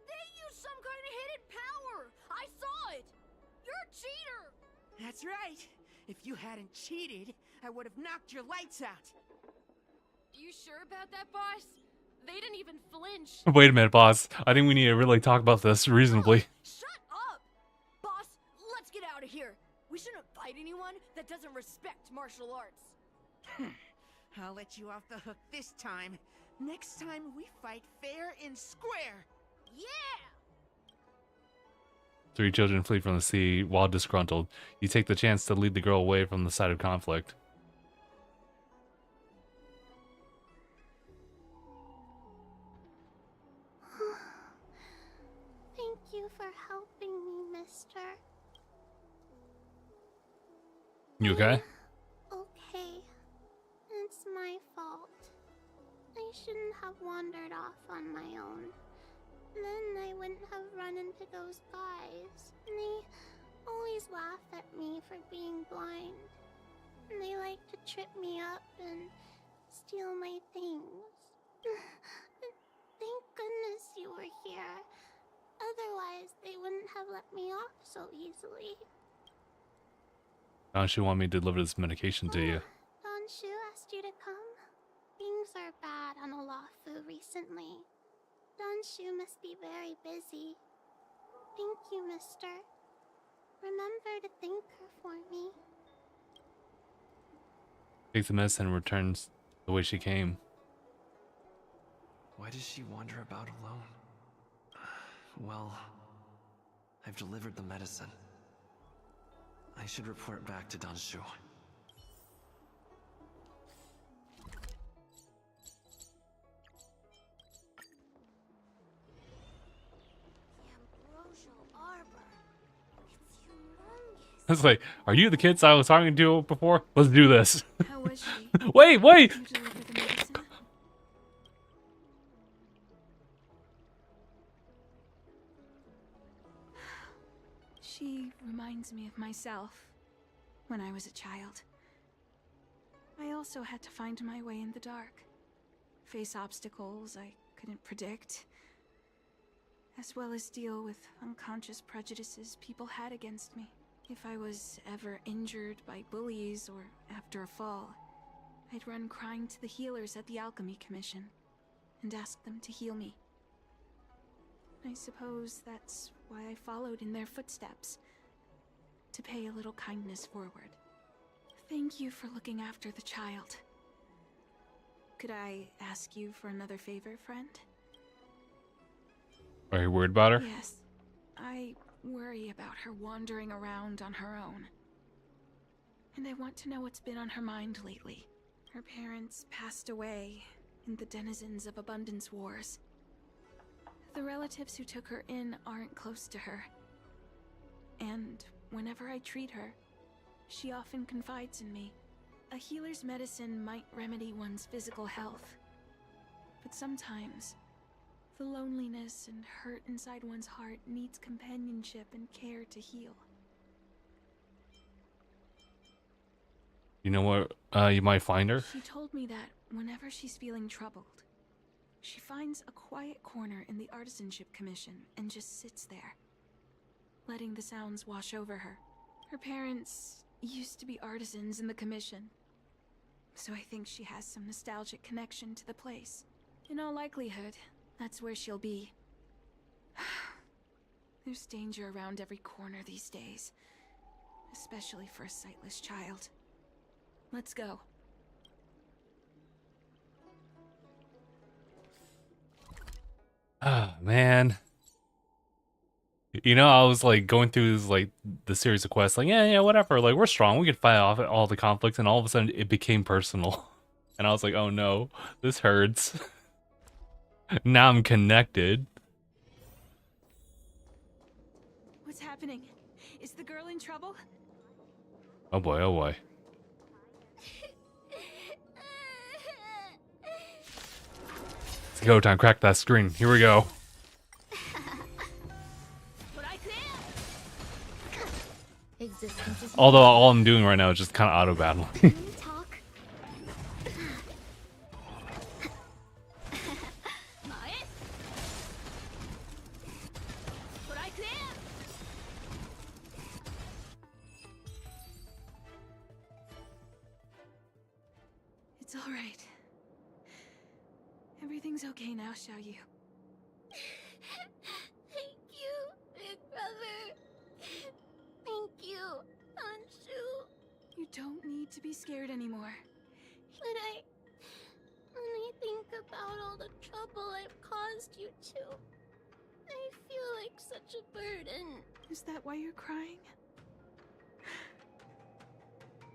They use some kind of hidden power. I saw it. You're a cheater. That's right. If you hadn't cheated, I would have knocked your lights out. You sure about that, boss? They didn't even flinch. Wait a minute, boss. I think we need to really talk about this reasonably. Shut up! Boss, let's get out of here. We shouldn't fight anyone that doesn't respect martial arts. I'll let you off the hook this time. Next time we fight fair and square. Yeah! 3 children flee from the sea while disgruntled. You take the chance to lead the girl away from the site of conflict. Thank you for helping me, mister. You okay? Okay. It's my fault. I shouldn't have wandered off on my own. Then I wouldn't have run into those guys. And they always laugh at me for being blind. And they like to trip me up and steal my things. Thank goodness you were here. Otherwise, they wouldn't have let me off so easily. Don't you want me to deliver this medication to you? Danshu asked you to come. Things are bad on Luofu recently. Danshu must be very busy. Thank you, mister. Remember to thank her for me. Takes the medicine and returns the way she came. Why does she wander about alone? Well, I've delivered the medicine. I should report back to Danshu. It's like, are you the kids I was talking to before? Let's do this. How was she? Wait! Did you deliver the medicine? She reminds me of myself when I was a child. I also had to find my way in the dark, face obstacles I couldn't predict, as well as deal with unconscious prejudices people had against me. If I was ever injured by bullies or after a fall, I'd run crying to the healers at the Alchemy Commission and ask them to heal me. I suppose that's why I followed in their footsteps, to pay a little kindness forward. Thank you for looking after the child. Could I ask you for another favor, friend? Are you worried about her? Yes. I worry about her wandering around on her own. And I want to know what's been on her mind lately. Her parents passed away in the denizens of Abundance Wars. The relatives who took her in aren't close to her. And whenever I treat her, she often confides in me. A healer's medicine might remedy one's physical health, but sometimes the loneliness and hurt inside one's heart needs companionship and care to heal. You know what you might find her? She told me that whenever she's feeling troubled, she finds a quiet corner in the Artisanship Commission and just sits there, letting the sounds wash over her. Her parents used to be artisans in the commission, so I think she has some nostalgic connection to the place. In all likelihood, that's where she'll be. There's danger around every corner these days, especially for a sightless child. Let's go. Ah, man. You know, I was like going through this, like the series of quests, like, yeah, whatever. Like, we're strong. We could fight off all the conflicts, and all of a sudden it became personal. And I was like, oh no, this hurts. Now I'm connected. What's happening? Is the girl in trouble? Oh boy, oh boy. It's go time. Crack that screen. Here we go. Although all I'm doing right now is just kind of auto battling. It's all right. Everything's okay now, Xiaoyu. Thank you, big brother. Thank you, Xianzhou. You don't need to be scared anymore. But when I think about all the trouble I've caused you two, I feel like such a burden. Is that why you're crying?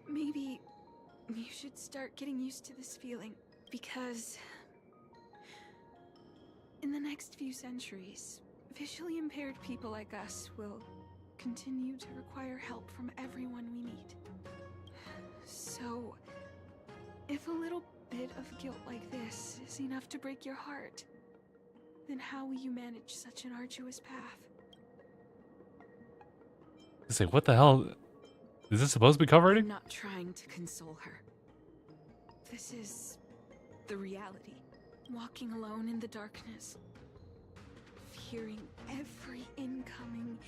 Maybe you should start getting used to this feeling, because in the next few centuries, visually impaired people like us will continue to require help from everyone we meet. So, if a little bit of guilt like this is enough to break your heart, then how will you manage such an arduous path? It's like, what the hell? Is this supposed to be covered? I'm not trying to console her. This is the reality. Walking alone in the darkness, fearing every incoming,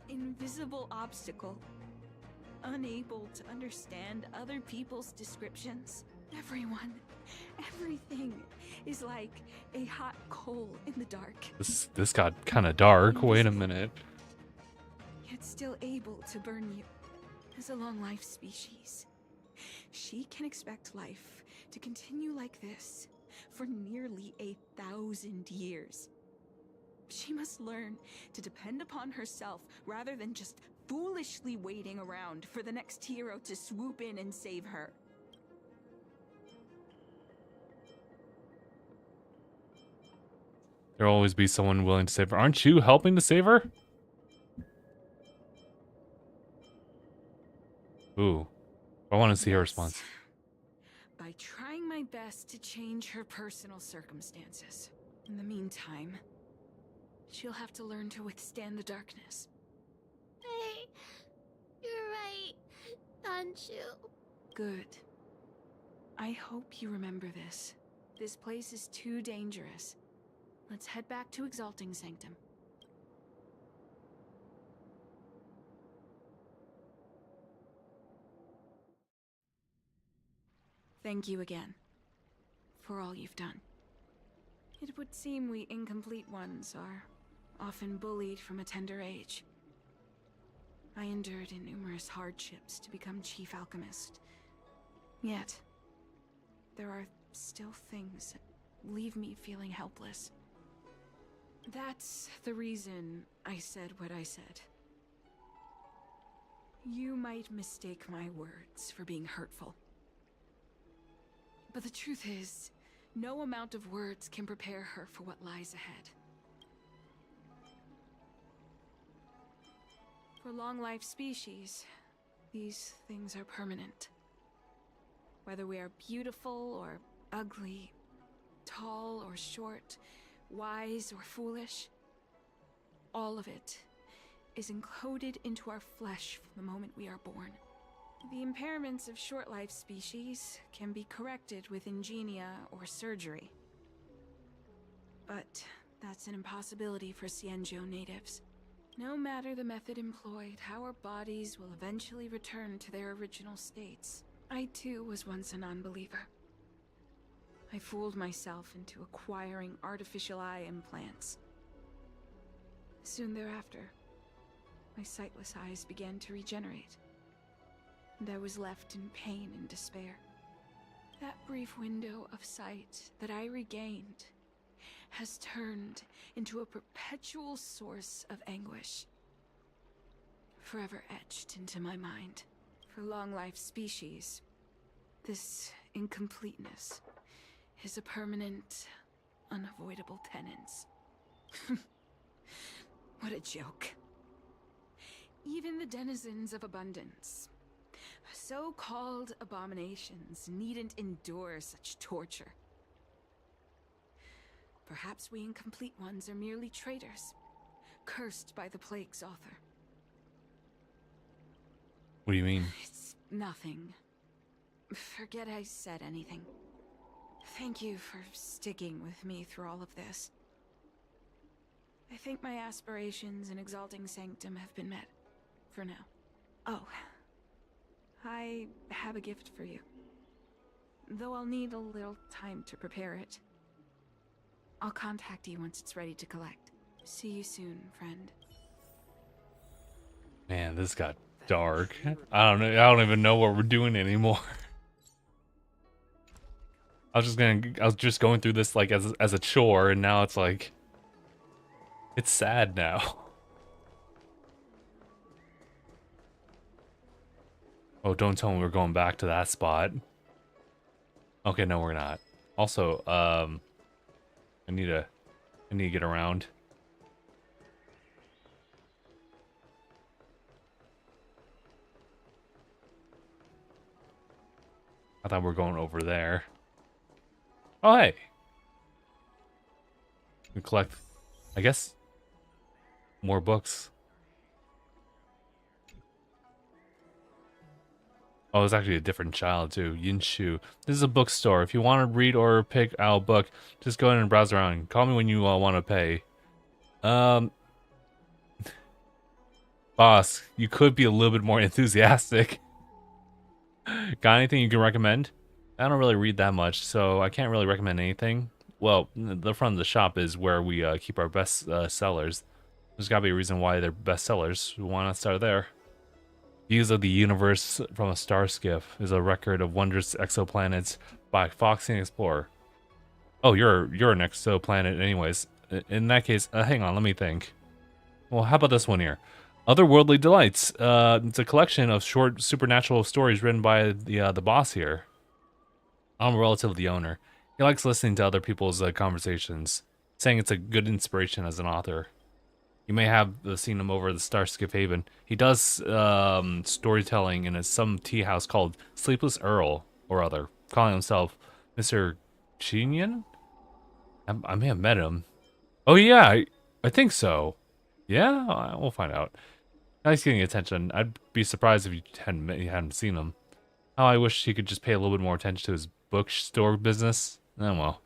invisible obstacle, unable to understand other people's descriptions. Everyone, everything is like a hot coal in the dark. This got kind of dark. Wait a minute. Yet still able to burn you. As a long-life species, she can expect life to continue like this for nearly 1,000 years. She must learn to depend upon herself rather than just foolishly waiting around for the next hero to swoop in and save her. There'll always be someone willing to save her. Aren't you helping to save her? Ooh. I want to see her response. By trying my best to change her personal circumstances. In the meantime, she'll have to learn to withstand the darkness. Hey, you're right, Xianzhou. Good. I hope you remember this. This place is too dangerous. Let's head back to Exalting Sanctum. Thank you again for all you've done. It would seem we incomplete ones are often bullied from a tender age. I endured numerous hardships to become Chief Alchemist. Yet, there are still things that leave me feeling helpless. That's the reason I said what I said. You might mistake my words for being hurtful. But the truth is, no amount of words can prepare her for what lies ahead. For long-life species, these things are permanent. Whether we are beautiful or ugly, tall or short, wise or foolish, all of it is encoded into our flesh from the moment we are born. The impairments of short-life species can be corrected with ingenia or surgery. But that's an impossibility for Xianzhou natives. No matter the method employed, our bodies will eventually return to their original states. I too was once a non-believer. I fooled myself into acquiring artificial eye implants. Soon thereafter, my sightless eyes began to regenerate, and I was left in pain and despair. That brief window of sight that I regained has turned into a perpetual source of anguish, forever etched into my mind. For long-life species, this incompleteness is a permanent, unavoidable tenance. What a joke. Even the denizens of abundance, so-called abominations, needn't endure such torture. Perhaps we incomplete ones are merely traitors, cursed by the plague's author. What do you mean? It's nothing. Forget I said anything. Thank you for sticking with me through all of this. I think my aspirations in exalting Sanctum have been met, for now. Oh, I have a gift for you. Though I'll need a little time to prepare it. I'll contact you once it's ready to collect. See you soon, friend. Man, this got dark. I don't know. I don't even know what we're doing anymore. I was just going through this like as a chore, and now it's like it's sad now. Oh, don't tell me we're going back to that spot. Okay, no, we're not. Also, I need to get around. I thought we were going over there. Oh, hey. We collect, I guess, more books. Oh, it's actually a different child, too. Xianzhou. This is a bookstore. If you want to read or pick out a book, just go in and browse around. Call me when you want to pay. Boss, you could be a little bit more enthusiastic. Got anything you can recommend? I don't really read that much, so I can't really recommend anything. Well, the front of the shop is where we keep our best sellers. There's gotta be a reason why they're best sellers. Why not start there? Views of the Universe from a Star Skiff is a record of wondrous exoplanets by Foxy and Explorer. Oh, you're an exoplanet anyways. In that case, hang on, let me think. Well, how about this one here? Otherworldly Delights. It's a collection of short supernatural stories written by the boss here. I'm a relative of the owner. He likes listening to other people's conversations, saying it's a good inspiration as an author. You may have seen him over at the Starskip Haven. He does storytelling in some tea house called Sleepless Earl or other, calling himself Mr. Chinian? I may have met him. Oh yeah, I think so. Yeah, we'll find out. Nice getting attention. I'd be surprised if you hadn't seen him. Oh, I wish he could just pay a little bit more attention to his bookstore business. Oh well.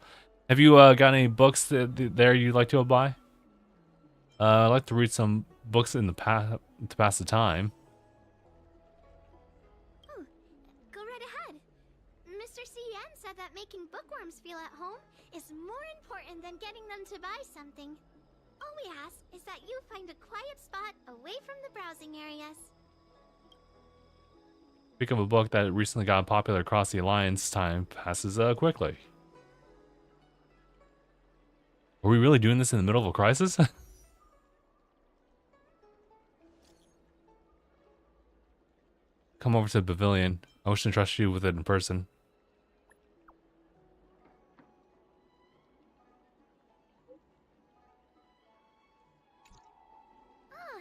Have you got any books there you'd like to buy? I like to read some books in the to pass the time. Oh, go right ahead. Mr. Cian said that making bookworms feel at home is more important than getting them to buy something. All we ask is that you find a quiet spot away from the browsing areas. Speak of a book that recently got popular across the Alliance, time passes quickly. Are we really doing this in the middle of a crisis? Come over to the pavilion. I wish to trust you with it in person. Oh,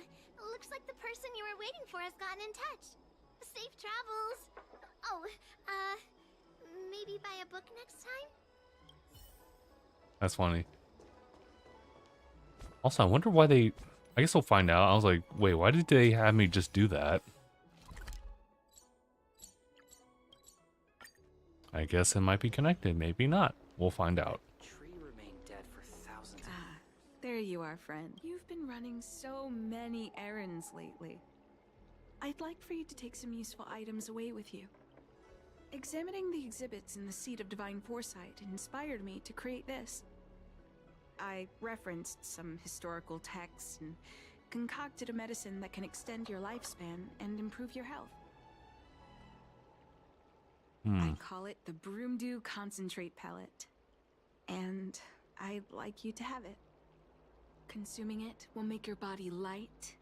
looks like the person you were waiting for has gotten in touch. Safe travels. Oh, maybe buy a book next time? That's funny. Also, I wonder why they... I guess we'll find out. I was like, wait, why did they have me just do that? I guess it might be connected. Maybe not. We'll find out. Tree remained dead for thousands. There you are, friend. You've been running so many errands lately. I'd like for you to take some useful items away with you. Examining the exhibits in the Seat of Divine Foresight inspired me to create this. I referenced some historical texts and concocted a medicine that can extend your lifespan and improve your health. I call it the Broomdew Concentrate Pellet. And I'd like you to have it. Consuming it will make your body light,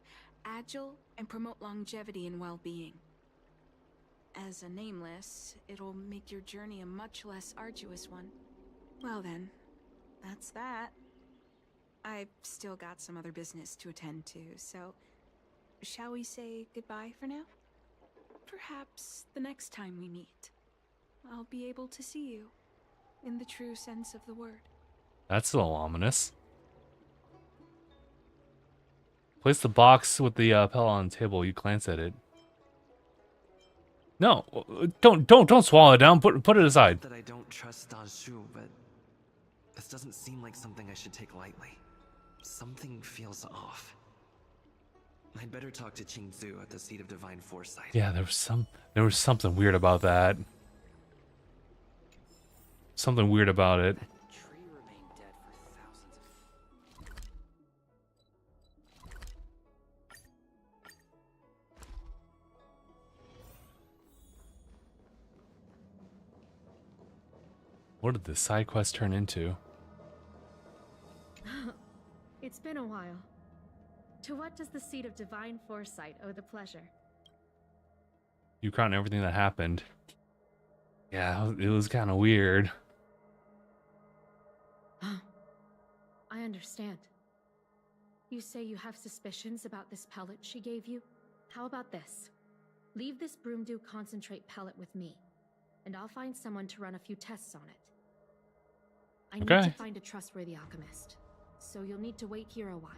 agile, and promote longevity and well-being. As a nameless, it'll make your journey a much less arduous one. Well then, that's that. I've still got some other business to attend to, so shall we say goodbye for now? Perhaps the next time we meet, I'll be able to see you in the true sense of the word. That's a little ominous. Place the box with the pellet on the table. You glance at it. No, don't swallow it down. Put it aside. That I don't trust Xianzhou, but this doesn't seem like something I should take lightly. Something feels off. I'd better talk to Xianzhou at the Seat of Divine Foresight. Yeah, there was something weird about that. Something weird about it. What did this side quest turn into? It's been a while. To what does the Seat of Divine Foresight owe the pleasure? You count everything that happened. Yeah, it was kind of weird. I understand. You say you have suspicions about this pellet she gave you? How about this? Leave this Broomdew Concentrate pellet with me, and I'll find someone to run a few tests on it. I need to find a trustworthy alchemist, so you'll need to wait here a while.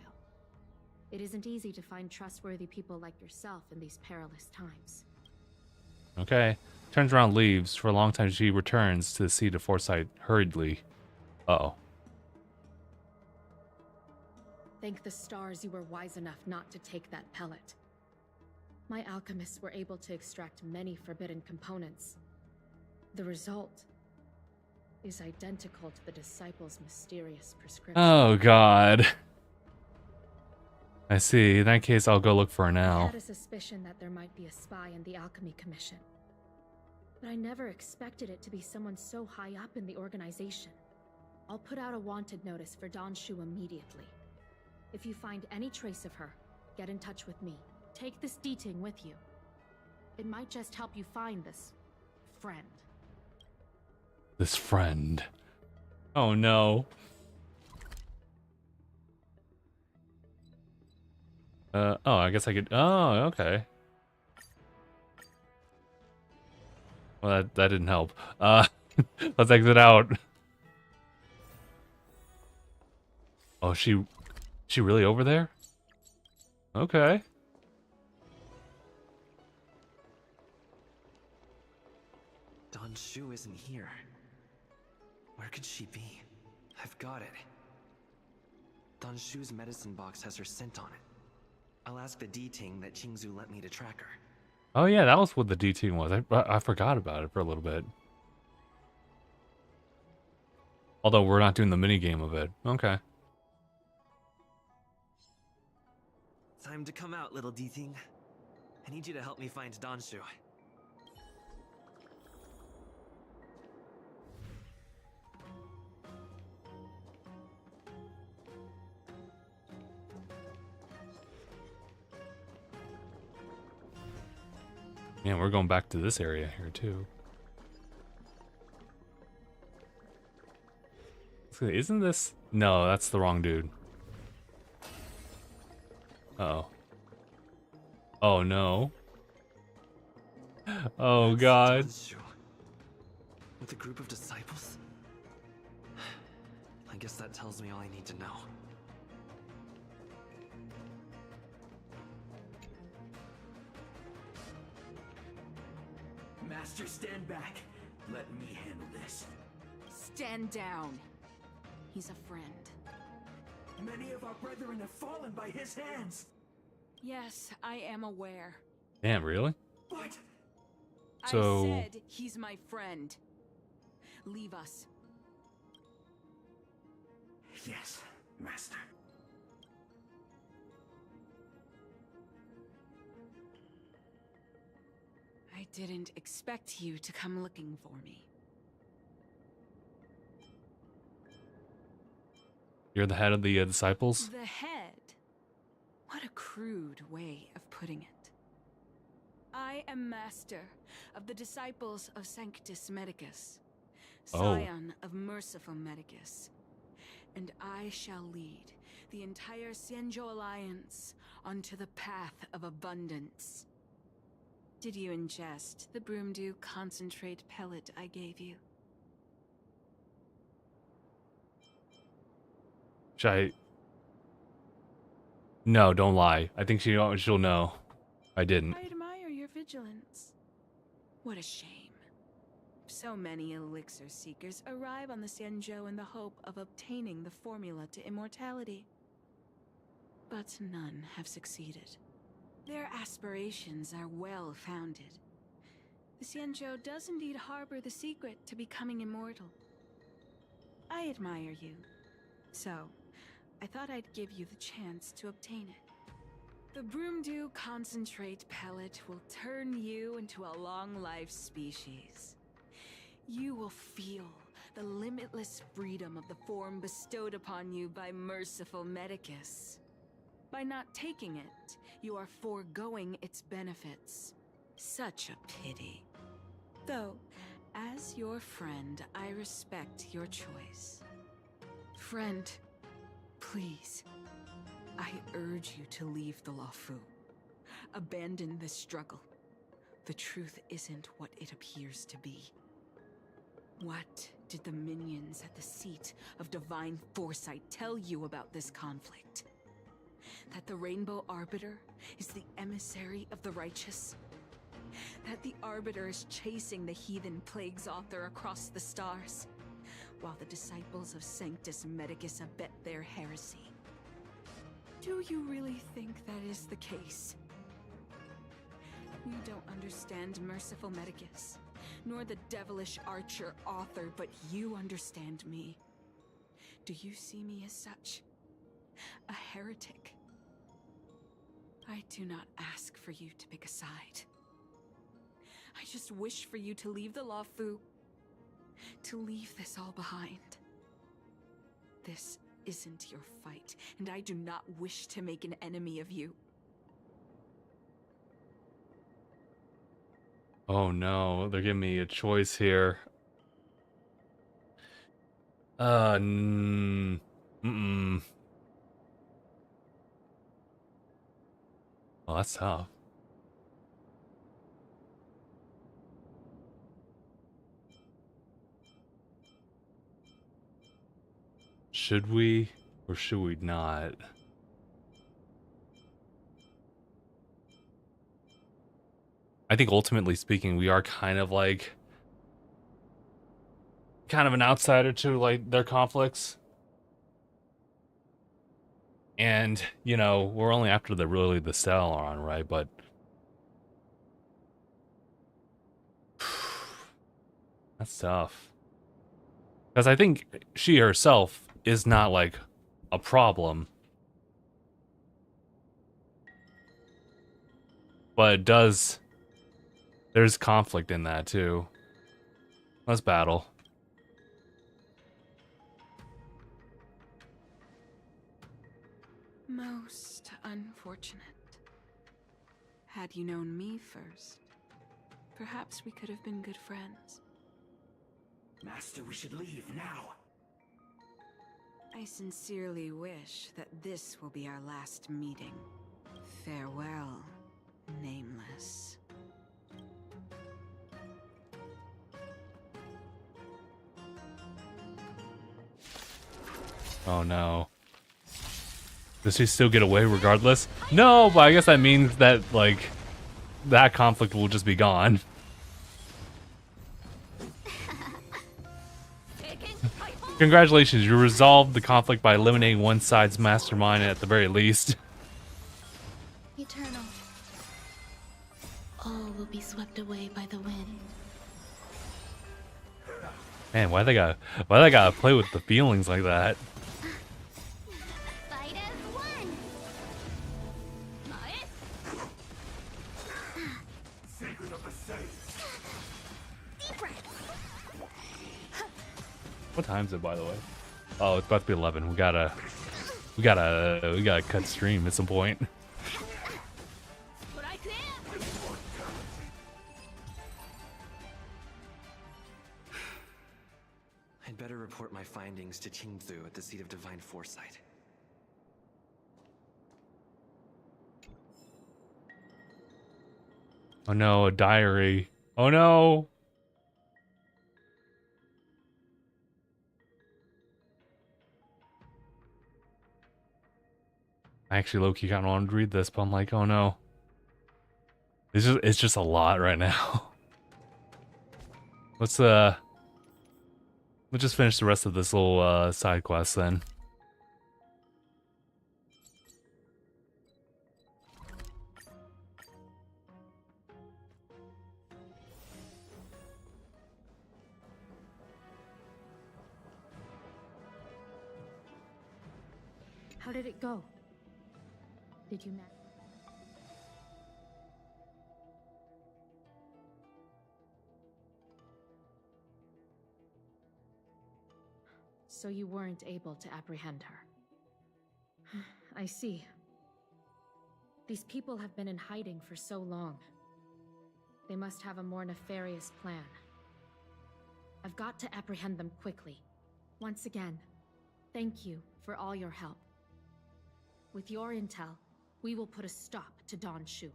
It isn't easy to find trustworthy people like yourself in these perilous times. Okay. Turns around, leaves. For a long time, she returns to the Seat of Foresight hurriedly. Uh-oh. Thank the stars you were wise enough not to take that pellet. My alchemists were able to extract many forbidden components. The result is identical to the disciples' mysterious prescription. Oh, God. I see. In that case, I'll go look for her I now. had a suspicion that there might be a spy in the Alchemy Commission, but I never expected it to be someone so high up in the organization. I'll put out a wanted notice for Xianzhou immediately. If you find any trace of her, get in touch with me. Take this D-Ting with you. It might just help you find this friend. This friend. Oh, no. Oh, I guess I could... Oh, okay. Well, that didn't help. Let's exit out. Oh, she really over there? Okay. Xianzhou isn't here. Where could she be? I've got it. Xianzhou's medicine box has her scent on it. I'll ask the D-Ting that Xianzhou lent me to track her. Oh, yeah, that was what the D-Ting was. I forgot about it for a little bit. Although we're not doing the minigame of it. Okay. Time to come out, little D-Ting. I need you to help me find Xianzhou. Yeah, we're going back to this area here, too. Isn't this... No, that's the wrong dude. Uh-oh. Oh, no. Oh, God. With a group of disciples? I guess that tells me all I need to know. Master, stand back. Let me handle this. Stand down. He's a friend. Many of our brethren have fallen by his hands. Yes, I am aware. Damn, really? What? So... I said he's my friend. Leave us. Yes, Master. I didn't expect you to come looking for me. You're the head of the disciples? The head? What a crude way of putting it. I am master of the disciples of Sanctus Medicus, scion of Merciful Medicus, and I shall lead the entire Xianzhou Alliance onto the path of abundance. Did you ingest the Broomdew concentrate pellet I gave you? Should I? No, don't lie. I think she'll know. I didn't. I admire your vigilance. What a shame. So many elixir seekers arrive on the Xianzhou in the hope of obtaining the formula to immortality. But none have succeeded. Their aspirations are well founded. The Xianzhou does indeed harbor the secret to becoming immortal. I admire you. So, I thought I'd give you the chance to obtain it. The Broomdew concentrate pellet will turn you into a long-life species. You will feel the limitless freedom of the form bestowed upon you by Merciful Medicus. By not taking it, you are foregoing its benefits. Such a pity. Though, as your friend, I respect your choice. Friend, please, I urge you to leave the Luofu. Abandon this struggle. The truth isn't what it appears to be. What did the minions at the seat of divine foresight tell you about this conflict? That the Rainbow Arbiter is the emissary of the righteous? That the Arbiter is chasing the heathen plagues author across the stars, while the disciples of Sanctus Medicus abet their heresy? Do you really think that is the case? We don't understand Merciful Medicus, nor the devilish archer author, but you understand me. Do you see me as such? A heretic? I do not ask for you to pick a side. I just wish for you to leave the Luofu, to leave this all behind. This isn't your fight, and I do not wish to make an enemy of you. Oh no, they're giving me a choice here. Mm-mm. Well, that's tough. Should we or should we not? I think ultimately speaking, we are kind of an outsider to like their conflicts. And, you know, we're only after the cell on, right? But that's tough. Because I think she herself is not like a problem. But it does, there's conflict in that too. Let's battle. Most unfortunate. Had you known me first, perhaps we could have been good friends. Master, we should leave now. I sincerely wish that this will be our last meeting. Farewell, Nameless. Oh no. Does she still get away regardless? No, but I guess that means that, like, that conflict will just be gone. Congratulations, you resolved the conflict by eliminating one side's mastermind at the very least. Eternal. All will be swept away by the wind. Man, why they gotta play with the feelings like that? What time is it, by the way? Oh, it's about to be 11. We gotta cut stream at some point. I'd better report my findings to Xianzhou at the seat of divine foresight. Oh no, a diary. Oh no. I actually low-key kind of wanted to read this, but I'm like, oh no. It's just a lot right now. Let's just finish the rest of this little side quest then. How did it go? Did you manage? So you weren't able to apprehend her. I see. These people have been in hiding for so long. They must have a more nefarious plan. I've got to apprehend them quickly. Once again, thank you for all your help. With your intel, we will put a stop to Don Shu.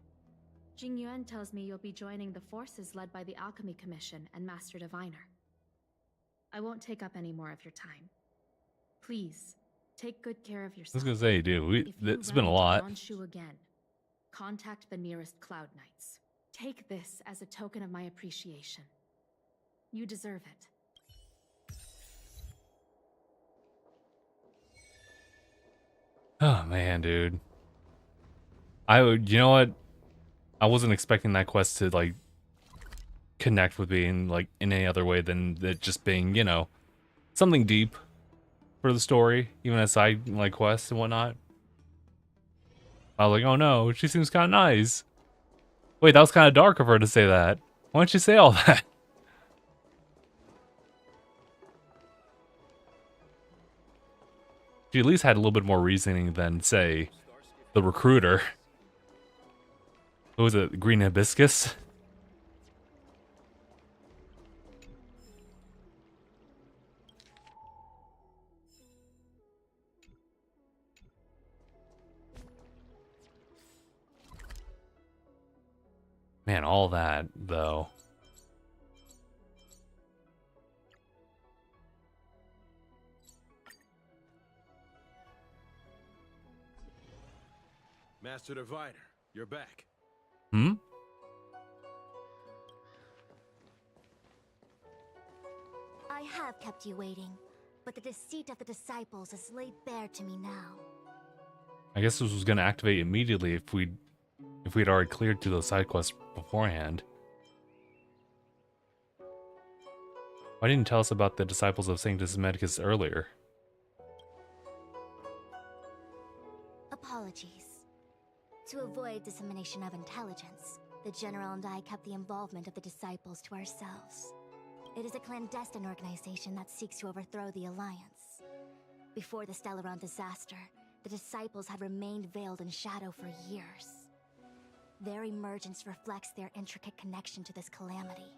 Jing Yuan tells me you'll be joining the forces led by the Alchemy Commission and Master Diviner. I won't take up any more of your time. Please, take good care of yourself. I was gonna say, dude, it's been a If you lot. run into Don Shu again, contact the nearest Cloud Knights. Take this as a token of my appreciation. You deserve it. Oh man, dude. You know what? I wasn't expecting that quest to like connect with me in like in any other way than it just being, you know, something deep for the story, even a side like quest and whatnot. I was like, oh no, she seems kind of nice. Wait, that was kind of dark of her to say that. Why don't you say all that? She at least had a little bit more reasoning than, say, the recruiter. What was it? Green Hibiscus? Man, all that, though. Master Diviner, you're back. Hmm? I have kept you waiting, but the deceit of the disciples is laid bare to me now. I guess this was going to activate immediately if we'd already cleared through those side quests beforehand. Why didn't you tell us about the disciples of Sanctus Medicus earlier? Apologies. To avoid dissemination of intelligence, the General and I kept the involvement of the disciples to ourselves. It is a clandestine organization that seeks to overthrow the Alliance. Before the Stellaron disaster, the disciples had remained veiled in shadow for years. Their emergence reflects their intricate connection to this calamity.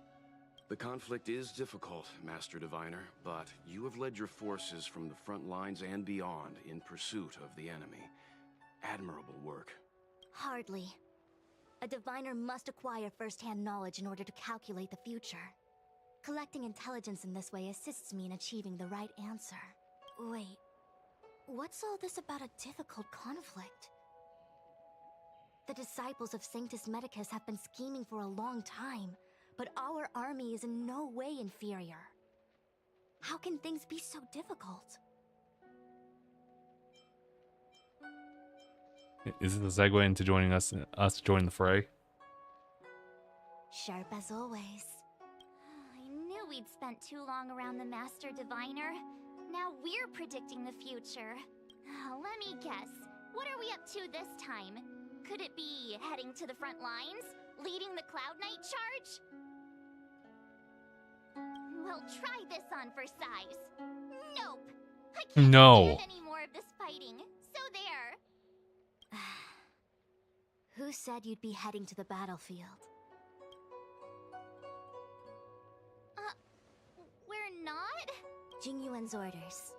The conflict is difficult, Master Diviner, but you have led your forces from the front lines and beyond in pursuit of the enemy. Admirable work. Hardly. A diviner must acquire first-hand knowledge in order to calculate the future. Collecting intelligence in this way assists me in achieving the right answer. Wait, what's all this about a difficult conflict? The disciples of Sanctus Medicus have been scheming for a long time, but our army is in no way inferior. How can things be so difficult? Is it the segue into joining us joining the fray? Sharp as always. I knew we'd spent too long around the Master Diviner. Now we're predicting the future. Let me guess. What are we up to this time? Could it be heading to the front lines? Leading the Cloud Knight charge? Well, I'll try this on for size. Nope. I can't No. stand any more of this fighting. So there. Who said you'd be heading to the battlefield? We're not? Jingyuan's orders.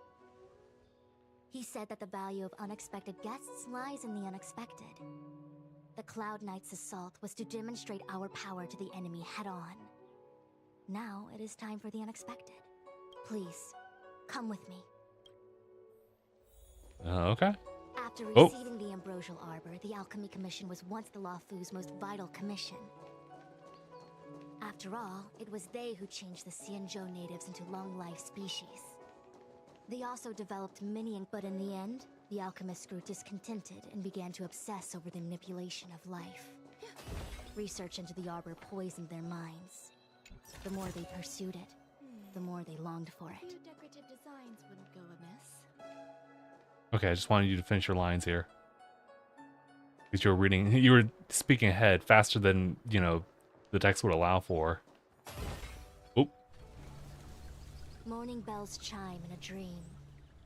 He said that the value of unexpected guests lies in the unexpected. The Cloud Knight's assault was to demonstrate our power to the enemy head-on. Now it is time for the unexpected. Please, come with me. Okay. After receiving the Ambrosial Arbor, the Alchemy Commission was once the Luofu's most vital commission. After all, it was they who changed the Xianzhou natives into long-life species. They also developed many, but in the end, the alchemists grew discontented and began to obsess over the manipulation of life. Research into the Arbor poisoned their minds. The more they pursued it, the more they longed for it. A few decorative designs wouldn't go amiss. Okay, I just wanted you to finish your lines here. Because you were speaking ahead faster than, the text would allow for. Oop. Morning bells chime in a dream.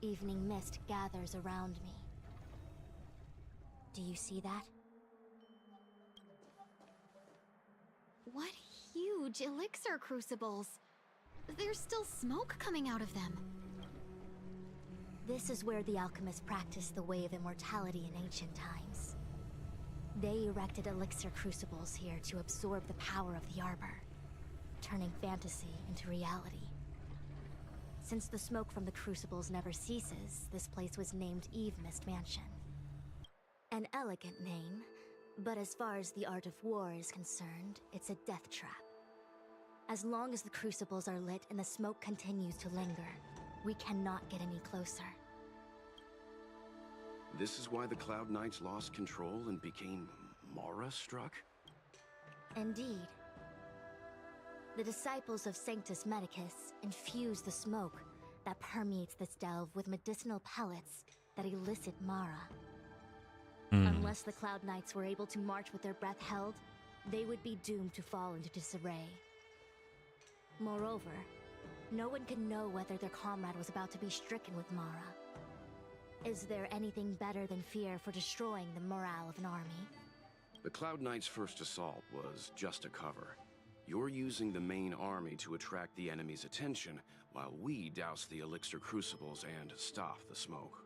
Evening mist gathers around me. Do you see that? What huge elixir crucibles! There's still smoke coming out of them. This is where the alchemists practiced the way of immortality in ancient times. They erected elixir crucibles here to absorb the power of the Arbor, turning fantasy into reality. Since the smoke from the crucibles never ceases, this place was named Eve Mist Mansion. An elegant name, but as far as the art of war is concerned, it's a death trap. As long as the crucibles are lit and the smoke continues to linger, we cannot get any closer. This is why the Cloud Knights lost control and became Mara-struck? Indeed. The disciples of Sanctus Medicus infuse the smoke that permeates this delve with medicinal pellets that elicit Mara. Unless the Cloud Knights were able to march with their breath held, they would be doomed to fall into disarray. Moreover, no one can know whether their comrade was about to be stricken with Mara. Is there anything better than fear for destroying the morale of an army? The Cloud Knights' first assault was just a cover. You're using the main army to attract the enemy's attention, while we douse the elixir crucibles and stop the smoke.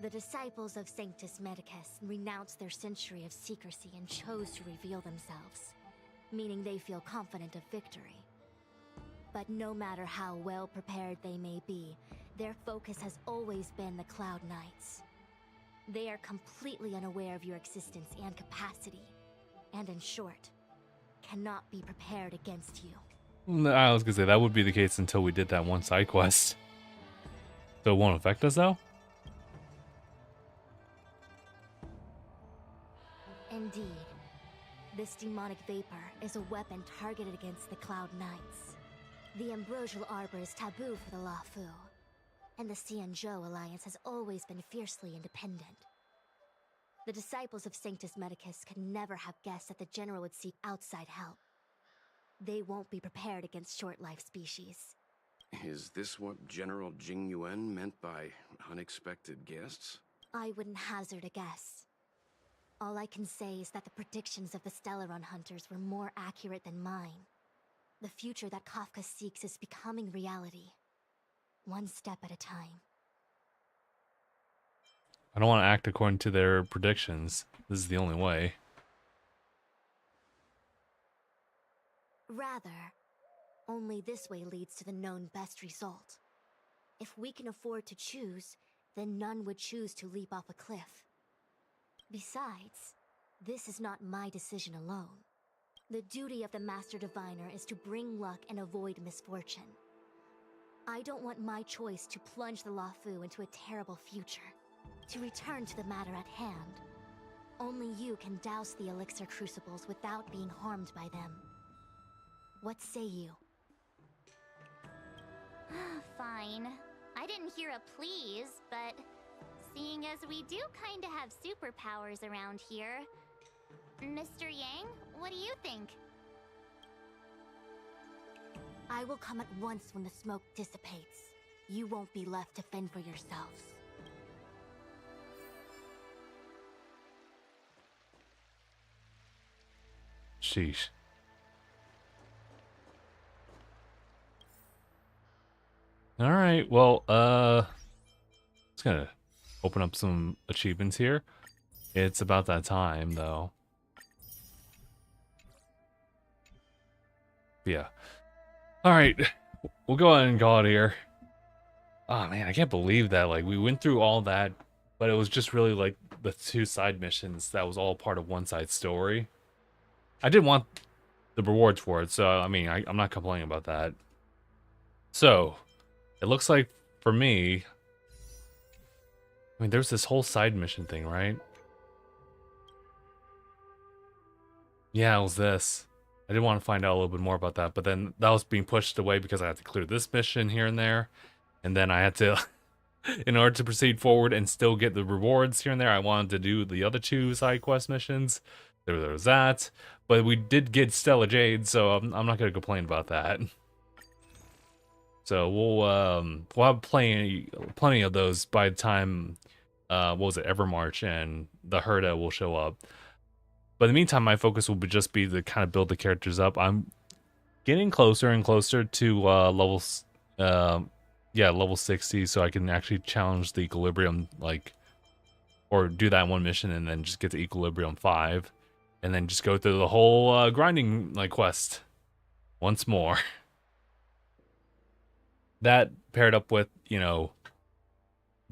The disciples of Sanctus Medicus renounced their century of secrecy and chose to reveal themselves, meaning they feel confident of victory. But no matter how well prepared they may be, their focus has always been the Cloud Knights. They are completely unaware of your existence and capacity, and in short, cannot be prepared against you. I was gonna say that would be the case until we did that one side quest. So it won't affect us though? Indeed. This demonic vapor is a weapon targeted against the Cloud Knights. The Ambrosial Arbor is taboo for the Luofu, and the Xianzhou Alliance has always been fiercely independent. The disciples of Sanctus Medicus could never have guessed that the General would seek outside help. They won't be prepared against short-life species. Is this what General Jingyuan meant by unexpected guests? I wouldn't hazard a guess. All I can say is that the predictions of the Stellaron hunters were more accurate than mine. The future that Kafka seeks is becoming reality. One step at a time. I don't want to act according to their predictions. This is the only way. Rather, only this way leads to the known best result. If we can afford to choose, then none would choose to leap off a cliff. Besides, this is not my decision alone. The duty of the Master Diviner is to bring luck and avoid misfortune. I don't want my choice to plunge the Luofu into a terrible future. To return to the matter at hand, only you can douse the elixir crucibles without being harmed by them. What say you? Fine. I didn't hear a please, but seeing as we do kinda have superpowers around here, Mr. Yang, what do you think? I will come at once when the smoke dissipates. You won't be left to fend for yourselves. Sheesh. All right, well, just gonna open up some achievements here. It's about that time, though. Yeah. All right, we'll go ahead and call it here. Oh man, I can't believe that. Like, we went through all that, but it was just really like the 2 side missions that was all part of one side story. I did want the rewards for it, so I mean, I'm not complaining about that. So, it looks like for me, I mean, there's this whole side mission thing, right? Yeah, it was this. I did want to find out a little bit more about that, but then that was being pushed away because I had to clear this mission here and there. And then I had to, in order to proceed forward and still get the rewards here and there, I wanted to do the other 2 side quest missions. There was that. But we did get Stella Jade, so I'm not going to complain about that. So we'll have plenty of those by the time, what was it, Evermarch and the Herda will show up. But in the meantime, my focus will just be to kind of build the characters up. I'm getting closer and closer to level 60, so I can actually challenge the Equilibrium, like, or do that one mission and then just get to Equilibrium 5. And then just go through the whole grinding, like, quest once more. That paired up with, you know,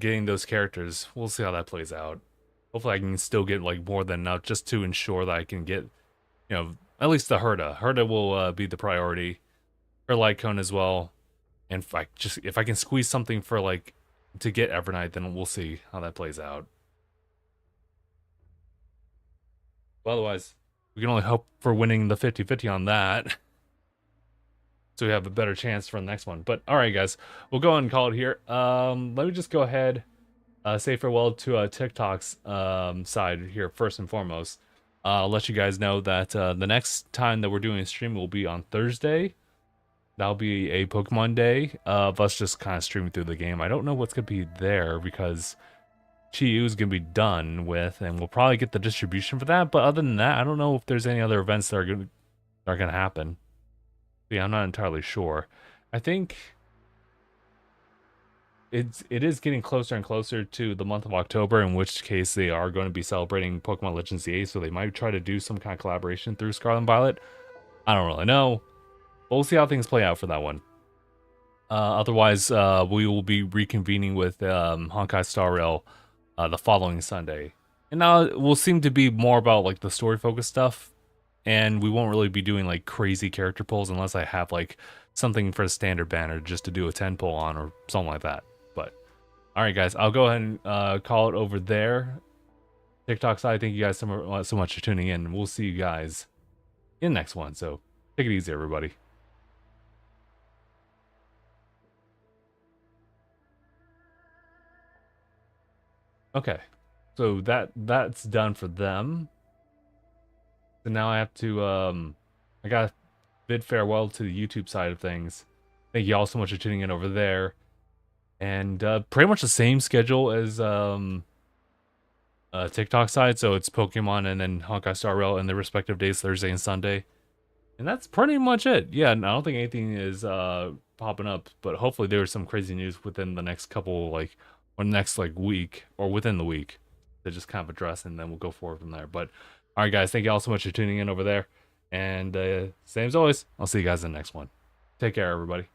getting those characters, we'll see how that plays out. Hopefully I can still get, like, more than enough just to ensure that I can get, you know, at least the Herda. Herda will be the priority. Her Lycone as well. And if I can squeeze something for, like, to get Evernight, then we'll see how that plays out. But otherwise, we can only hope for winning the 50-50 on that. So we have a better chance for the next one. But alright guys, we'll go ahead and call it here. Let me just go ahead, say farewell to TikTok's side here first and foremost. I'll let you guys know that the next time that we're doing a stream will be on Thursday. That'll be a Pokemon day of us just kind of streaming through the game. I don't know what's going to be there because Chi-Yu is going to be done with, and we'll probably get the distribution for that. But other than that, I don't know if there's any other events that are going to happen. Yeah, I'm not entirely sure. I think it is getting closer and closer to the month of October, in which case they are going to be celebrating Pokemon Legends EA, so they might try to do some kind of collaboration through Scarlet and Violet. I don't really know. But we'll see how things play out for that one. Otherwise, we will be reconvening with Honkai Star Rail the following Sunday. And now it will seem to be more about like the story-focused stuff. And we won't really be doing like crazy character pulls unless I have like something for a standard banner just to do a 10 pull on or something like that. But alright guys, I'll go ahead and call it over there. TikTok side, thank you guys so much for tuning in. We'll see you guys in the next one. So take it easy, everybody. Okay, so that's done for them. So now I have to, I gotta bid farewell to the YouTube side of things. Thank you all so much for tuning in over there. And pretty much the same schedule as TikTok side. So it's Pokemon and then Honkai Star Rail in their respective days, Thursday and Sunday. And that's pretty much it. Yeah, and I don't think anything is popping up. But hopefully there's some crazy news within the next couple, like, or next, like, week. Or within the week. To just kind of address, and then we'll go forward from there. But alright guys, thank you all so much for tuning in over there. And same as always, I'll see you guys in the next one. Take care, everybody.